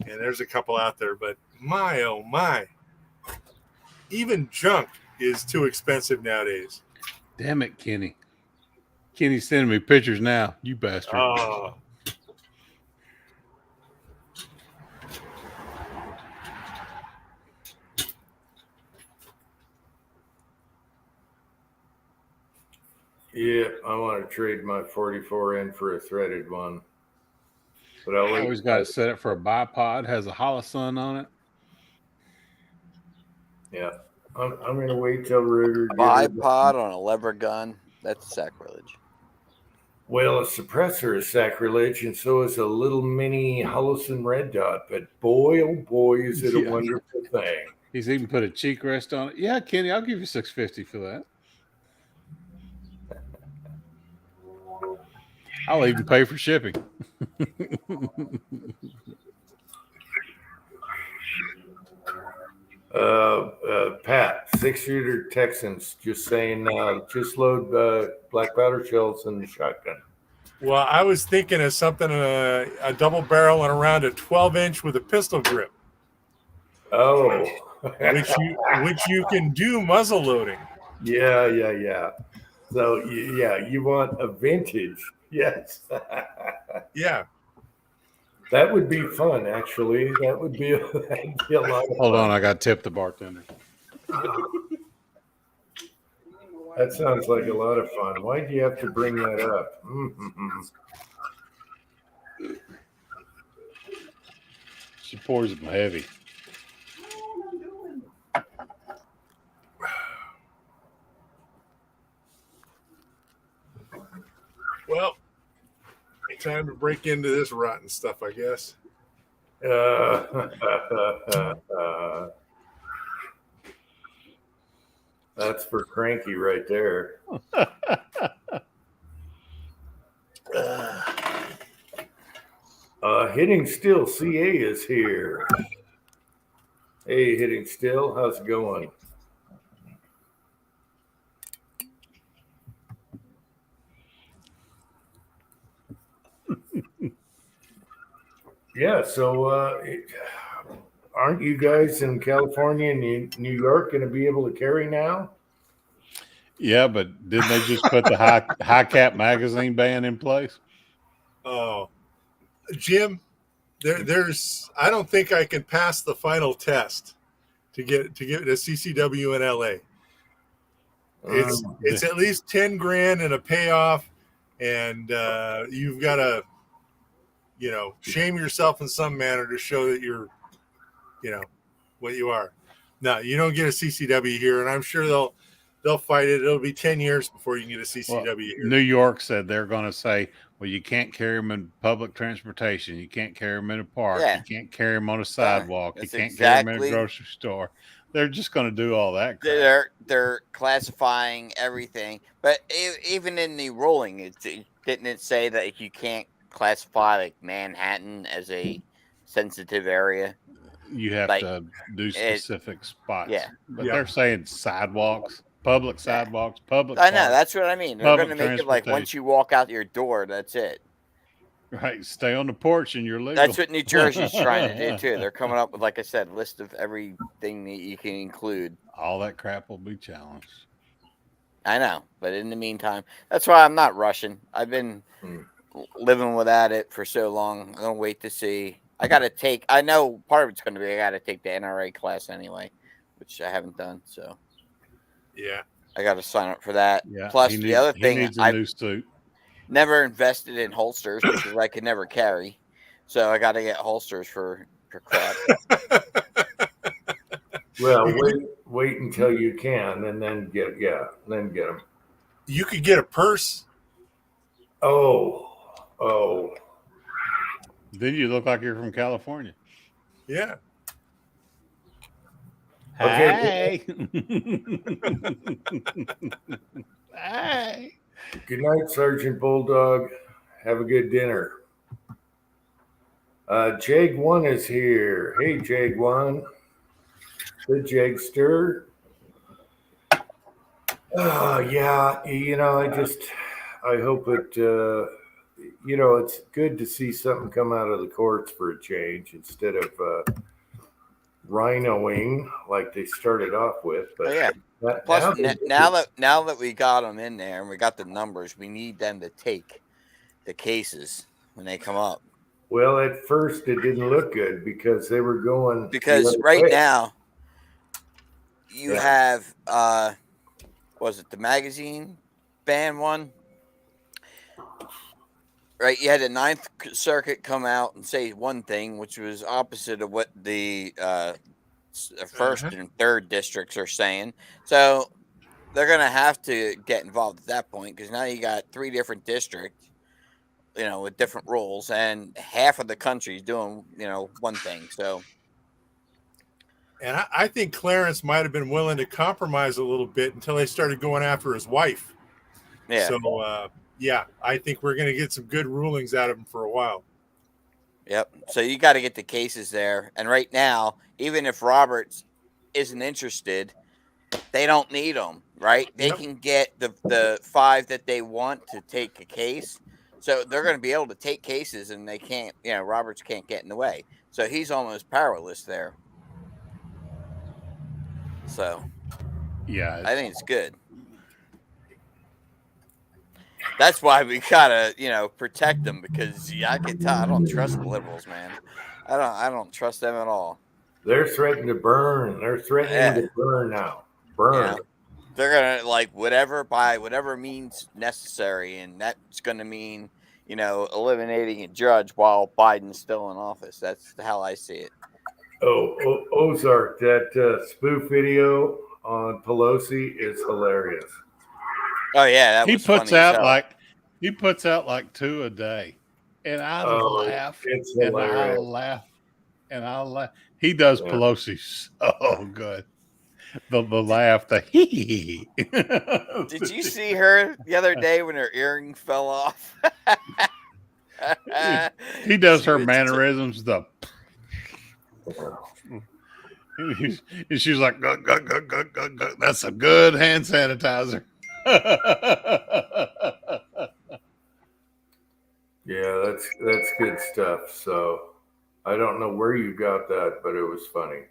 And there's a couple out there, but my, oh my. Even junk is too expensive nowadays. Damn it, Kenny. Kenny's sending me pictures now. You bastard. Oh, Yeah, I want to trade my 44 in for a threaded one. But I'll I always got it set up for a bipod. Has a Holosun on it. Yeah. I'm going to wait till Ruger A bipod on a lever gun. That's sacrilege. Well, a suppressor is sacrilege, and so is a little mini Holosun red dot. But boy, oh boy, is it a Yeah. wonderful thing. He's even put a cheek rest on it. Yeah, Kenny, I'll give you $650 for that. I'll even pay for shipping. Pat, 6-shooter Texans, just saying, just load black powder shells in the shotgun. well, I was thinking of something, a double barrel and around a 12-inch with a pistol grip, Oh, which you can do muzzle loading. yeah. So yeah, you want a vintage? Yes, Yeah. that would be fun. Actually, that'd be a lot of Hold fun. on, I got to tip the bartender. That sounds like a lot of fun. Why do you have to bring that up? She pours them heavy. Well, time to break into this rotten stuff, I guess. That's for Cranky right there. Hitting Still CA is here. Hey, Hitting Still, how's it going? Yeah. So, aren't you guys in California and New York going to be able to carry now? Yeah, but didn't they just put the high cap magazine ban in place? Oh, Jim, there's. I don't think I can pass the final test to get a CCW in LA. It's at least 10 grand and a payoff, and you've got to, shame yourself in some manner to show that you're, what you are. No, you don't get a CCW here, and I'm sure they'll fight it. It'll be 10 years before you can get a CCW here. New York said they're going to say, well, you can't carry them in public transportation. You can't carry them in a park. Yeah. You can't carry them on a sidewalk. That's You can't carry them in a exactly- grocery store. They're just going to do all that crap. They're classifying everything, but even in the ruling, didn't it say that you can't classify like Manhattan as a sensitive area? You have like, to do specific spots. Yeah. But they're saying sidewalks, public sidewalks, public I know, parks. that's what I mean. They're going to Public make it like once you walk out your door, that's it. Right. Stay on the porch and you're legal. That's what New Jersey's trying to do too. They're coming up with, like I said, a list of everything that you can include. All that crap will be challenged. I know, but in the meantime, that's why I'm not rushing. I've been living without it for so long. I'm gonna wait to see. I know part of it's going to be I got to take the NRA class anyway, which I haven't done. So Yeah. I got to sign up for that. Yeah. Plus, he the needs- other he thing, needs a I've new suit. never invested in holsters because I could never carry. So I got to get holsters for crap. Well, wait until you can, and then get them. You could get a purse. Oh. Then you look like you're from California. Yeah. Okay. Hey. Good night, Sergeant Bulldog. Have a good dinner. Jag1 is here. Hey, Jag1. The Jagster. Yeah, I hope it, it's good to see something come out of the courts for a change instead of rhinoing like they started off with. But Oh, yeah. Plus, now that we got them in there and we got the numbers, we need them to take the cases when they come up. Well, at first it didn't look good because they were going. Because right now you have was it the magazine ban one? Right, you had the Ninth Circuit come out and say one thing, which was opposite of what the first and third districts are saying. So they're going to have to get involved at that point because now you got 3 different districts, with different rules, and half of the country is doing, one thing. So, and I think Clarence might have been willing to compromise a little bit until they started going after his wife. yeah. So, yeah, I think we're going to get some good rulings out of him for a while. Yep. So you got to get the cases there. And right now, even if Roberts isn't interested, they don't need them, right? They can get the 5 that they want to take a case. So they're going to be able to take cases and they can't, Roberts can't get in the way. So he's almost powerless there. So yeah, I think it's good. That's why we gotta, protect them because I can tell I don't trust the liberals, man. I don't trust them at all. They're threatening to burn. They're threatening to burn now. Burn. They're gonna by whatever means necessary, and that's gonna mean, eliminating a judge while Biden's still in office. That's how I see it. Ozark, that spoof video on Pelosi is hilarious. Oh yeah, he puts out like 2 a day, and I laugh. It's and hilarious. I'll laugh. He does Pelosi so good. The laugh, the hee. Did you see her the other day when her earring fell off? He does her mannerisms. She's like, "Gug, gug, gug, gug, gug, gug." That's a good hand sanitizer. Yeah, that's good stuff. So I don't know where you got that, but it was funny.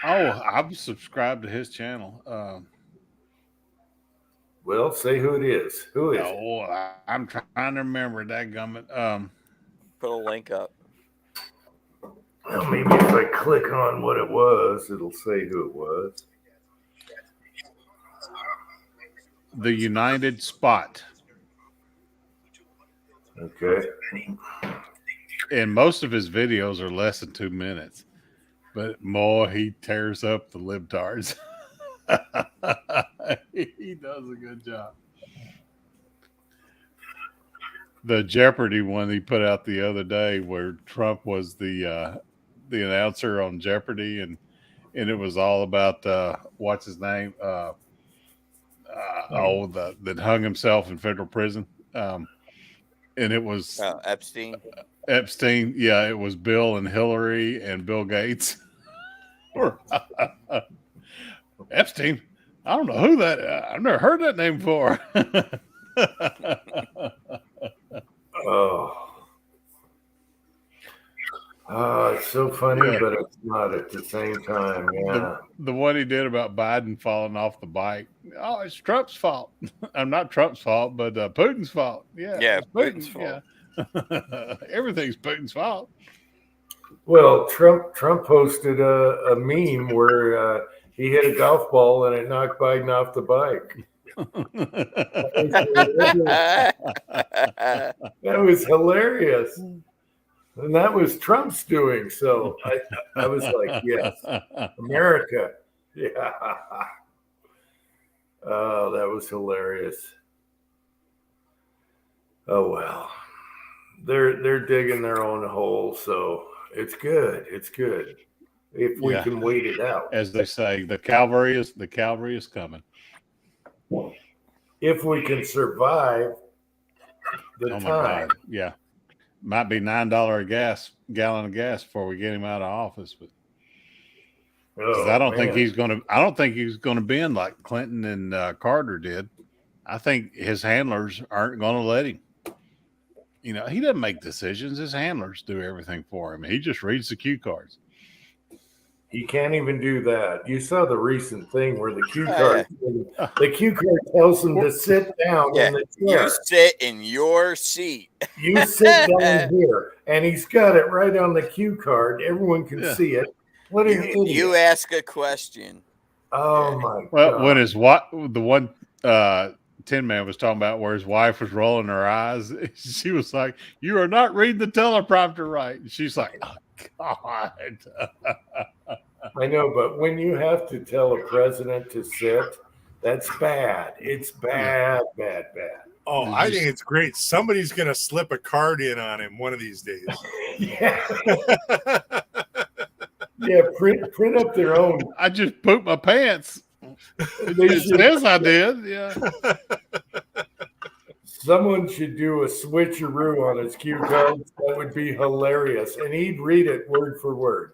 Oh, I'm subscribed to his channel. Well, say who it is. Who is it? I'm trying to remember that gummit. Put a link up. Well, maybe if I click on what it was, it'll say who it was. The United Spot. Okay. And most of his videos are less than 2 minutes. But more, he tears up the libtards. He does a good job. The Jeopardy one he put out the other day, where Trump was the announcer on Jeopardy, and it was all about what's his name, that hung himself in federal prison, and it was Epstein. Epstein. Yeah, it was Bill and Hillary and Bill Gates. Epstein. I don't know who that. I've never heard that name before. It's so funny, Yeah. but it's not at the same time. Yeah. The one he did about Biden falling off the bike. Oh, it's Trump's fault. I'm not Trump's fault, but Putin's fault. Yeah, Yeah, it's Putin's fault. Yeah. Everything's Putin's fault. Well, Trump posted a meme where he hit a golf ball and it knocked Biden off the bike. That was hilarious. And that was Trump's doing. So I was like, yes, America. Yeah. Oh, that was hilarious. Oh, well, they're digging their own hole. So it's good. It's good. If we can wait it out. As they say, the cavalry is coming. If we can survive the Oh my time. God. Yeah. Might be $9 gallon of gas before we get him out of office, but I don't think he's going to bend like Clinton and Carter did. I think his handlers aren't going to let him. He doesn't make decisions. His handlers do everything for him. He just reads the cue cards. He can't even do that. You saw the recent thing where the cue card tells him to sit down in the chair. You sit in your seat. You sit down here, and he's got it right on the cue card. Everyone can see it. What an idiot. You ask a question. Oh my Well, God. when the one Tin Man was talking about where his wife was rolling her eyes, she was like, "You are not reading the teleprompter right." And she's like, "Oh God." I know, but when you have to tell a president to sit, that's bad. It's bad, bad, bad. Oh, I think it's great. Somebody's going to slip a card in on him one of these days. Yeah. Yeah, print up their own. I just pooped my pants. It says I did. Yeah. Someone should do a switcheroo on his cue cards. That would be hilarious. And he'd read it word for word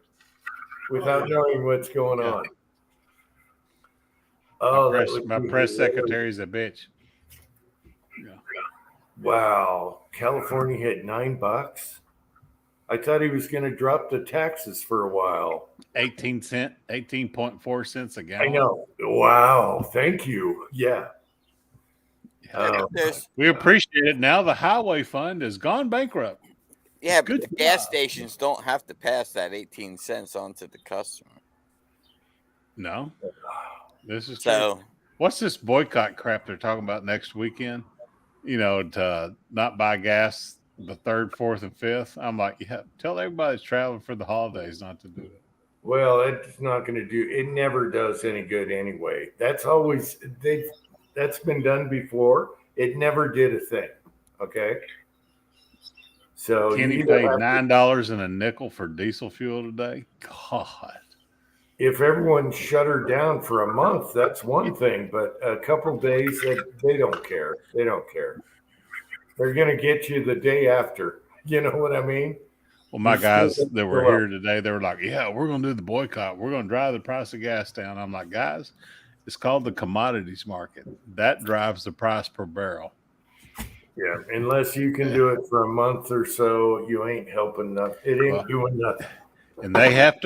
without knowing what's going on. Oh, my press secretary's a bitch. Yeah. Wow. California hit $9. I thought he was going to drop the taxes for a while. 18.4 cents a gallon. I know. Wow. Thank you. Yeah. We appreciate it. Now the highway fund has gone bankrupt. Yeah, but the gas stations don't have to pass that 18 cents on to the customer. No. This is so. True. What's this boycott crap they're talking about next weekend? To not buy gas the 3rd, 4th, and 5th. I'm like, yeah, tell everybody that's traveling for the holidays not to do it. Well, it's not going to do. It never does any good anyway. That's been done before. It never did a thing. Okay. So Kenny paid $9 and a nickel for diesel fuel today. God. If everyone shut her down for a month, that's one thing. But a couple days, they don't care. They don't care. They're going to get you the day after. You know what I mean? Well, my guys that were here today, they were like, yeah, we're going to do the boycott. We're going to drive the price of gas down. I'm like, guys, it's called the commodities market. That drives the price per barrel. Yeah, unless you can do it for a month or so, you ain't helping nothing. It ain't Well, doing nothing. and they have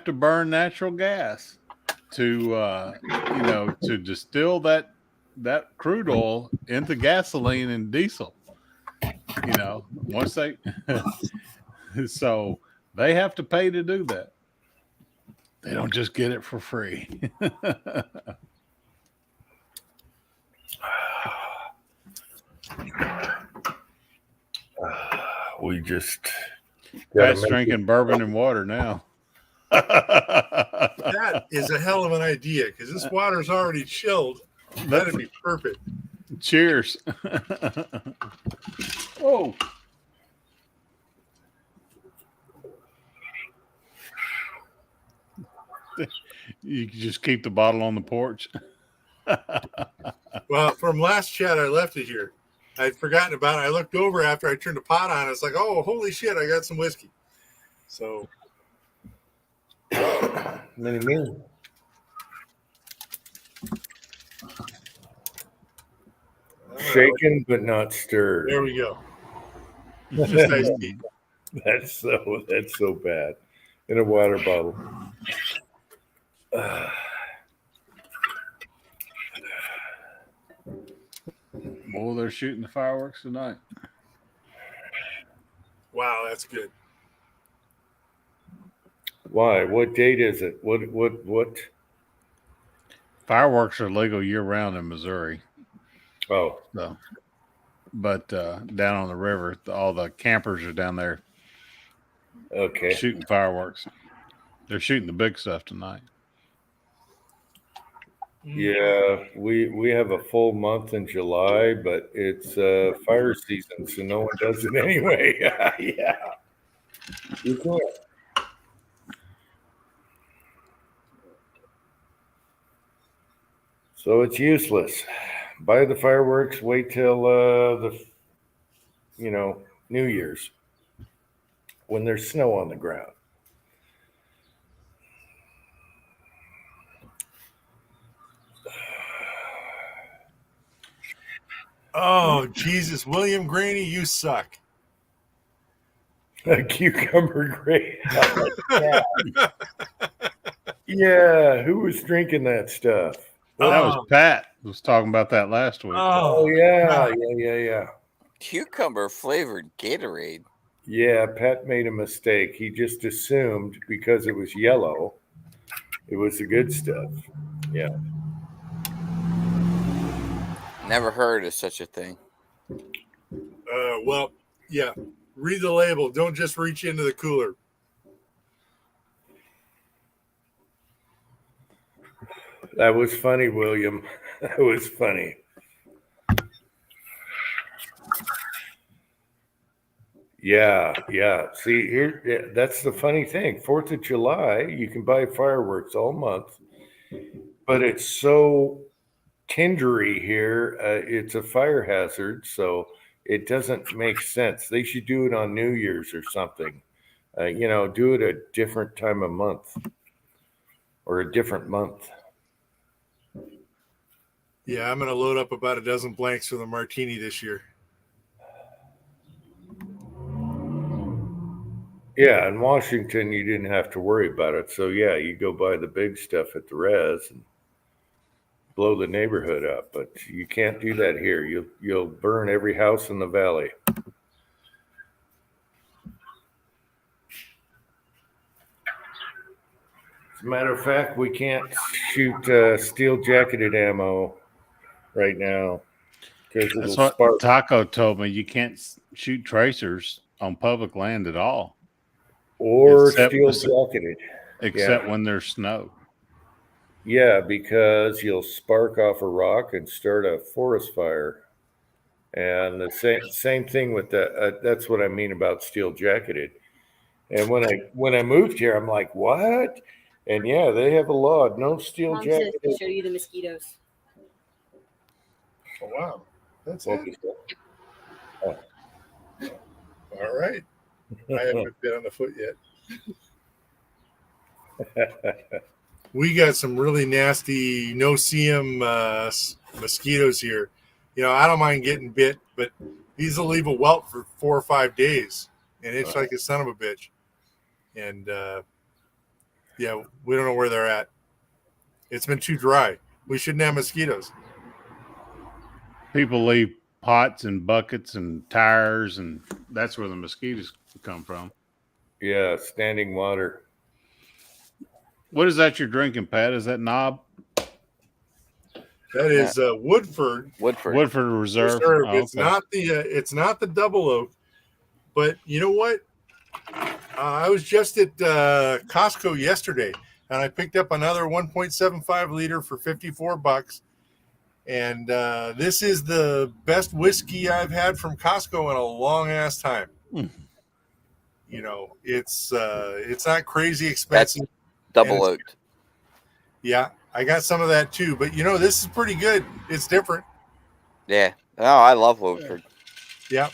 to burn natural gas to to distill that crude oil into gasoline and diesel. Once they so they have to pay to do that. They don't just get it for free. We just Pat's drinking bourbon and water now. That is a hell of an idea because this water's already chilled. That'd be perfect. Cheers. Oh. You can just keep the bottle on the porch. Well, from last chat, I left it here. I'd forgotten about it. I looked over after I turned the pot on. It's like, oh, holy shit, I got some whiskey. So, mini. Shaken but not stirred. There we go. Just iced tea. That's so bad. In a water bottle. Oh, they're shooting the fireworks tonight. Wow, that's good. Why? What date is it? What? Fireworks are legal year round in Missouri. Oh. So, but down on the river, all the campers are down there. Okay. Shooting fireworks. They're shooting the big stuff tonight. Yeah, we have a full month in July, but it's fire season, so no one does it anyway. Yeah. You can't. So it's useless. Buy the fireworks, wait till New Year's when there's snow on the ground. Oh, Jesus. William Graney, you suck. A cucumber grape. Yeah, who was drinking that stuff? That was Pat was talking about that last week. Oh yeah. Cucumber flavored Gatorade. Yeah, Pat made a mistake. He just assumed because it was yellow, it was the good stuff. Yeah. Never heard of such a thing. Well, yeah. Read the label. Don't just reach into the cooler. That was funny, William. That was funny. Yeah. See, here, that's the funny thing. 4th of July, you can buy fireworks all month, but it's so tindery here. It's a fire hazard, so it doesn't make sense. They should do it on New Year's or something. Do it a different time of month or a different month. Yeah, I'm going to load up about a dozen blanks for the martini this year. Yeah, in Washington, you didn't have to worry about it. So, yeah, you go buy the big stuff at the res and blow the neighborhood up. But you can't do that here. You'll burn every house in the valley. As a matter of fact, we can't shoot steel-jacketed ammo right now. That's what Taco told me. You can't shoot tracers on public land at all. Or steel-jacketed. Except when there's snow. Yeah, because you'll spark off a rock and start a forest fire. And the same thing with that. That's what I mean about steel-jacketed. And when I moved here, I'm like, what? And yeah, they have a law, no steel-jacketed. Mom says to show you the mosquitoes. Oh, wow. That's it. Oh. All right. I haven't been on the foot yet. We got some really nasty no-see-em mosquitoes here. I don't mind getting bit, but He's to leave a welt for 4 or 5 days and itch like a son of a bitch. And yeah, we don't know where they're at. It's been too dry. We shouldn't have mosquitoes. People leave pots and buckets and tires, and that's where the mosquitoes come from. Yeah, standing water. What is that you're drinking, Pat? Is that Knob? That is Woodford Woodford. Woodford Reserve. Reserve. Oh, It's not the double oak, but you know what? I was just at Costco yesterday, and I picked up another 1.75 liter for $54. And this is the best whiskey I've had from Costco in a long ass time. Mm. You know, it's not crazy expensive. Double oaked. Yeah, I got some of that too. But you know, this is pretty good. It's different. Yeah. Oh, I love Woodford. Yeah.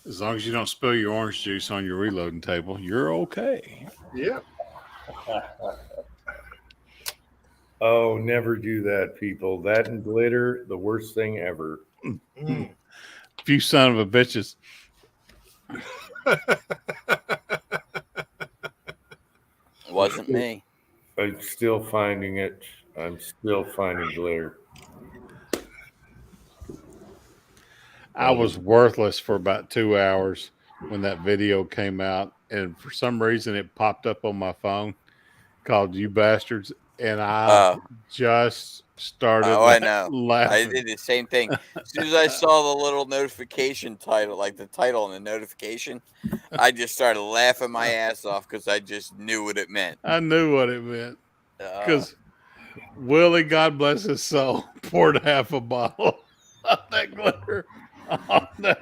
As long as you don't spill your orange juice on your reloading table, you're okay. Yeah. Oh, never do that, people. That and glitter, the worst thing ever. Mm. You son of a bitches. It wasn't me. I'm still finding it. I'm still finding glitter. I was worthless for about 2 hours when that video came out, and for some reason it popped up on my phone called "You Bastards," and I just started I know. I laughing. did the same thing. As soon as I saw the little notification title, like the title and the notification, I just started laughing my ass off because I just knew what it meant. I knew what it meant because Willie, God bless his soul, poured half a bottle of that glitter on that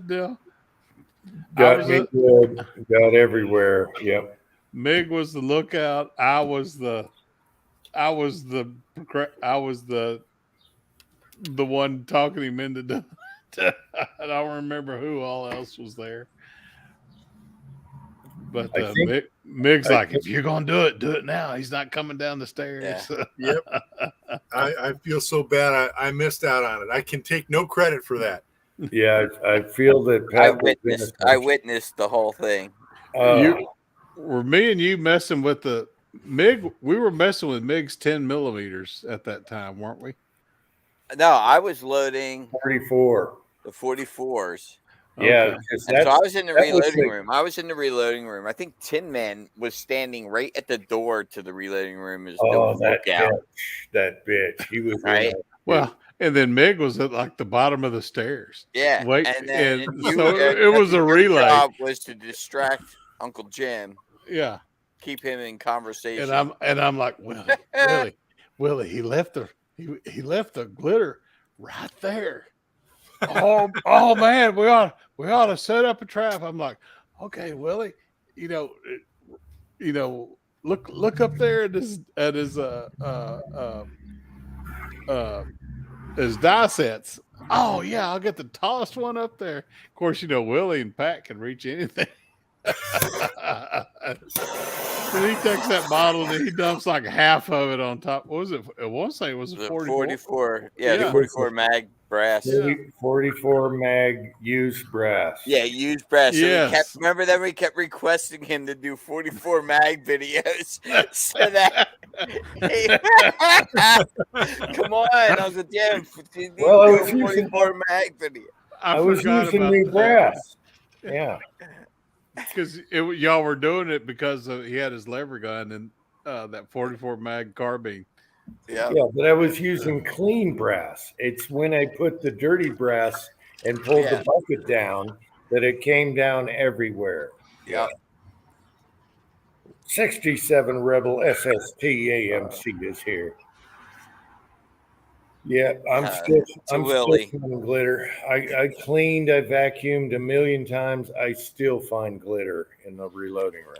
deal. Got me good. Got everywhere. Yep. Mig was the lookout. I was the one talking him into I don't remember who all else was there. But Mig's like, if you're gonna do it now. He's not coming down the stairs. Yeah. Yep. I feel so bad. I missed out on it. I can take no credit for that. Yeah, I feel that I witnessed the whole thing. Were me and you messing with the Mig? We were messing with Mig's 10 millimeters at that time, weren't we? No, I was loading 44. the 44s. Yeah, so I was in the reloading room. I think Tin Man was standing right at the door to the reloading room. That bitch. He was right. Well, and then Mig was at like the bottom of the stairs. Yeah, wait, and so it was a relay. Your job was to distract Uncle Jim. Yeah, keep him in conversation. And I'm like, Willie, he left the glitter right there. Oh man, we ought to set up a trap. I'm like, okay, Willie, look up there at his die sets. Oh yeah, I'll get the tallest one up there. Of course, Willie and Pat can reach anything. And he takes that bottle and he dumps like half of it on top. What was it? I want to say it was a 44. Yeah, the 44 mag brass. 44 mag used brass. Yeah, used brass. So yes. we kept requesting him to do 44 mag videos. So that come on, Uncle Jim. Well, I was 44 mag video. I was using new brass. Yeah. Because y'all were doing it because he had his lever gun and that 44 mag carbine. Yeah, but I was using clean brass. It's when I put the dirty brass and pulled the bucket down that it came down everywhere. Yeah. 67 Rebel SST AMC is here. Yeah, I'm still finding glitter. I cleaned, I vacuumed a million times. I still find glitter in the reloading room.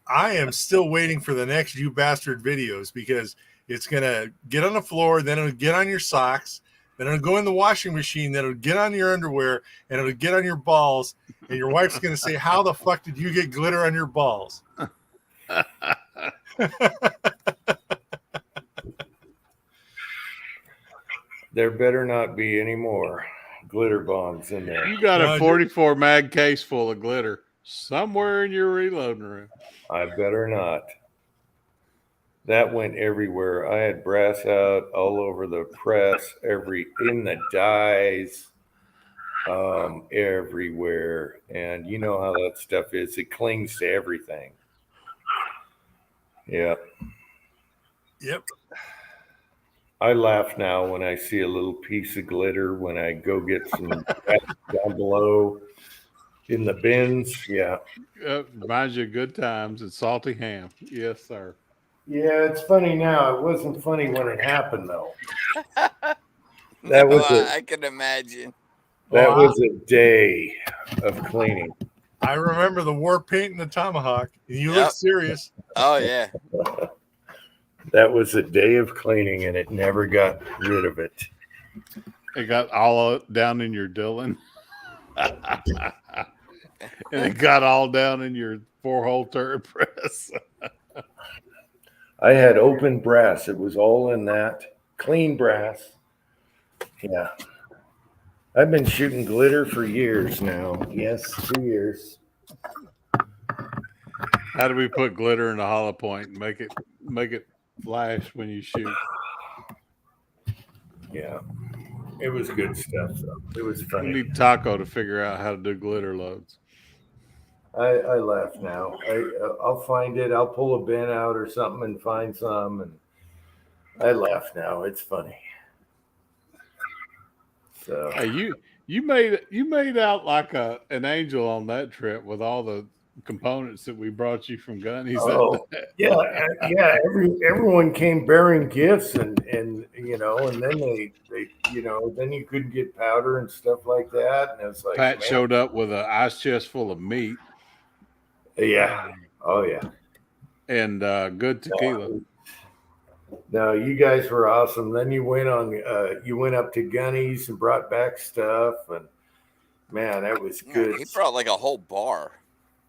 I am still waiting for the next You Bastard videos because it's going to get on the floor, then it'll get on your socks, then it'll go in the washing machine, then it'll get on your underwear, and it'll get on your balls, and your wife's going to say, how the fuck did you get glitter on your balls? There better not be any more glitter bombs in there. You got No, a 44 mag case full of glitter somewhere in your reloading room. I better not. That went everywhere. I had brass out all over the press, in the dies, everywhere. And you know how that stuff is. It clings to everything. Yeah. Yep. I laugh now when I see a little piece of glitter when I go get some down below in the bins. Yeah. Reminds you of good times and salty ham. Yes, sir. Yeah, it's funny now. It wasn't funny when it happened, though. That was No, a- I can imagine. That Well, was a day of cleaning. I remember the war paint and the tomahawk. You Yep. look serious. Oh yeah. That was a day of cleaning, and it never got rid of it. It got all down in your Dylan. And it got all down in your 4-hole turret press. I had open brass. It was all in that clean brass. Yeah. I've been shooting glitter for years now. Yes, 2 years. How do we put glitter in a hollow point and make it flash when you shoot? Yeah. It was good stuff, though. It was We funny. need Taco to figure out how to do glitter loads. I laugh now. I'll find it. I'll pull a bin out or something and find some, and I laugh now. It's funny. So Hey, you made out like an angel on that trip with all the components that we brought you from Gunny's. Oh, yeah. Everyone came bearing gifts, and then they then you couldn't get powder and stuff like that, and it's like Pat man, showed up with an ice chest full of meat yeah, oh yeah. and good tequila. No, you guys were awesome. Then you went up to Gunny's and brought back stuff, and man, that was good. He brought like a whole bar.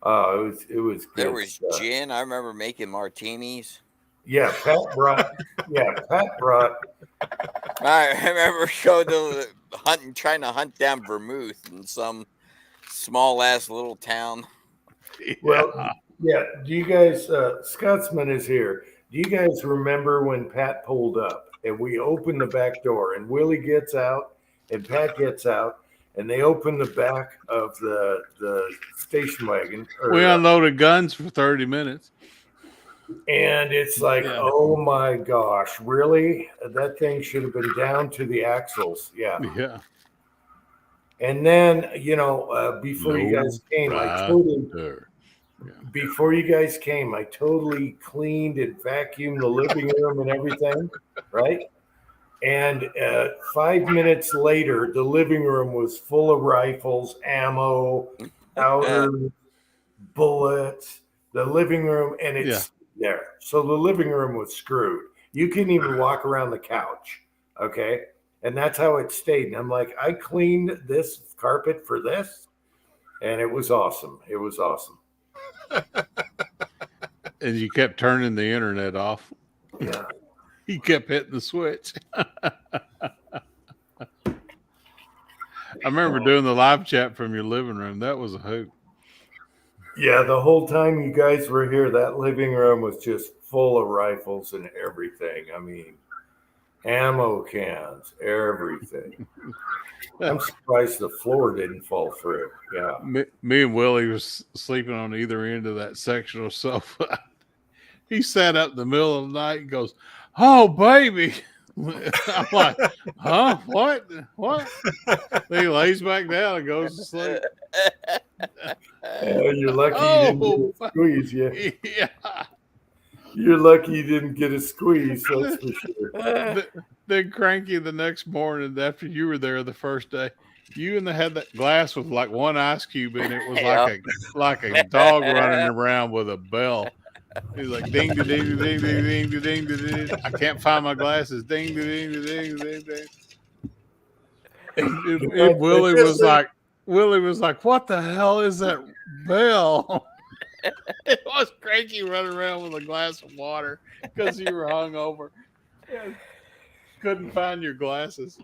Oh, it was good. There was stuff. gin. I remember making martinis. Yeah, Pat brought. I remember going to hunting, trying to hunt down vermouth in some small ass little town. Well, yeah. Do you guys? Scotsman is here. Do you guys remember when Pat pulled up and we opened the back door and Willie gets out and Pat gets out and they open the back of the station wagon? We unloaded guns for 30 minutes. And it's like, Yeah. oh my gosh, really? That thing should have been down to the axles. Yeah. Yeah. And then, before you No guys came, Before you guys came, I totally cleaned and vacuumed the living room and everything, right? And 5 minutes later, the living room was full of rifles, ammo, powder, bullets. The living room, and it's there. So the living room was screwed. You couldn't even walk around the couch, okay? And that's how it stayed. And I'm like, I cleaned this carpet for this, and it was awesome. It was awesome. And you kept turning the internet off. Yeah. He kept hitting the switch. I remember doing the live chat from your living room. That was a hoot. Yeah, the whole time you guys were here, that living room was just full of rifles and everything. I mean, ammo cans, everything. I'm surprised the floor didn't fall through. Yeah. Me and Willie was sleeping on either end of that sectional sofa. He sat up in the middle of the night and goes, "Oh, baby." I'm like, huh? What? Then he lays back down and goes to sleep. You're lucky you didn't get a squeeze. Yeah. You're lucky you didn't get a squeeze. That's for sure. Then Cranky the next morning after you were there the first day, you had that glass with like one ice cube in it. It was like a dog running around with a bell. He's like ding ding ding ding ding ding ding ding. I can't find my glasses. Ding ding ding ding ding ding. And Willie was like, "What the hell is that bell?" It was Cranky running around with a glass of water because you were hungover. couldn't find your glasses.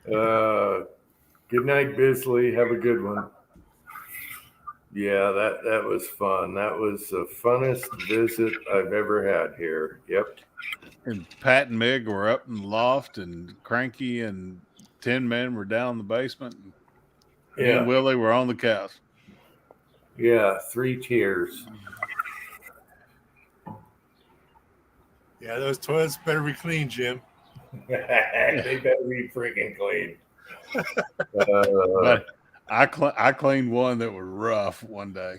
Good night, Bisley. Have a good one. Yeah, that was fun. That was the funnest visit I've ever had here. Yep. And Pat and Mig were up in the loft, and Cranky and Tin Man were down in the basement. And me Yeah. and Willie were on the couch. Yeah. 3 tiers. Yeah, those toilets better be clean, Jim. They better be freaking clean. But I cleaned one that was rough one day.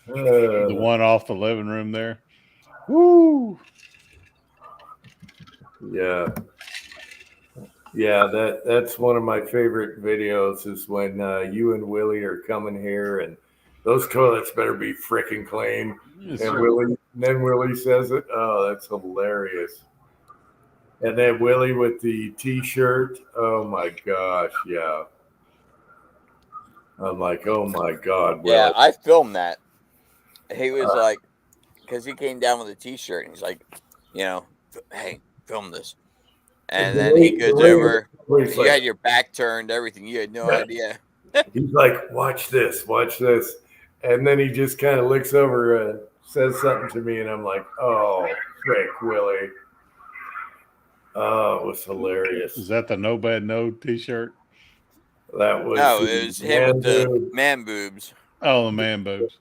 The one off the living room there. Woo! Yeah. Yeah, that's one of my favorite videos is when you and Willie are coming here and those toilets better be freaking clean. Yes, And sir. then Willie says it. Oh, that's hilarious. And then Willie with the t-shirt. Oh my gosh, yeah. I'm like, oh my God, Willie. Yeah, I filmed that. He was like, because he came down with a T-shirt, and he's like, hey, film this. And then he goes over. Willie's You like, had your back turned, everything. You had no Yeah. idea. he's like, watch this. And then he just kind of looks over and says something to me, and I'm like, oh, frick, Willie. Oh, it was hilarious. Is that the No Bad No T-shirt? That was No, it was him with the boob, man boobs. Oh, the man boobs.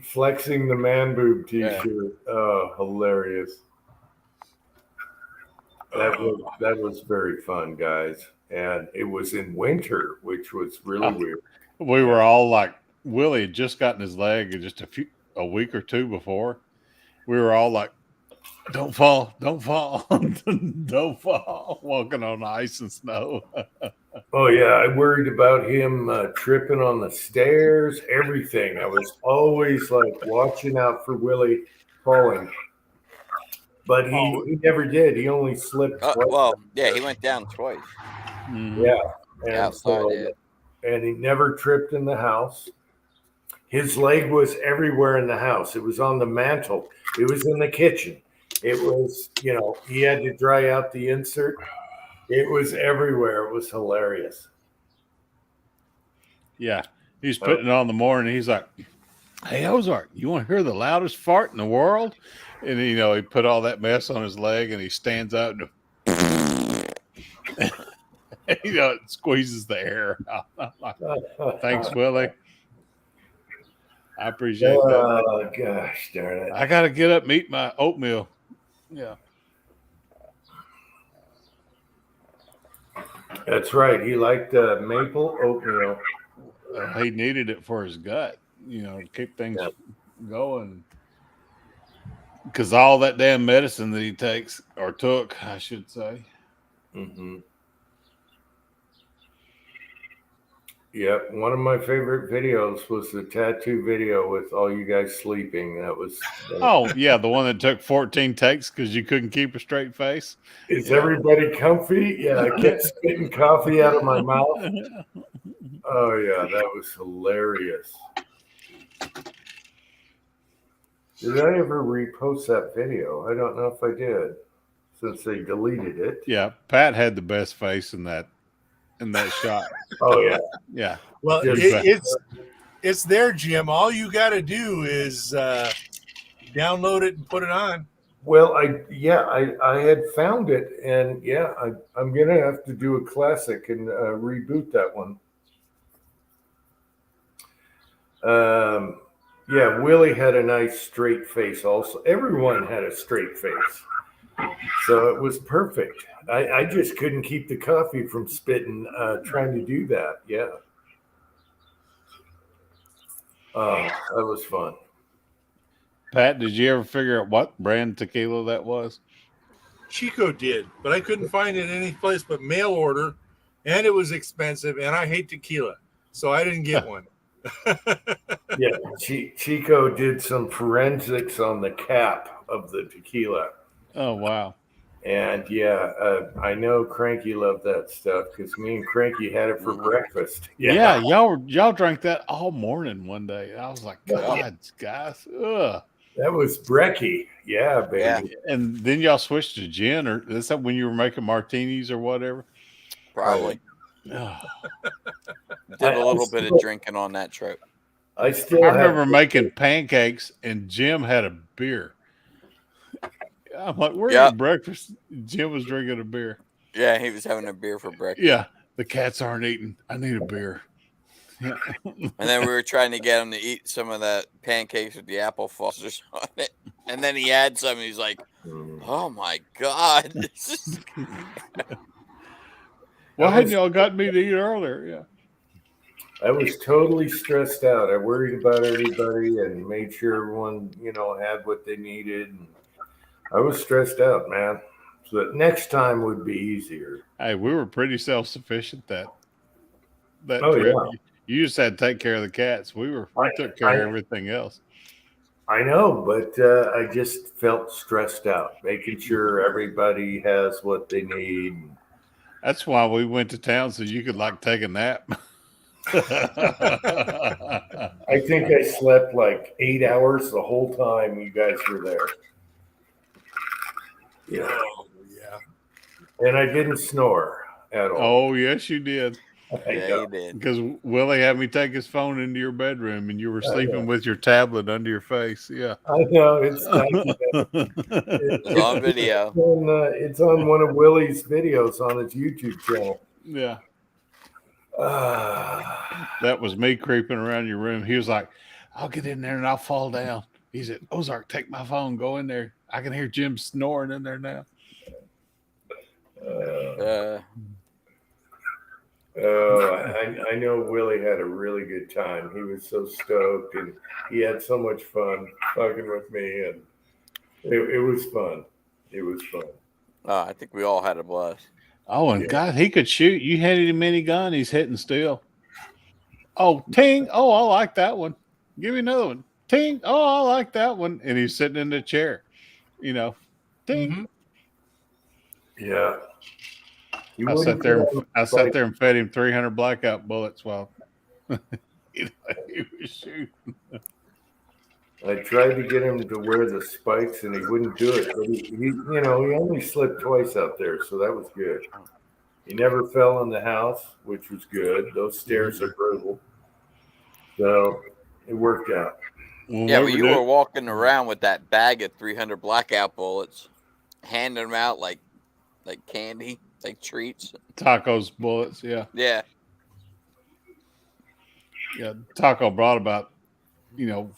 flexing the man boob t-shirt. Oh, hilarious. That was very fun, guys. And it was in winter, which was really weird. We were all like, Willie had just gotten his leg just a week or two before. We were all like, don't fall, don't fall, don't fall, walking on ice and snow. Oh yeah, I worried about him tripping on the stairs, everything. I was always like watching out for Willie falling. But he never did. He only slipped twice. Well, yeah, he went down twice. Mhm. Yeah. And Outside, so, yeah. and he never tripped in the house. His leg was everywhere in the house. It was on the mantle. It was in the kitchen. It was, he had to dry out the insert. It was everywhere. It was hilarious. Yeah. He's putting it on the morning. He's like, hey, Ozark, you want to hear the loudest fart in the world? And, he put all that mess on his leg and he stands up and, it squeezes the air out. I'm like, thanks, Willie. I appreciate that. Oh, gosh darn it. I got to get up and eat my oatmeal. Yeah. That's right. He liked maple oatmeal. He needed it for his gut, to keep things going. Because all that damn medicine that he takes, or took, I should say. Mm-hmm. Yep. One of my favorite videos was the tattoo video with all you guys sleeping. That was. Oh, yeah, the one that took 14 takes because you couldn't keep a straight face. Is everybody comfy? Yeah, I kept spitting coffee out of my mouth. Oh, yeah, that was hilarious. Did I ever repost that video? I don't know if I did, since they deleted it. Yeah, Pat had the best face in that shot. Oh, yeah. Yeah. Well, it's there, Jim. All you got to do is download it and put it on. Well, I had found it, and I'm gonna have to do a classic and reboot that one. Willie had a nice straight face. Also, everyone had a straight face, so it was perfect. I just couldn't keep the coffee from spitting trying to do that. Yeah, that was fun. Pat, did you ever figure out what brand tequila that was? Chico did, but I couldn't find it any place but mail order, and it was expensive, and I hate tequila, so I didn't get one. Yeah, Chico did some forensics on the cap of the tequila. Oh, wow. And I know Cranky loved that stuff because me and Cranky had it for breakfast. Yeah, y'all drank that all morning one day. I was like, God, guys, ugh. That was brekkie. Yeah, baby. And then y'all switched to gin, or is that when you were making martinis or whatever? Probably Oh, did a little bit of drinking on that trip. I still I have remember making pancakes, and Jim had a beer. I'm like, we're Yep. eating breakfast. Jim was drinking a beer. Yeah, he was having a beer for breakfast. Yeah, the cats aren't eating. I need a beer. Yeah. And then we were trying to get him to eat some of that pancakes with the apple fossers on it. And then he had some, and he's like, "Oh my god!" Why hadn't y'all got me to eat earlier? Yeah. I was totally stressed out. I worried about everybody and made sure everyone, had what they needed. And I was stressed out, man. So that next time would be easier. Hey, we were pretty self-sufficient that Oh, trip. yeah. You just had to take care of the cats. We took care of everything else. I know, but I just felt stressed out, making sure everybody has what they need. That's why we went to town so you could take a nap. I think I slept like 8 hours the whole time you guys were there. Yeah. Oh, yeah. And I didn't snore at all. Oh, yes, you did. Yeah, he did. Because Willie had me take his phone into your bedroom, and you were sleeping with your tablet under your face. Yeah, I know. It's It's on video. It's on one of Willie's videos on his YouTube channel. Yeah. That was me creeping around your room. He was like, "I'll get in there and I'll fall down." He said, "Ozark, take my phone. Go in there. I can hear Jim snoring in there now." I know Willie had a really good time. He was so stoked, and he had so much fun talking with me, and it was fun. It was fun. I think we all had a blast. Oh, and God, he could shoot. You handed him any gun, he's hitting still. Oh, ting. Oh, I like that one. Give me another one. Ting. Oh, I like that one. And he's sitting in the chair. Ting. Mm-hmm. Yeah. I sat there and fed him 300 blackout bullets while he was shooting. I tried to get him to wear the spikes, and he wouldn't do it. But he only slipped twice out there, so that was good. He never fell in the house, which was good. Those stairs are brutal, so it worked out. Yeah, but you were walking around with that bag of 300 blackout bullets, handing them out like candy, like treats. Taco's bullets, yeah. Yeah. Yeah, Taco brought about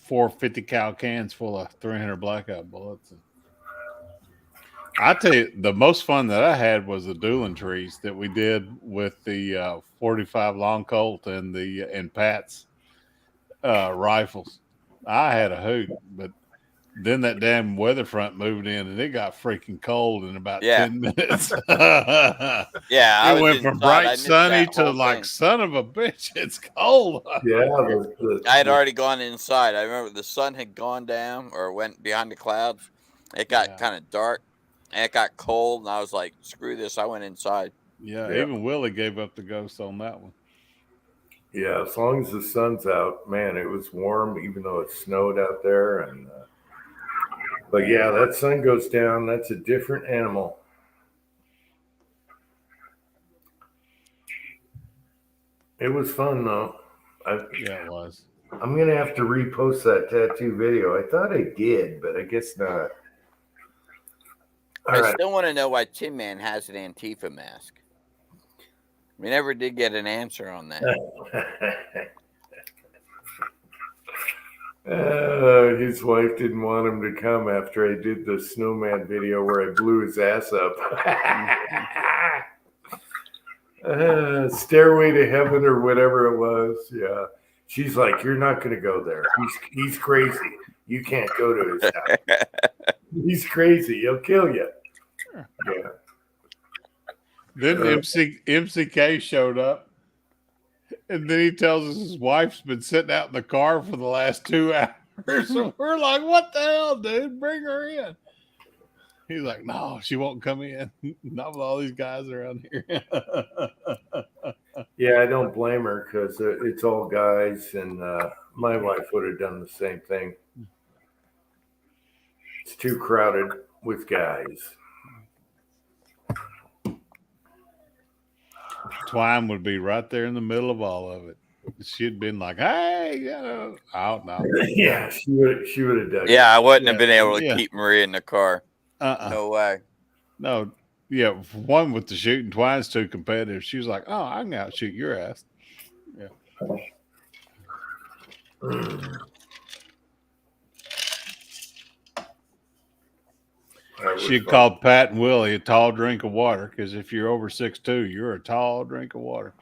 4 50 cal cans full of 300 blackout bullets. I tell you, the most fun that I had was the dueling trees that we did with the 45 long Colt and Pat's rifles. I had a hoot, but then that damn weather front moved in, and it got freaking cold in about 10 minutes. Yeah, it went from bright sunny to son of a bitch, it's cold. Yeah, I had already gone inside. I remember the sun had gone down or went behind the clouds. It got kind of dark, and it got cold, and I was like, "Screw this!" I went inside. Yeah, even Willie gave up the ghost on that one. Yeah, as long as the sun's out, man, it was warm, even though it snowed out there. And but yeah, that sun goes down. That's a different animal. It was fun though. Yeah, it was. I'm gonna have to repost that tattoo video. I thought I did, but I guess not. I still want to know why Tin Man has an Antifa mask. We never did get an answer on that. His wife didn't want him to come after I did the snowman video where I blew his ass up. Stairway to Heaven or whatever it was. Yeah. She's like, "You're not going to go there. He's crazy. You can't go to his house. He's crazy. He'll kill you." Yeah. Then MCK showed up, and then he tells us his wife's been sitting out in the car for the last 2 hours. So we're like, "What the hell, dude? Bring her in." He's like, "No, she won't come in. Not with all these guys around here." Yeah, I don't blame her because it's all guys, and my wife would have done the same thing. It's too crowded with guys. Twine would be right there in the middle of all of it. She'd been like, "Hey, I don't know." Yeah, she would have done. Yeah, I wouldn't have been Yeah, able to yeah. keep Maria in the car. No way. No, yeah. One with the shooting, Twine's too competitive. She was like, "Oh, I can outshoot your ass." She called Pat and Willie a tall drink of water because if you're over 6'2", you're a tall drink of water.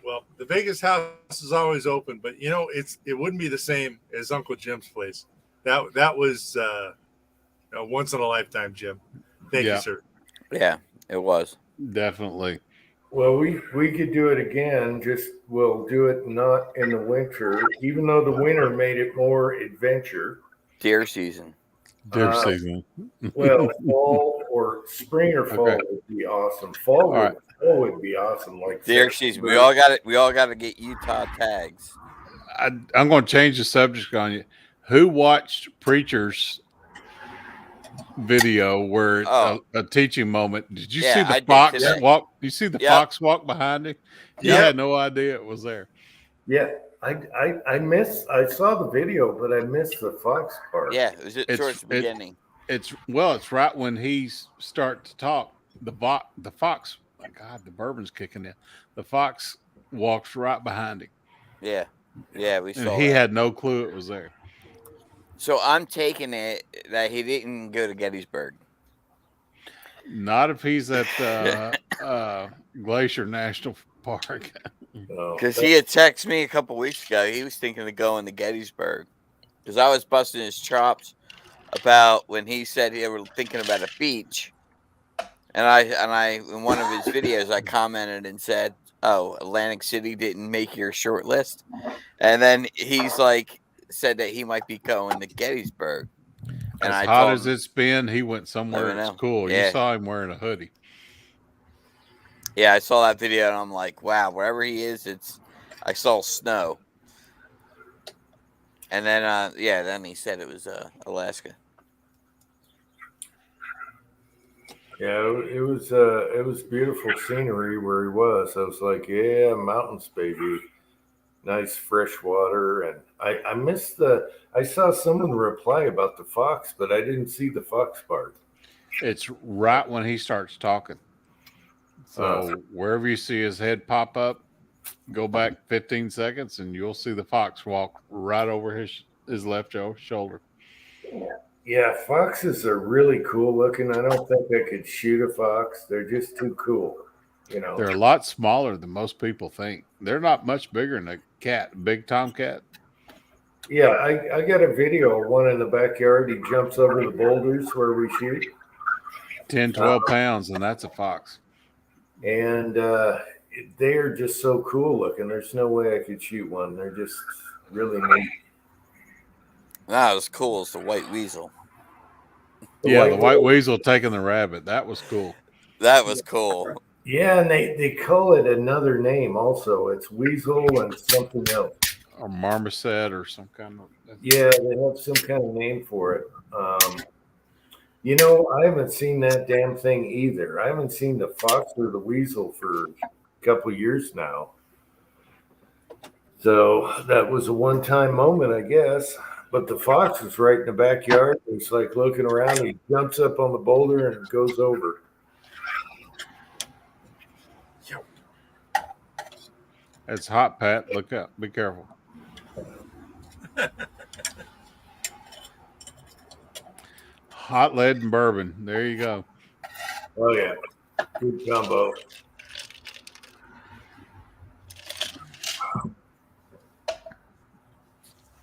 Well, the Vegas house is always open, but it wouldn't be the same as Uncle Jim's place. That was once in a lifetime, Jim. Thank you, sir. Yeah, it was. Definitely. Well, we could do it again. Just we'll do it not in the winter, even though the winter made it more adventure. Deer season. Deer season. Well, fall or spring or fall would be awesome. Fall would be awesome. Like deer season. We all got it. We all got to get Utah tags. I'm going to change the subject on you. Who watched Preacher's video where a teaching moment? Did you see the fox walk? You see the fox walk behind him? You had no idea it was there. Yeah, I saw the video, but I missed the fox part. Yeah, it was towards the beginning. It's right when he starts to talk. The fox. My God, the bourbon's kicking in. The fox walks right behind him. Yeah, we saw. And he had no clue it was there. So I'm taking it that he didn't go to Gettysburg. Not if he's at Glacier National Park. Because he had texted me a couple weeks ago. He was thinking of going to Gettysburg. Because I was busting his chops about when he said he were thinking about a beach. And I in one of his videos, I commented and said, "Oh, Atlantic City didn't make your short list." And then he's like, said that he might be going to Gettysburg. And as hot as it's been, he went somewhere that's cool. Yeah. You saw him wearing a hoodie. Yeah, I saw that video and I'm like, wow, wherever he is, I saw snow. And then then he said it was Alaska. Yeah, it was beautiful scenery where he was. I was like, yeah, mountains, baby. Nice fresh water. And I missed I saw someone reply about the fox, but I didn't see the fox part. It's right when he starts talking. So wherever you see his head pop up, go back 15 seconds and you'll see the fox walk right over his left shoulder. Yeah, foxes are really cool looking. I don't think I could shoot a fox. They're just too cool. They're a lot smaller than most people think. They're not much bigger than a cat, big tomcat. Yeah, I got a video of one in the backyard. He jumps over the boulders where we shoot. 10, 12 pounds, and that's a fox. And they are just so cool looking. There's no way I could shoot one. They're just really neat. That was cool. It's the white weasel. The white weasel taking the rabbit. That was cool. That was cool. Yeah, and they call it another name also. It's weasel and something else. Or marmoset or some kind of. Yeah, they have some kind of name for it. I haven't seen that damn thing either. I haven't seen the fox or the weasel for a couple of years now. So that was a one-time moment, I guess. But the fox was right in the backyard. He's like looking around. He jumps up on the boulder and goes over. It's hot, Pat. Look up. Be careful. Hot lead and bourbon. There you go. Oh, yeah. Good combo.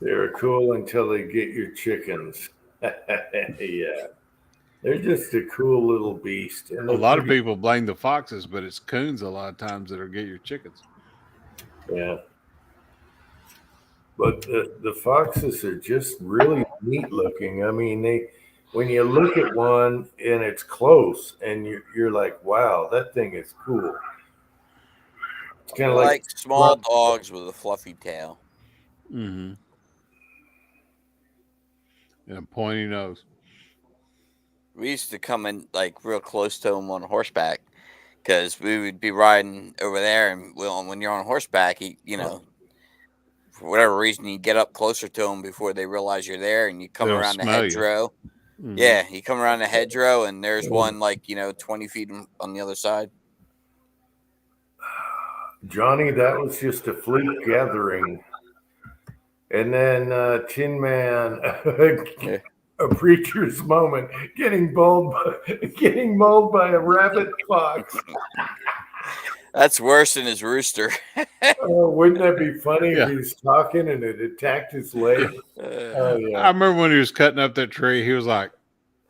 They're cool until they get your chickens. Yeah. They're just a cool little beast. And a lot of people blame the foxes, but it's coons a lot of times that'll get your chickens. Yeah. But the foxes are just really neat looking. I mean, when you look at one and it's close and you're like, wow, that thing is cool. It's kind of Like small dogs with a fluffy tail. Mm-hmm. And a pointy nose. We used to come in like real close to him on horseback because we would be riding over there, and when you're on horseback, for whatever reason, you get up closer to them before they realize you're there, and you come They'll around the smell you. hedgerow. Mhm. Yeah, you come around the hedgerow, and there's one 20 feet on the other side. Johnny, that was just a fluke gathering. And then Tin Man, a preacher's moment, getting mauled by a rabbit fox. That's worse than his rooster. Oh, wouldn't that be funny Yeah. if he was talking and it attacked his leg? Oh, I yeah. remember when he was cutting up that tree, he was like,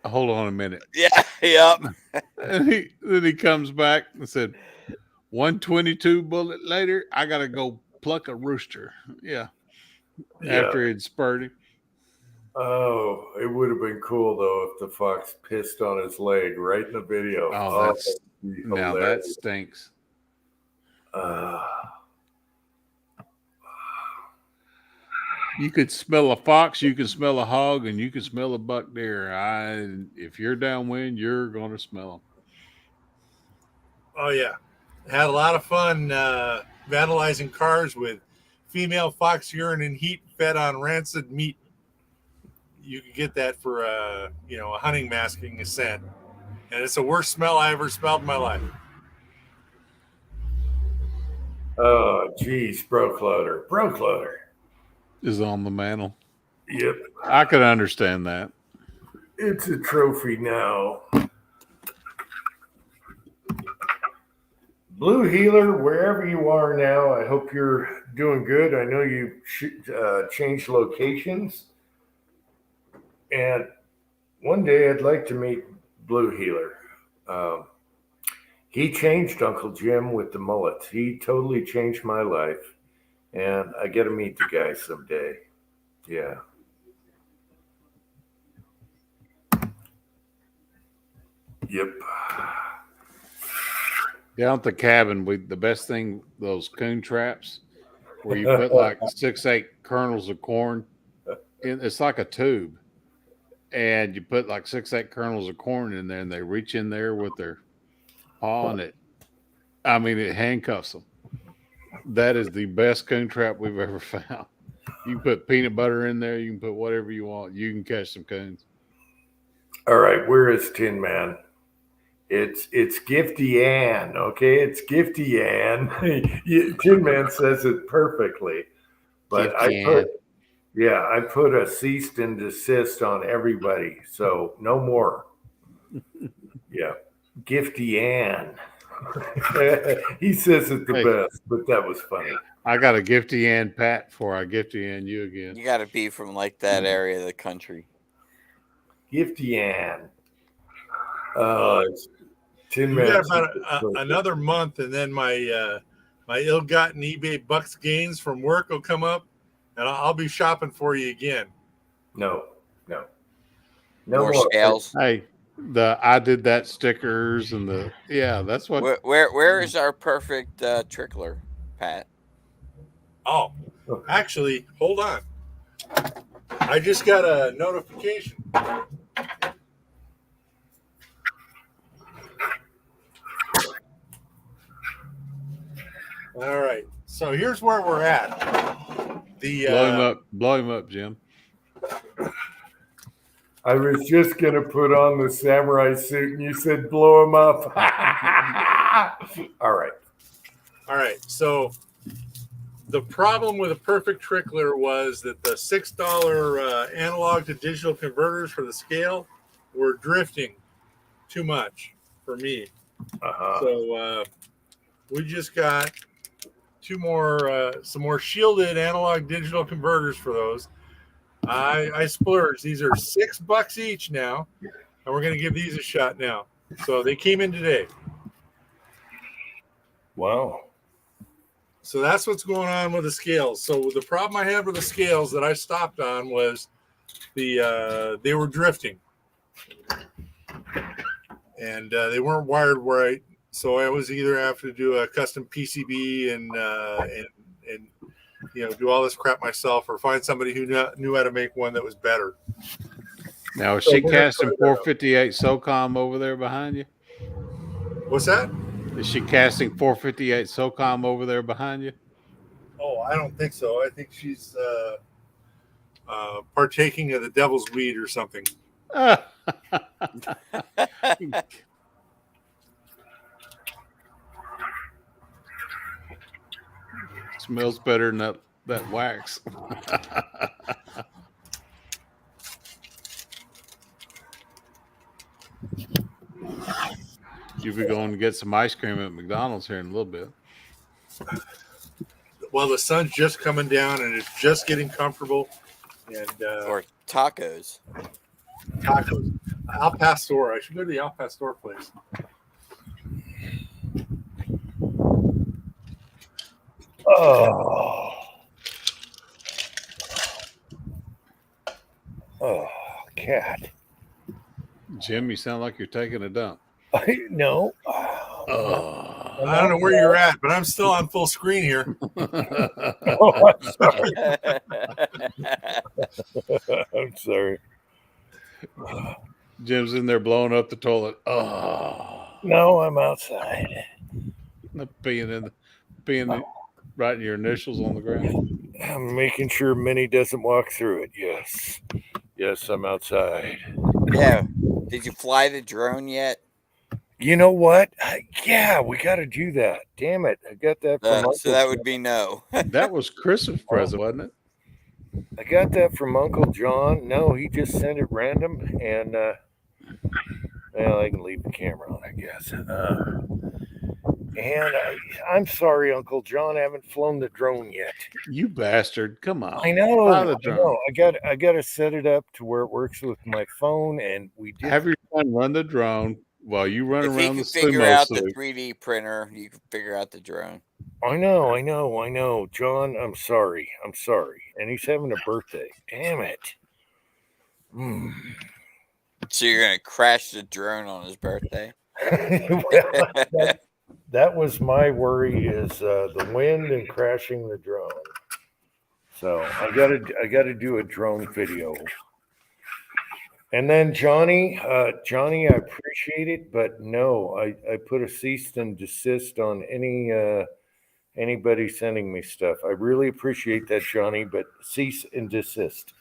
hold on a minute. Yeah, yep. And then he comes back and said, 122 bullet later, I got to go pluck a rooster. Yeah. After he'd spurred him. Oh, it would have been cool, though, if the fox pissed on his leg right in the video. Oh, that'd be now that hilarious. stinks. You could smell a fox, you can smell a hog, and you can smell a buck deer. If you're downwind, you're going to smell them. Oh yeah, had a lot of fun vandalizing cars with female fox urine and heat fed on rancid meat. You could get that for a hunting masking a scent, and it's the worst smell I ever smelled in my life. Oh, geez, broke loader Is on the mantle. Yep, I could understand that. it's a trophy now. Blue Healer, wherever you are now, I hope you're doing good. I know you changed locations. And one day I'd like to meet Blue Healer. He changed Uncle Jim with the mullet. He totally changed my life. And I get to meet the guy someday. Yeah. Yep. Down at the cabin, the best thing, those coon traps, where you put like 6-8 kernels of corn. It's like a tube. And you put like 6-8 kernels of corn in there, and they reach in there with their paw on it. I mean, it handcuffs them. That is the best coon trap we've ever found. You can put peanut butter in there. You can put whatever you want. You can catch some coons. All right, where is Tin Man? It's Gifty Ann, okay? It's Gifty Ann. Tin Man says it perfectly. But Gifty I put a cease and desist on everybody. So no more. Yeah. Gifty Ann. He says it the best, but that was funny. I got a Gifty Ann Pat before I Gifty Ann you again. You got to be from like that area of the country. Gifty Ann. Tin We Man. got about another month, and then my ill-gotten eBay bucks gains from work will come up, and I'll be shopping for you again. No More scales. Hey, I did that stickers and that's what. Where is our perfect trickler, Pat? Oh, actually, hold on. I just got a notification. All right, so here's where we're at. Blow him up, Jim. I was just gonna put on the samurai suit, and you said blow him up. All right. So the problem with a perfect trickler was that the $6 analog to digital converters for the scale were drifting too much for me. So we just got some more shielded analog digital converters for those. I splurged. These are $6 each now, and we're going to give these a shot now. So they came in today. Wow. So that's what's going on with the scales. So the problem I had with the scales that I stopped on was they were drifting. and they weren't wired right. So I was either have to do a custom PCB and do all this crap myself, or find somebody who knew how to make one that was better. Now, is she casting 458 SOCOM over there behind you? What's that? Is she casting 458 SOCOM over there behind you? Oh, I don't think so. I think she's partaking of the devil's weed or something. Smells better than that wax. You'll be going to get some ice cream at McDonald's here in a little bit. Well, the sun's just coming down and it's just getting comfortable. And Or tacos. tacos. Al Pastor. I should go to the Al Pastor place. Oh. Oh, cat. Jim, you sound like you're taking a dump. No. Oh. I don't know where you're at, but I'm still on full screen here. Oh, I'm sorry. I'm sorry. Jim's in there blowing up the toilet. Oh. No, I'm outside. Being writing your initials on the ground. I'm making sure Minnie doesn't walk through it. Yes. Yes, I'm outside. Yeah. Did you fly the drone yet? You know what? Yeah, we got to do that. Damn it. I got that from Uncle So that John. would be no. That was Chris's present, wasn't it? I got that from Uncle John. No, he just sent it random. And, well, I can leave the camera on, I guess. And I'm sorry, Uncle John. I haven't flown the drone yet. You bastard. Come on. I know. Fly the I drone. know. I got to set it up to where it works with my phone. And we did. Have your son run the drone while you run If he around can the figure sumo out the suit. 3D printer, you can figure out the drone. I know. John, I'm sorry. And he's having a birthday. Damn it. So you're gonna crash the drone on his birthday? Well, that was my worry is the wind and crashing the drone. So I gotta do a drone video. And then Johnny, I appreciate it, but no, I put a cease and desist on anybody sending me stuff. I really appreciate that, Johnny, but cease and desist.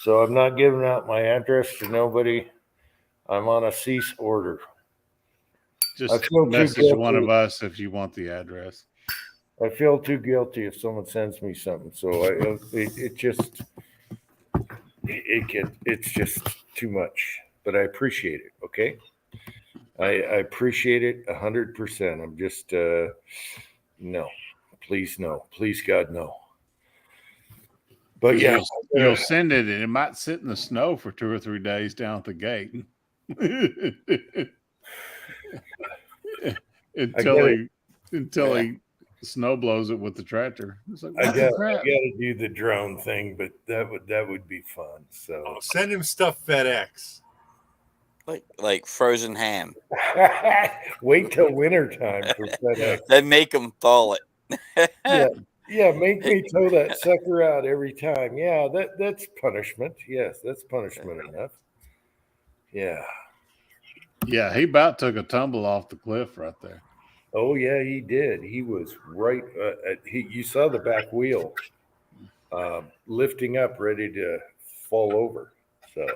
So I'm not giving out my address to nobody. I'm on a cease order. I Just feel too message one guilty. of us if you want the address. I feel too guilty if someone sends me something. So it's just too much. But I appreciate it. Okay, I appreciate it 100%. I'm just no, please God no. But yeah, You'll send it and it might sit in the snow for 2 or 3 days down at the gate. until he snow blows it with the tractor. It's like, I what the got crap? to do the drone thing, but that would be fun. So Oh, send him stuff FedEx. Like frozen ham. wait till winter time for FedEx. Then make them thaw it. Yeah, make me tow that sucker out every time. Yeah, that's punishment. Yes, that's punishment enough. Yeah. Yeah, he about took a tumble off the cliff right there. Oh yeah, he did. He was right. You saw the back wheel lifting up, ready to fall over. So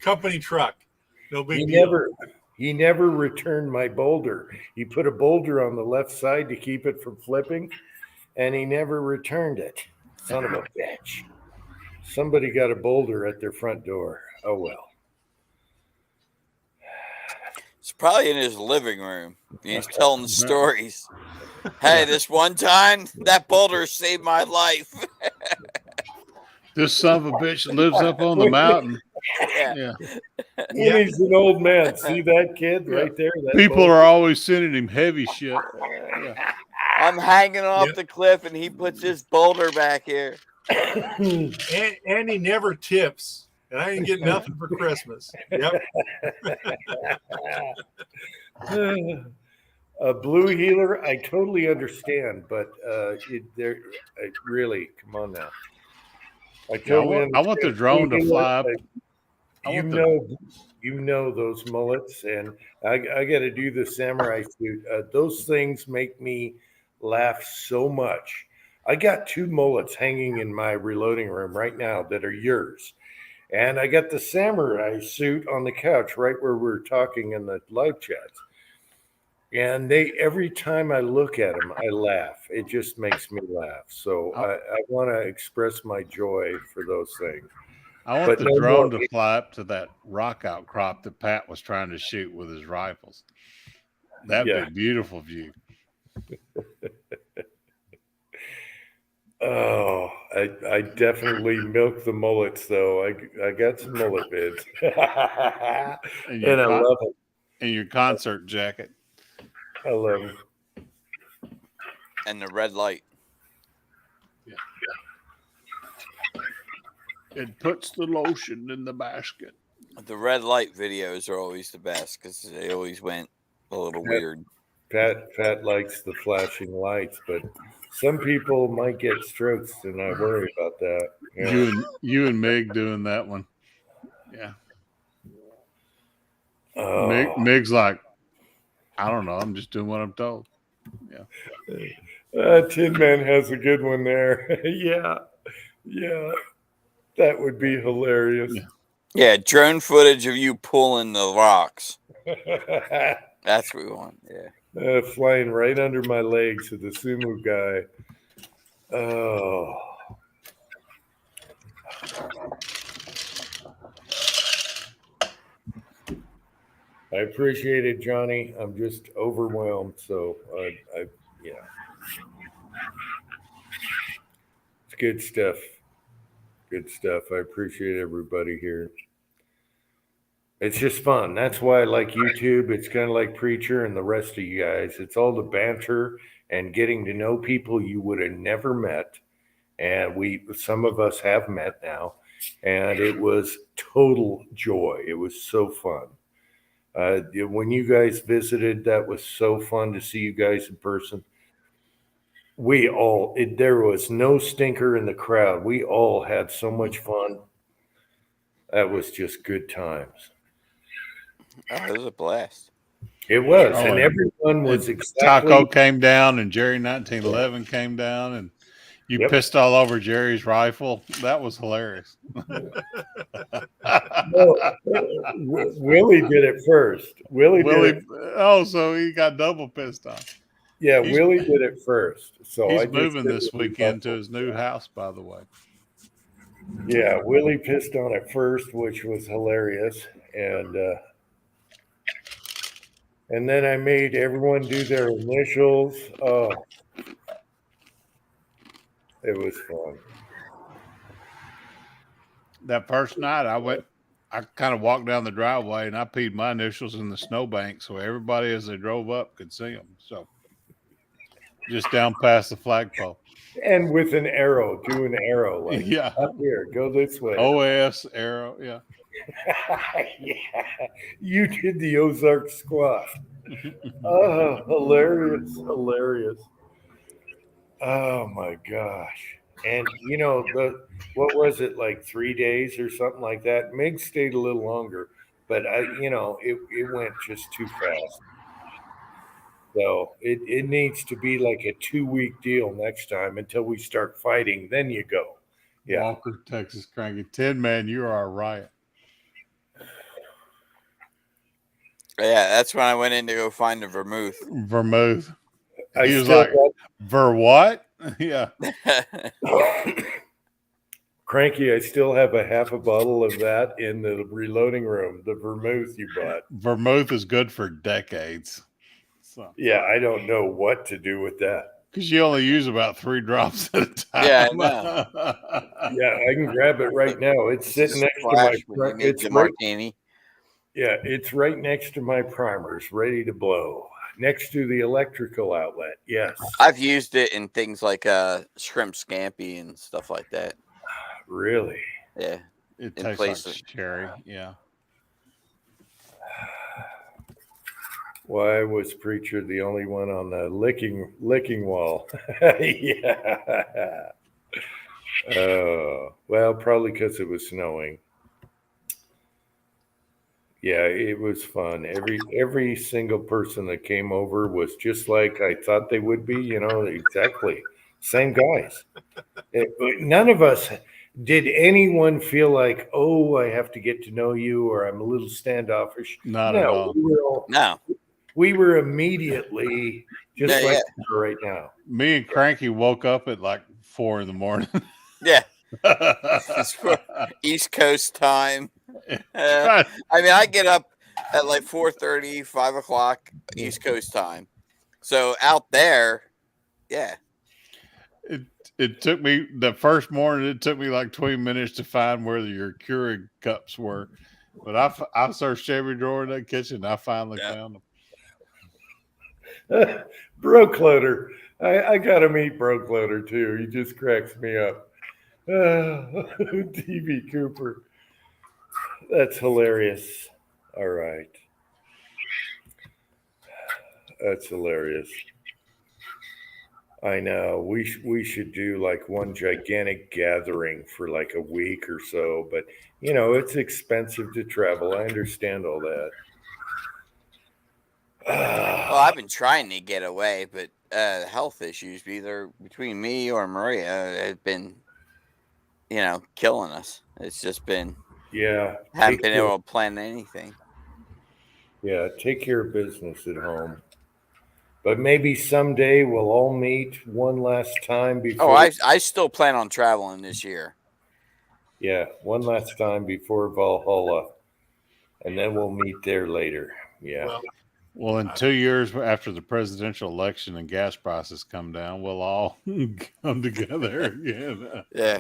Company truck. No big deal. he never returned my boulder. He put a boulder on the left side to keep it from flipping, and he never returned it. Son of a bitch. Somebody got a boulder at their front door. Oh well. It's probably in his living room. He's telling the stories. Hey, this one time that boulder saved my life. This son of a bitch lives up on the mountain. Yeah. When he's an old man. See that kid right there? That People boulder? are always sending him heavy shit. Yeah. I'm hanging off Yep. the cliff and he puts his boulder back here. And he never tips. and I didn't get nothing for Christmas. Yep. A blue healer, I totally understand, but really, come on now. I totally I want the understand. drone to Blue fly up. healer, I you want the know, you know those mullets, and I got to do the samurai suit. Those things make me laugh so much. I got 2 mullets hanging in my reloading room right now that are yours. And I got the samurai suit on the couch right where we're talking in the live chats. And every time I look at them, I laugh. It just makes me laugh. So I want to express my joy for those things. I want But the no drone more. to fly up to that rock outcrop that Pat was trying to shoot with his rifles. That'd be Yeah. a beautiful view. Oh, I definitely milk the mullets though. I got some mullet vids, And and I love them. in your concert jacket. I love them. And the red light. It puts the lotion in the basket. The red light videos are always the best because they always went a little weird. Pat likes the flashing lights, but some people might get strokes, and I worry about that. You and Mig doing that one. Yeah. Mig's like, I don't know. I'm just doing what I'm told. Yeah. Tin Man has a good one there. Yeah. That would be hilarious. Yeah, drone footage of you pulling the rocks. That's what we want. Yeah. Flying right under my legs to the sumo guy. Oh. I appreciate it, Johnny. I'm just overwhelmed. So yeah. It's good stuff. Good stuff. I appreciate everybody here. It's just fun. That's why I like YouTube. It's kind of like Preacher and the rest of you guys. It's all the banter and getting to know people you would have never met. And some of us have met now. And it was total joy. It was so fun. When you guys visited, that was so fun to see you guys in person. There was no stinker in the crowd. We all had so much fun. That was just good times. Oh, it was a blast. It was, and everyone was exactly. Taco came down, and Jerry 1911 came down, and you pissed all over Jerry's rifle. That was hilarious. Willie did it first. Willie did it. Oh, so he got double pissed off. Yeah, Willie did it first. So he's moving this weekend to his new house, by the way. Yeah, Willie pissed on it first, which was hilarious, and then I made everyone do their initials. Oh, it was fun. That first night, I kind of walked down the driveway and I peed my initials in the snowbank so everybody as they drove up could see them. So just down past the flagpole. And with an arrow, do an arrow. Like, yeah. Up here, go this way. OS arrow, yeah. Yeah. You did the Ozark squat. Oh, hilarious. Oh my gosh. And what was it, like 3 days or something like that? Mig stayed a little longer, but it went just too fast. So it needs to be like a 2-week deal next time until we start fighting. Then you go. Yeah. Walker, Texas Cranky. Tin Man, you are a riot. Yeah, that's when I went in to go find the vermouth. He was like, "Ver what?" Yeah. Cranky, I still have a half a bottle of that in the reloading room. The vermouth you bought. Vermouth is good for decades. So. Yeah, I don't know what to do with that. Because you only use about 3 drops at a time. Yeah, I know. Yeah, I can grab it right now. It's sitting next to my. It's martini. Yeah, it's right next to my primers, ready to blow. Next to the electrical outlet. Yes. I've used it in things like shrimp scampi and stuff like that. Really? Yeah. It In tastes place like of- cherry. Yeah. Why was Preacher the only one on the licking wall? Yeah. Well, probably because it was snowing. Yeah, it was fun. Every single person that came over was just like I thought they would be. You know, exactly same guys. None of us did anyone feel like, oh, I have to get to know you, or I'm a little standoffish. Not at all. No. We were immediately just Yeah, like yeah. we are right now. Me and Cranky woke up at like 4 a.m. Yeah. It's for East Coast time. Right. I mean, I get up at like 4:30, 5 o'clock East Coast time. So out there, yeah. It took me the first morning. It took me like 20 minutes to find where your Keurig cups were, but I searched every drawer in that kitchen. And I finally found them. Brokloader. I gotta meet Brokloader too. He just cracks me up. TV Cooper. That's hilarious. All right. That's hilarious. I know. We should do like one gigantic gathering for like a week or so, but you know, it's expensive to travel. I understand all that. Well, I've been trying to get away, but health issues, either between me or Maria, have been, killing us. It's just been, Yeah. haven't been able to plan anything. Yeah, take care of business at home. But maybe someday we'll all meet one last time before. Oh, I still plan on traveling this year. Yeah, one last time before Valhalla, and then we'll meet there later. Yeah. Well, in 2 years after the presidential election and gas prices come down, we'll all come together again. Yeah.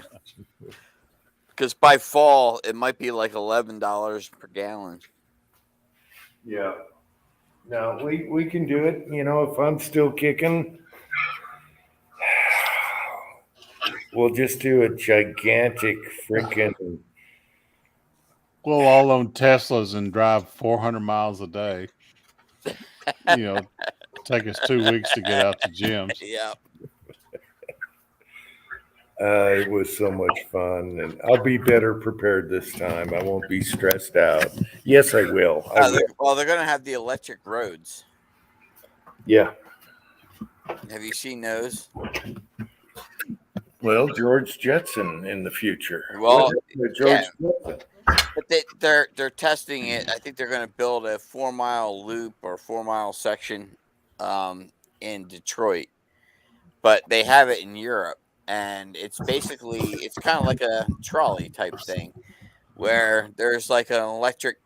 Because by fall, it might be like $11 per gallon. Yeah. No, we can do it. You know, if I'm still kicking, we'll just do a gigantic freaking. We'll all own Teslas and drive 400 miles a day. Take us 2 weeks to get out to gyms. Yeah. It was so much fun, and I'll be better prepared this time. I won't be stressed out. Yes, I will. Well, they're going to have the electric roads. Yeah. Have you seen those? Well, George Jetson in the future. Well, George yeah. Jetson. But they're testing it. I think they're going to build a 4-mile loop or 4-mile section in Detroit, but they have it in Europe, and it's kind of like a trolley type thing where there's like an electric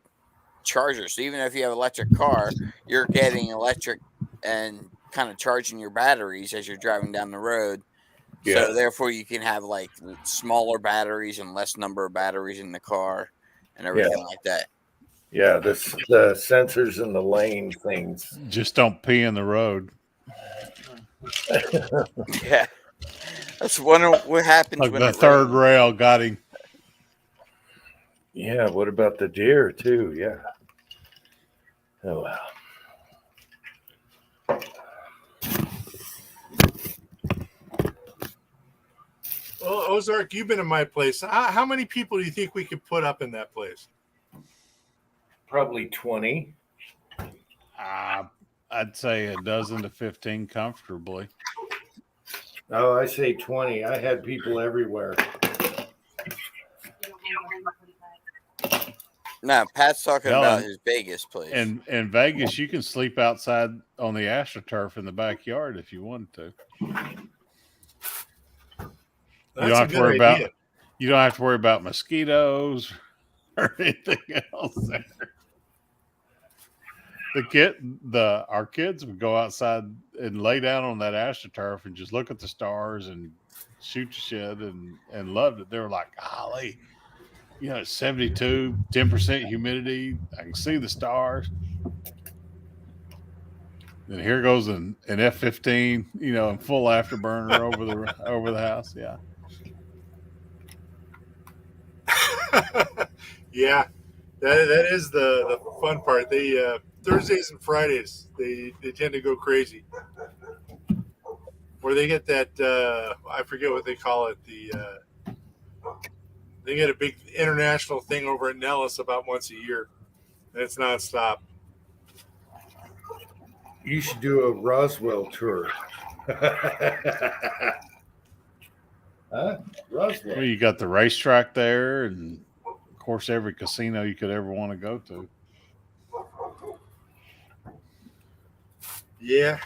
charger. So even if you have an electric car, you're getting electric and kind of charging your batteries as you're driving down the road. Yeah. So therefore you can have like smaller batteries and less number of batteries in the car and everything like that. Yeah, the sensors in the lane things. Just don't pee in the road. Yeah. That's what happens Like when the it third rains. rail got him. Yeah, what about the deer too? Yeah. Oh wow. Well, Ozark, you've been in my place. How many people do you think we could put up in that place? Probably 20. I'd say a dozen to 15 comfortably. Oh, I say 20. I had people everywhere. No, Pat's talking No, about his Vegas place. And in Vegas, you can sleep outside on the AstroTurf in the backyard if you wanted to. That's you don't have a to worry good about idea. you don't have to worry about mosquitoes or anything else there. Our kids would go outside and lay down on that AstroTurf and just look at the stars and shoot the shit and loved it. They were like, golly, it's 72, 10% humidity. I can see the stars. And here goes an F-15, in full afterburner over the house. Yeah. Yeah, that is the fun part. They Thursdays and Fridays they tend to go crazy. Or they get that I forget what they call it. They get a big international thing over at Nellis about once a year. And it's nonstop. You should do a Roswell tour. Huh? Roswell. Well, you got the racetrack there, and of course, every casino you could ever want to go to. Yeah.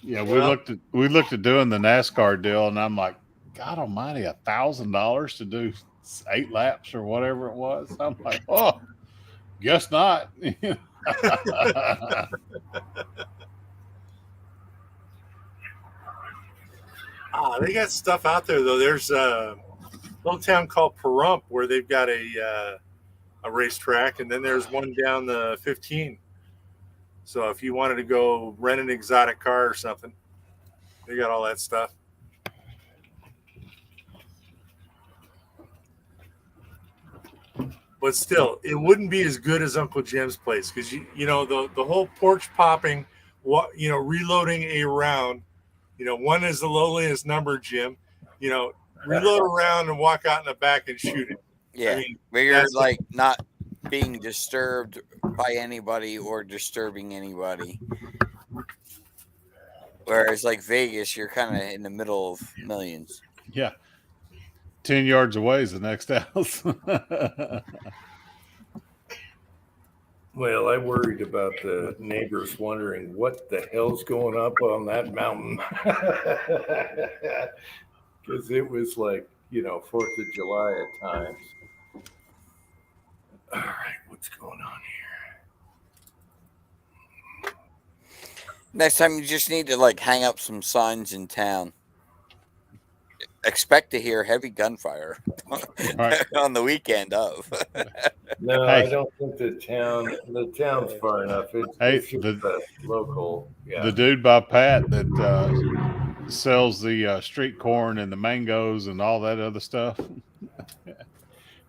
Yeah, Well- we looked at doing the NASCAR deal, and I'm like, God Almighty, $1,000 to do 8 laps or whatever it was. I'm like, oh, guess not. They got stuff out there though. There's a little town called Pahrump where they've got a racetrack, and then there's one down the 15. So if you wanted to go rent an exotic car or something, they got all that stuff. But still, it wouldn't be as good as Uncle Jim's place because you know the whole porch popping, reloading a round. One is the lowliest number, Jim. Reload a round and walk out in the back and shoot it. Yeah, I mean, where you're that's- like not being disturbed by anybody or disturbing anybody. Whereas like Vegas, you're kind of in the middle of millions. Yeah. 10 yards away is the next house. Well, I worried about the neighbors wondering what the hell's going up on that mountain. Because it was like, 4th of July at times. All right, what's going on here? Next time, you just need to like hang up some signs in town. Expect to hear heavy gunfire Right. on the weekend of. No, Hey. I don't think the town's far enough. Hey, It's just the- a local. Yeah. The dude by Pat that sells the street corn and the mangoes and all that other stuff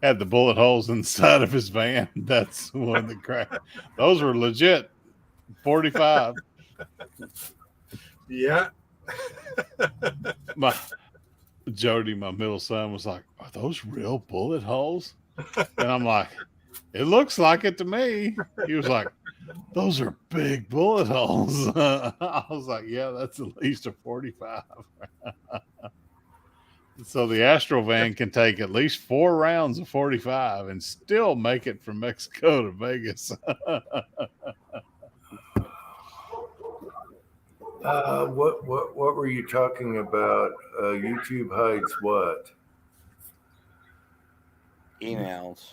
had the bullet holes inside of his van. That's the one that cracked. Those were legit 45. Yeah. My Jody, my middle son, was like, "Are those real bullet holes?" And I'm like, "It looks like it to me." He was like, "Those are big bullet holes." I was like, "Yeah, that's at least a 45." So the Astro van can take at least 4 rounds of 45 and still make it from Mexico to Vegas. What were you talking about? YouTube hides what? Emails.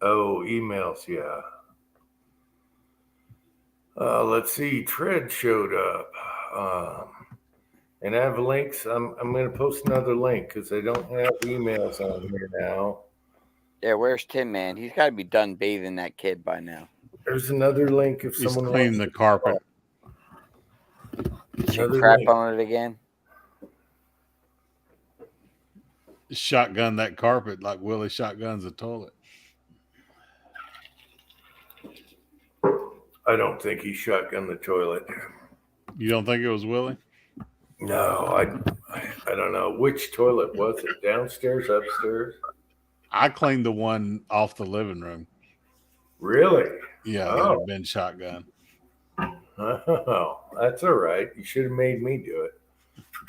Oh, emails, yeah. Let's see. Tread showed up. And I have links. I'm going to post another link because I don't have emails on here now. Yeah, where's Tim, man? He's got to be done bathing that kid by now. There's another link if He's someone cleaning the carpet. Did you Another crap link. on it again? Shotgun that carpet like Willie shotguns a toilet. I don't think he shotgunned the toilet. You don't think it was Willie? No, I don't know. Which toilet was it? Downstairs, upstairs? I cleaned the one off the living room. Really? Yeah, Oh. that would have been shotgun. Oh, that's all right. You should have made me do it.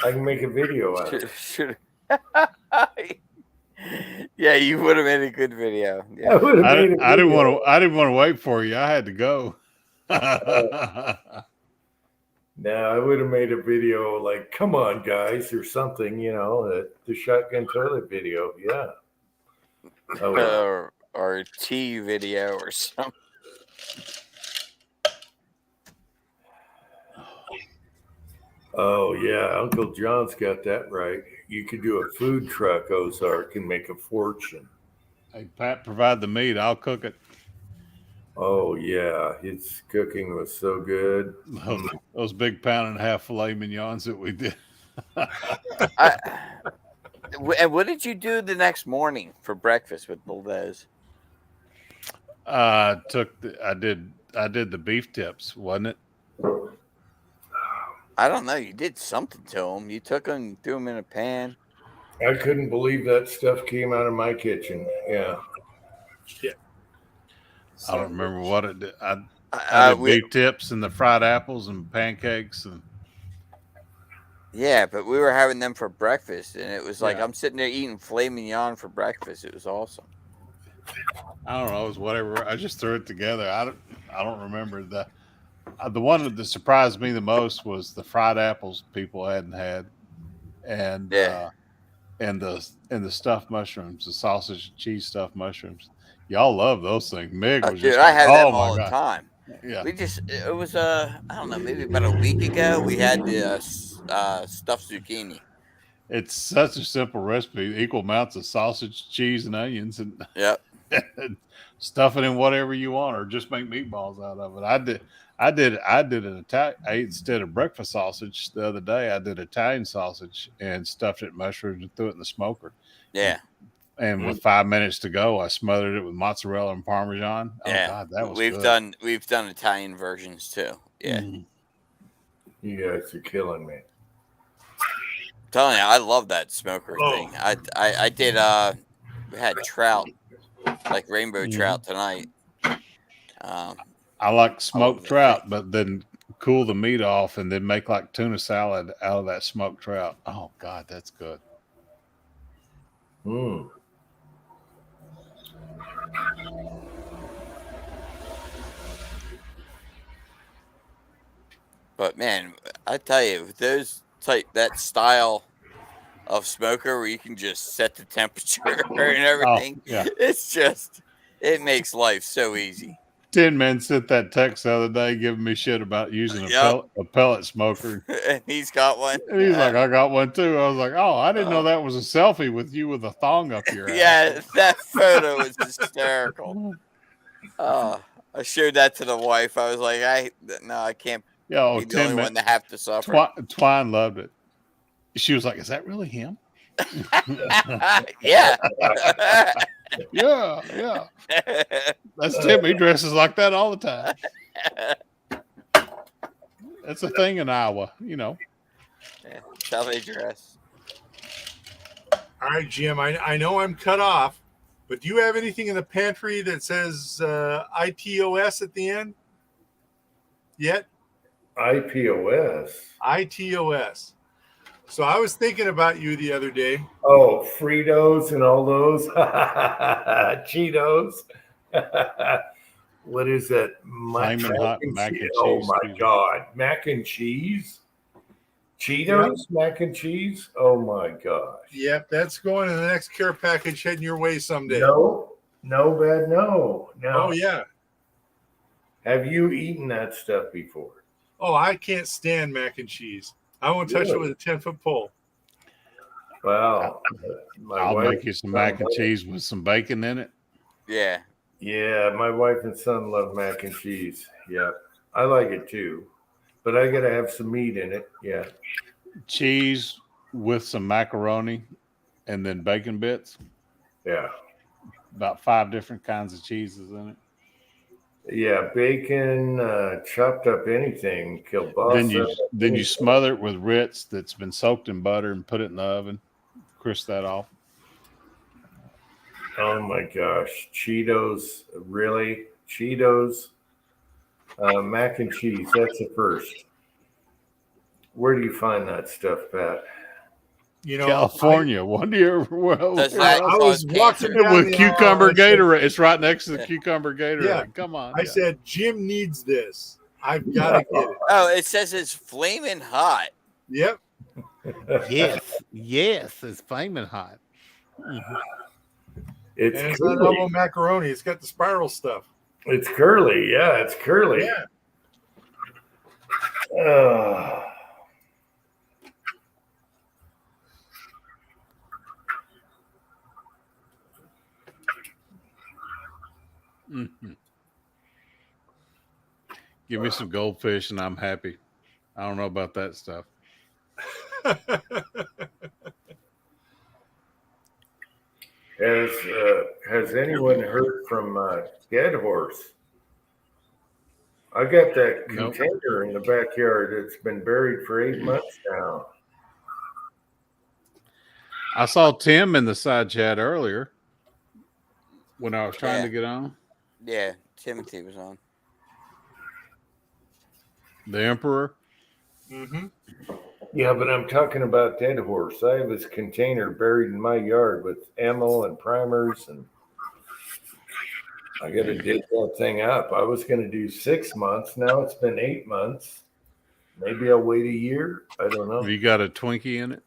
I can make a video out of it. Should. Yeah, you would have made a good video. I Yeah. would have I made didn't, a I didn't video. want to. I didn't want to wait for you. I had to go. No, I would have made a video like, come on, guys, or something, the shotgun toilet video. Yeah. Oh, well. Or a T video or something. Oh, yeah. Uncle John's got that right. You could do a food truck, Ozark, and make a fortune. Hey, Pat, provide the meat. I'll cook it. Oh, yeah. His cooking was so good. Those big pound and a half filet mignons that we did. I And what did you do the next morning for breakfast with Valdez? I did the beef tips, wasn't it? I don't know. You did something to them. You took them, threw them in a pan. I couldn't believe that stuff came out of my kitchen. Yeah. I don't remember what it did. I did beef tips and the fried apples and pancakes and yeah, but we were having them for breakfast, and it was like Yeah. I'm sitting there eating filet mignon for breakfast. It was awesome. I don't know, it was whatever. I just threw it together. I don't remember the one that surprised me the most was the fried apples people hadn't had, and Yeah. and the stuffed mushrooms, the sausage and cheese stuffed mushrooms. Y'all love those things. Mig was Dude, just I like, had oh them my all the God. time. Yeah, It was I don't know, maybe about a week ago. We had the stuffed zucchini. it's such a simple recipe. Equal amounts of sausage, cheese, and onions, and Yep. stuff it in whatever you want, or just make meatballs out of it. I did an Italian. I ate, instead of breakfast sausage the other day, I did Italian sausage and stuffed it in mushrooms and threw it in the smoker. Yeah. And with 5 minutes to go, I smothered it with mozzarella and Parmesan. Oh Yeah. God, that was we've good. done Italian versions too. Yeah. Mm. You guys are killing me. I'm telling you, I love that smoker thing. I did we had trout, like rainbow trout tonight. I like smoked the trout, but then cool the meat off and then make like tuna salad out of that smoked trout. Oh God, that's good. Mm. But man, I tell you, that style of smoker where you can just set the temperature and everything, yeah. it makes life so easy. Tin Man sent that text the other day giving me shit about using Yep. a pellet smoker. And he's got one. And he's like, I got one too. I was like, oh, I didn't know that was a selfie with you with a thong up your ass. Yeah, that photo was hysterical. I showed that to the wife. I was like, I can't Yeah, be the only one to have to suffer. Twine loved it. She was like, is that really him? Yeah. Yeah. That's Tim. He dresses like that all the time. That's a thing in Iowa, you know. Yeah, that's how they dress. All right, Jim, I know I'm cut off, but do you have anything in the pantry that says ITOS at the end yet? IPOS. ITOS. So I was thinking about you the other day. Oh, Fritos and all those Cheetos. What is that? Flaming hot mac and cheese. Oh my God, mac and cheese. Cheetos, mac and cheese. Oh my gosh. Yep, that's going in the next care package heading your way someday. No, bad. No. Oh yeah. Have you eaten that stuff before? Oh, I can't stand mac and cheese. I won't touch it with a 10-foot pole. Wow. I'll make you some mac and cheese with some bacon in it. Yeah. Yeah, my wife and son love mac and cheese. Yeah, I like it too, but I gotta have some meat in it. Yeah. Cheese with some macaroni and then bacon bits. Yeah. About 5 different kinds of cheeses in it. Yeah, bacon, chopped up anything, kielbasa. Then you smother it with Ritz that's been soaked in butter and put it in the oven. Crisp that off. Oh my gosh, Cheetos, really? Cheetos, mac and cheese. That's the first. Where do you find that stuff, Pat? You know, California. One year, well, Does I that was cause walking cancer? down with the cucumber aisle, I said- Gatorade. It's right next to the cucumber Gatorade. Yeah. Come on. I said, Jim needs this. I've got to get it. Oh, it says it's flaming hot. Yep. yes, it's flaming hot. It's And it's not curly. elbow macaroni. It's got the spiral stuff. It's curly. Yeah, it's curly. Yeah. Mm-hmm. Give me some goldfish and I'm happy. I don't know about that stuff. Has anyone heard from Dead Horse? I got that Nope. container in the backyard. It's been buried for 8 months now. I saw Tim in the side chat earlier when I was trying to get on. Yeah, Timothy was on. The Emperor. Mm-hmm. Yeah, but I'm talking about Dead Horse. I have this container buried in my yard with ammo and primers, and I got to dig that thing up. I was going to do 6 months. Now it's been 8 months. Maybe I'll wait a year. I don't know. Have you got a Twinkie in it?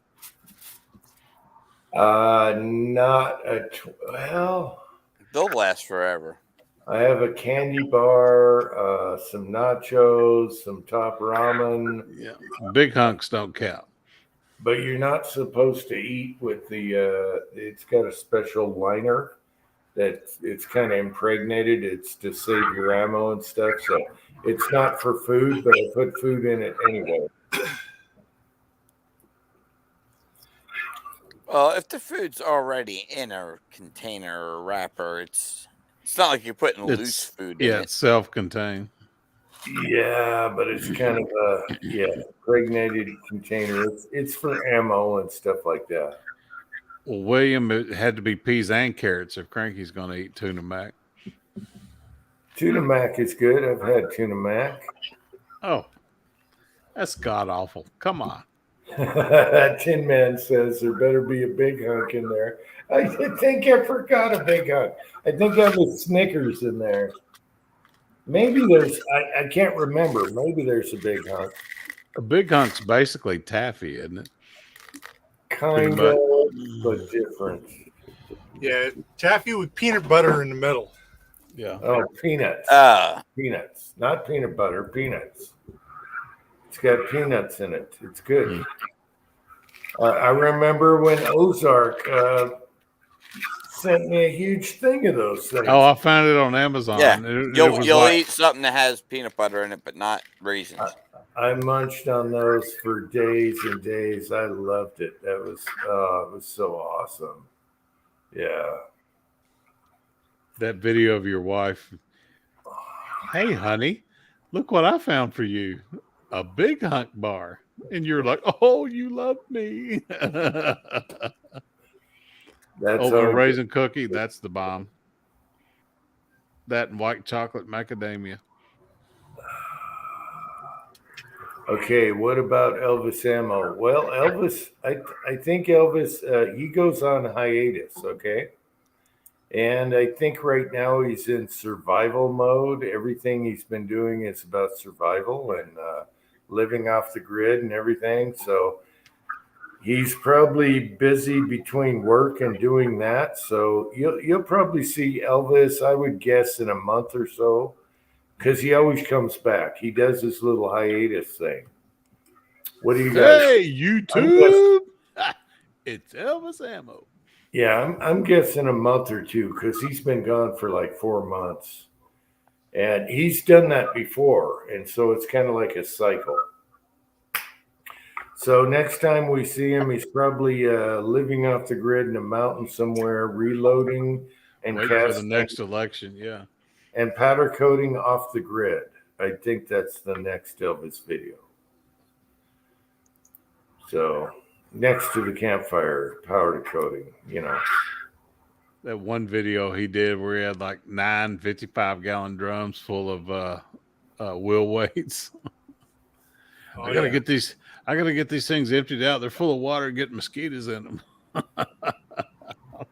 Not a well. They'll last forever. I have a candy bar, some nachos, some top ramen. Yeah. Big hunks don't count. But you're not supposed to eat with the. It's got a special liner that it's kind of impregnated. It's to save your ammo and stuff. So it's not for food, but I put food in it anyway. Well, if the food's already in a container or wrapper, it's not like you're putting loose food in Yeah, it. it's self-contained. Yeah, but it's kind of a impregnated container. It's for ammo and stuff like that. Well, William, it had to be peas and carrots if Cranky's going to eat tuna mac. Tuna mac is good. I've had tuna mac. Oh, that's god awful. Come on. Tin Man says there better be a big hunk in there. I think I forgot a big hunk. I think I was Snickers in there. Maybe there's, I can't remember. Maybe there's a big hunk. A big hunk's basically taffy, isn't it? Kind much. of, but different. Yeah, taffy with peanut butter in the middle. Yeah. Oh, peanuts. Peanuts. Not peanut butter, peanuts. It's got peanuts in it. It's good. I remember when Ozark sent me a huge thing of those things. Oh, I found it on Amazon. Yeah, It was you'll like- eat something that has peanut butter in it, but not raisins. I munched on those for days and days. I loved it. That was it was so awesome. Yeah. that video of your wife. Hey, honey, look what I found for you. A big hunk bar. And you're like, oh, you love me. That's Over our- a raisin cookie, that's the bomb. That and white chocolate macadamia. Okay, what about Elvis Ammo? Well, Elvis, I think Elvis, he goes on hiatus, okay? And I think right now he's in survival mode. Everything he's been doing is about survival and living off the grid and everything. So he's probably busy between work and doing that. So you'll probably see Elvis, I would guess, in a month or so. Because he always comes back. He does this little hiatus thing. What do you guys? Hey, YouTube! It's Elvis Ammo. Yeah, I'm guessing a month or two because he's been gone for like 4 months. And he's done that before. And so it's kind of like a cycle. So next time we see him, he's probably living off the grid in a mountain somewhere, reloading and Wait for the casting next election, yeah. and powder coating off the grid. I think that's the next Elvis video. So next to the campfire, powder coating, you know. That one video he did where he had like 9 55-gallon drums full of wheel weights. Oh, I gotta yeah. get these things emptied out. They're full of water and getting mosquitoes in them.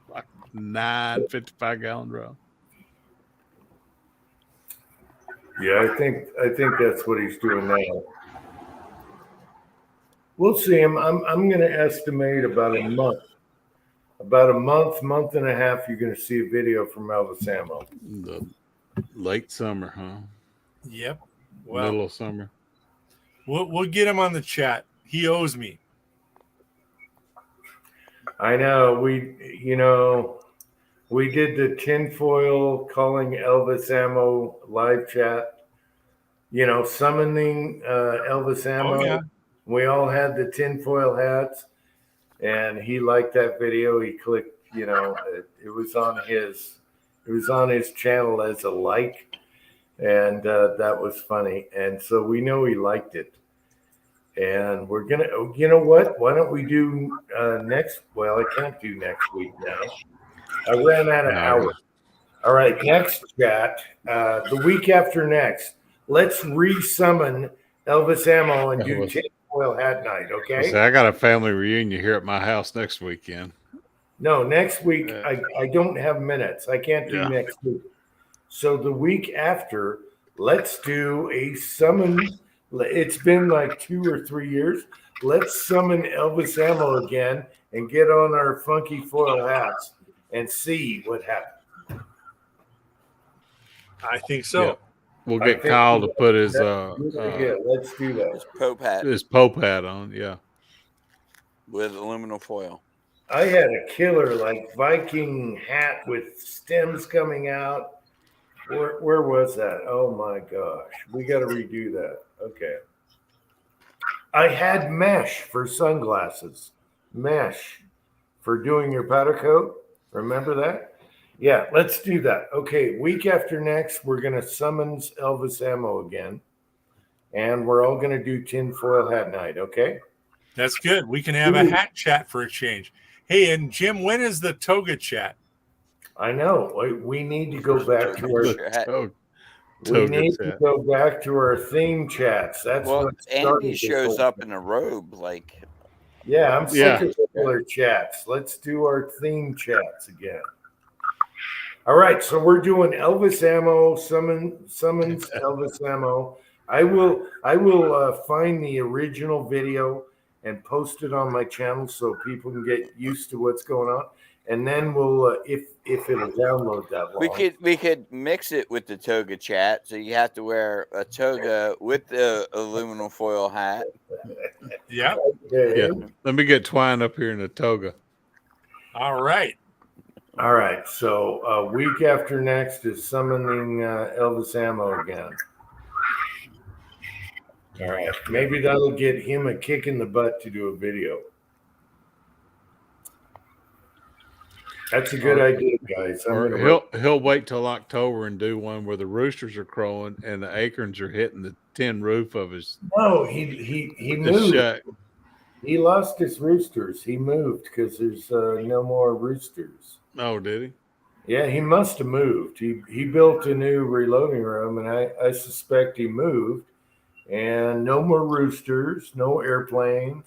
Like 9 55-gallon drums. Yeah, I think that's what he's doing now. We'll see him. I'm going to estimate about a month. About a month and a half, you're going to see a video from Elvis Ammo. The late summer, huh? Yep. Well, Middle of summer. we'll get him on the chat. He owes me. I know we did the tinfoil calling Elvis Ammo live chat. You know, summoning Elvis Ammo. Oh, yeah. We all had the tinfoil hats, and he liked that video. He clicked it was on his channel as a like, and that was funny. And so we know he liked it. And we're gonna, you know what? Why don't we do next? Well, I can't do next week now. I ran out of No. hours. All right, next chat. The week after next, let's re-summon Elvis Ammo and do Elvis. tinfoil hat night. Okay. See, I got a family reunion here at my house next weekend. No, next week Yeah. I don't have minutes. I can't do Yeah. next week. So the week after, let's do a summon. It's been like 2 or 3 years. Let's summon Elvis Ammo again and get on our funky foil hats and see what happens. I think so. Yeah. We'll I get think Kyle to put his Yeah, let's do that. His Pope hat his Pope hat on. Yeah. with aluminum foil. I had a killer like Viking hat with stems coming out. Where was that? Oh my gosh. We got to redo that. Okay. I had mesh for sunglasses. Mesh for doing your powder coat. Remember that? Yeah, let's do that. Okay, week after next, we're going to summons Elvis Ammo again. And we're all going to do tinfoil hat night, okay? That's good. We can have a hat chat for a change. Hey, and Jim, when is the toga chat? I know. We need to go back to our Oh, we toga need to chat. go back to our theme chats. That's Well, what started Andy this shows whole up thing. in a robe, like Yeah, I'm Yeah. sick of regular chats. Let's do our theme chats again. All right, so we're doing Elvis Ammo summons Elvis Ammo. I will find the original video and post it on my channel so people can get used to what's going on, and then we'll if it'll download that long. we could mix it with the toga chat, so you have to wear a toga with the aluminum foil hat. Yeah. Okay. Yeah. Let me get Twine up here in a toga. All right. All right, so week after next is summoning Elvis Ammo again. All right, maybe that'll get him a kick in the butt to do a video. That's a good idea, guys. I'm Or gonna he'll wait till October and do one where the roosters are crowing and the acorns are hitting the tin roof of his No, he his moved. shack. He lost his roosters. He moved because there's no more roosters. Oh, did he? Yeah, he must have moved. He built a new reloading room, and I suspect he moved. And no more roosters, no airplanes.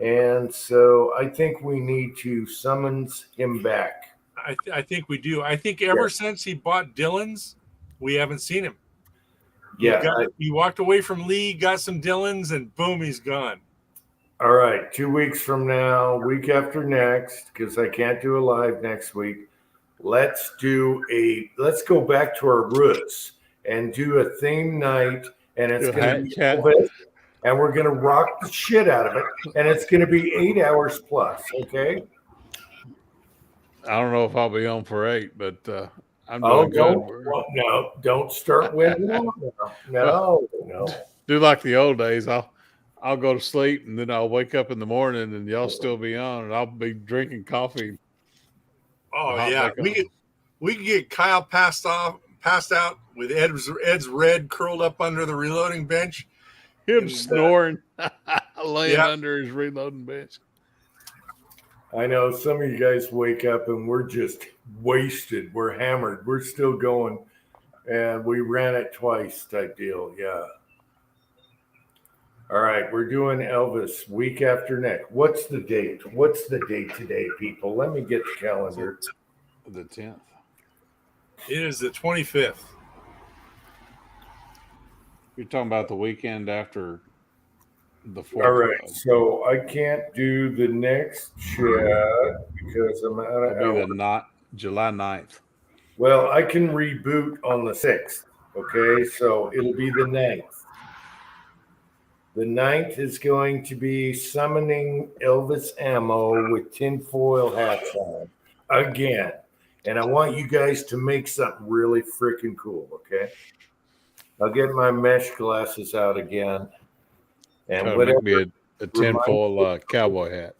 And so I think we need to summons him back. I think we do. I think ever since he bought Dillon's, we haven't seen him. Yeah. He walked away from Lee, got some Dillon's, and boom, he's gone. All right. 2 weeks from now, week after next, because I can't do a live next week. Let's go back to our roots and do a theme night. And it's Do a going to hat be chat? Elvis, and we're going to rock the shit out of it. And it's going to be 8 hours plus. Okay. I don't know if I'll be on for 8, but I'm Oh, doing good. don't start winning. No. Do like the old days. I'll go to sleep and then I'll wake up in the morning and y'all still be on and I'll be drinking coffee. Oh Hot yeah, back on. we could get Kyle passed out with Ed's red curled up under the reloading bench. Him And, snoring, laying yeah. under his reloading bench. I know some of you guys wake up and we're just wasted. We're hammered. We're still going. And we ran it twice type deal. Yeah. All right. We're doing Elvis week after next. What's the date? What's the date today, people? Let me get the calendar. The 10th. It is the 25th. You're talking about the weekend after the 4th. All right. So I can't do the next chat because I'm out of It'll be hours. July 9th. Well, I can reboot on the 6th. Okay. So it'll be the 9th. The 9th is going to be summoning Elvis Ammo with tinfoil hats on again. And I want you guys to make something really freaking cool. Okay. I'll get my mesh glasses out again. And Try to whatever. make me a tinfoil cowboy hat.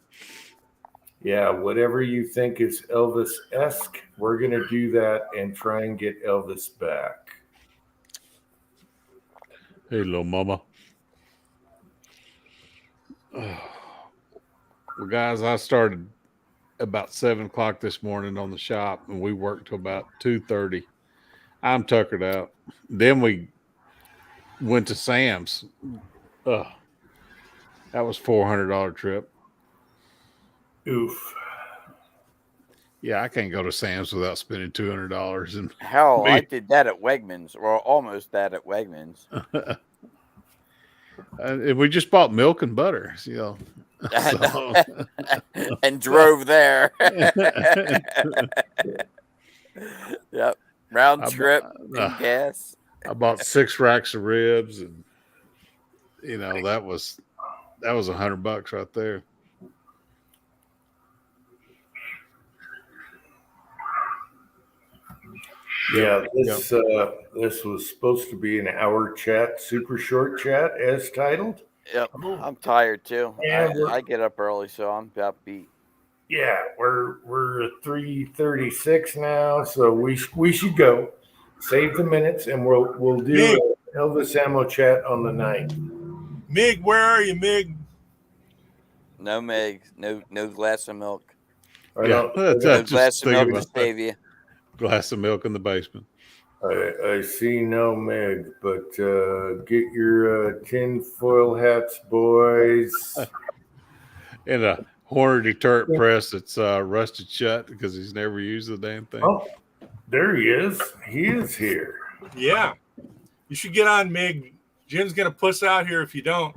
Yeah, whatever you think is Elvis-esque, we're going to do that and try and get Elvis back. Hey, little mama. Well, guys, I started about 7 o'clock this morning on the shop, and we worked till about 2:30. I'm tuckered out. Then we went to Sam's. Ugh, that was $400 trip. Oof. Yeah, I can't go to Sam's without spending $200. And Hell, Me. I did that at Wegmans, or almost that at Wegmans. we just bought milk and butter. You know, so. And drove there. Yep. Round trip and gas. I bought 6 racks of ribs, and you know that was $100 right there. Yeah, this was supposed to be an hour chat, super short chat, as titled. Yep. I'm tired too. Yeah, I get up early, so I'm about beat. Yeah, we're at 3:36 now, so we should go. Save the minutes, and we'll do Elvis Ammo chat on the 9th. Mig, where are you, Mig? No Meg, no glass of milk. I No glass of milk to save you. Glass of milk in the basement. I see no Meg, but get your tinfoil hats, boys. And a Horner deterrent press that's rusted shut because he's never used the damn thing. Oh, there he is. He is here. Yeah. You should get on, Mig. Jim's going to puss out here if you don't.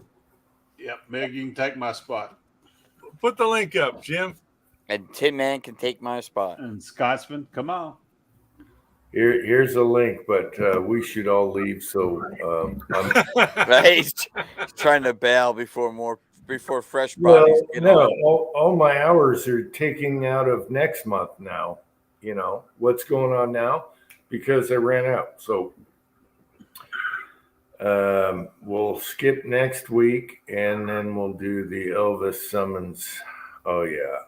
Yep, Meg, you can take my spot. Put the link up, Jim. And Tin Man can take my spot. And Scotsman, come on. Here's a link, but we should all leave. So Right? He's trying to bail before fresh bodies get on. all my hours are taking out of next month now. You know what's going on now because I ran out. So we'll skip next week, and then we'll do the Elvis summons. Oh yeah,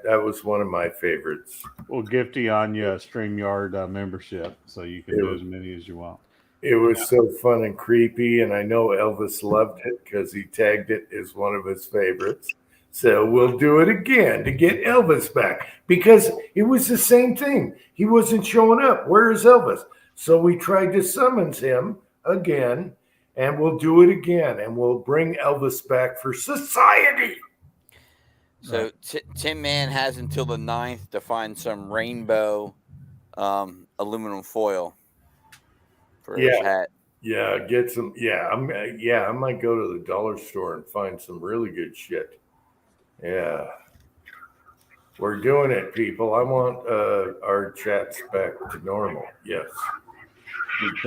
that was one of my favorites. We'll gift you on you a StreamYard membership, so you can do as many as you want. It was so fun and creepy, and I know Elvis loved it because he tagged it as one of his favorites. So we'll do it again to get Elvis back because it was the same thing. He wasn't showing up. Where is Elvis? So we tried to summons him again, and we'll do it again, and we'll bring Elvis back for society. So Tin Man has until the 9th to find some rainbow aluminum foil for his hat. Yeah, get some. Yeah, I might go to the dollar store and find some really good shit. Yeah, we're doing it, people. I want our chats back to normal. Yes,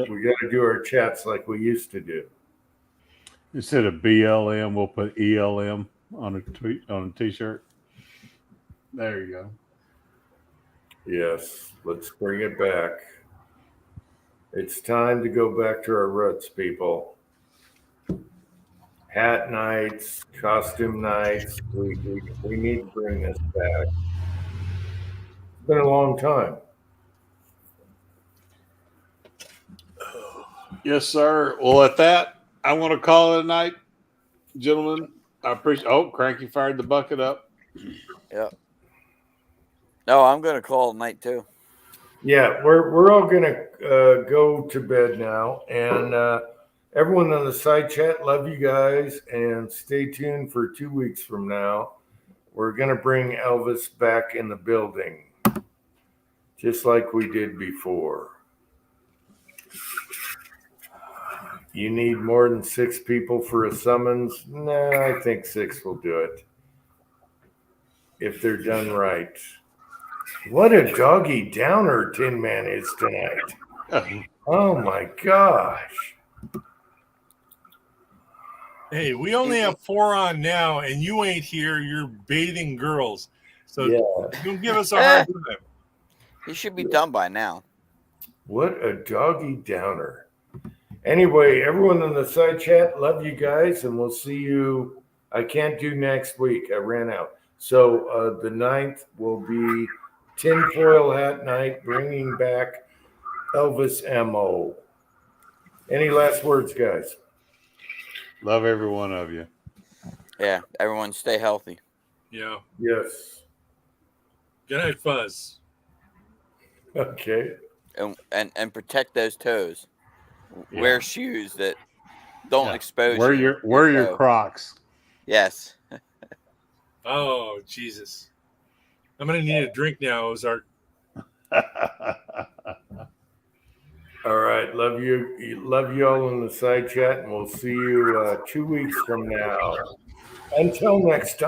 we got to do our chats like we used to do. Instead of BLM, we'll put ELM on a t-shirt. There you go. Yes, let's bring it back. It's time to go back to our roots, people. Hat nights, costume nights. We need to bring this back. It's been a long time. Yes, sir. Well, at that, I want to call it a night, gentlemen. I appreciate. Oh, Cranky fired the bucket up. Yep. No, I'm going to call it night too. Yeah, we're all gonna go to bed now, and everyone on the side chat, love you guys, and stay tuned for 2 weeks from now. We're gonna bring Elvis back in the building, just like we did before. You need more than 6 people for a summons? Nah, I think 6 will do it if they're done right. What a doggy downer Tin Man is tonight. Oh my gosh. Hey, we only have 4 on now, and you ain't here. You're bathing girls. So don't give us a hard time. He should be done by now. What a doggy downer. Anyway, everyone in the side chat, love you guys, and we'll see you. I can't do next week. I ran out. So the 9th will be tinfoil hat night, bringing back Elvis Mo. Any last words, guys? Love every one of you. Yeah, everyone stay healthy. Yeah. Yes. Good night, Fuzz. Okay. And protect those toes. Yeah. Wear shoes that don't Yeah. expose Wear your toe. Crocs. Yes. Oh, Jesus. I'm going to need a drink now, Ozark. All right. Love you. Love you all in the side chat, and we'll see you 2 weeks from now. Until next time.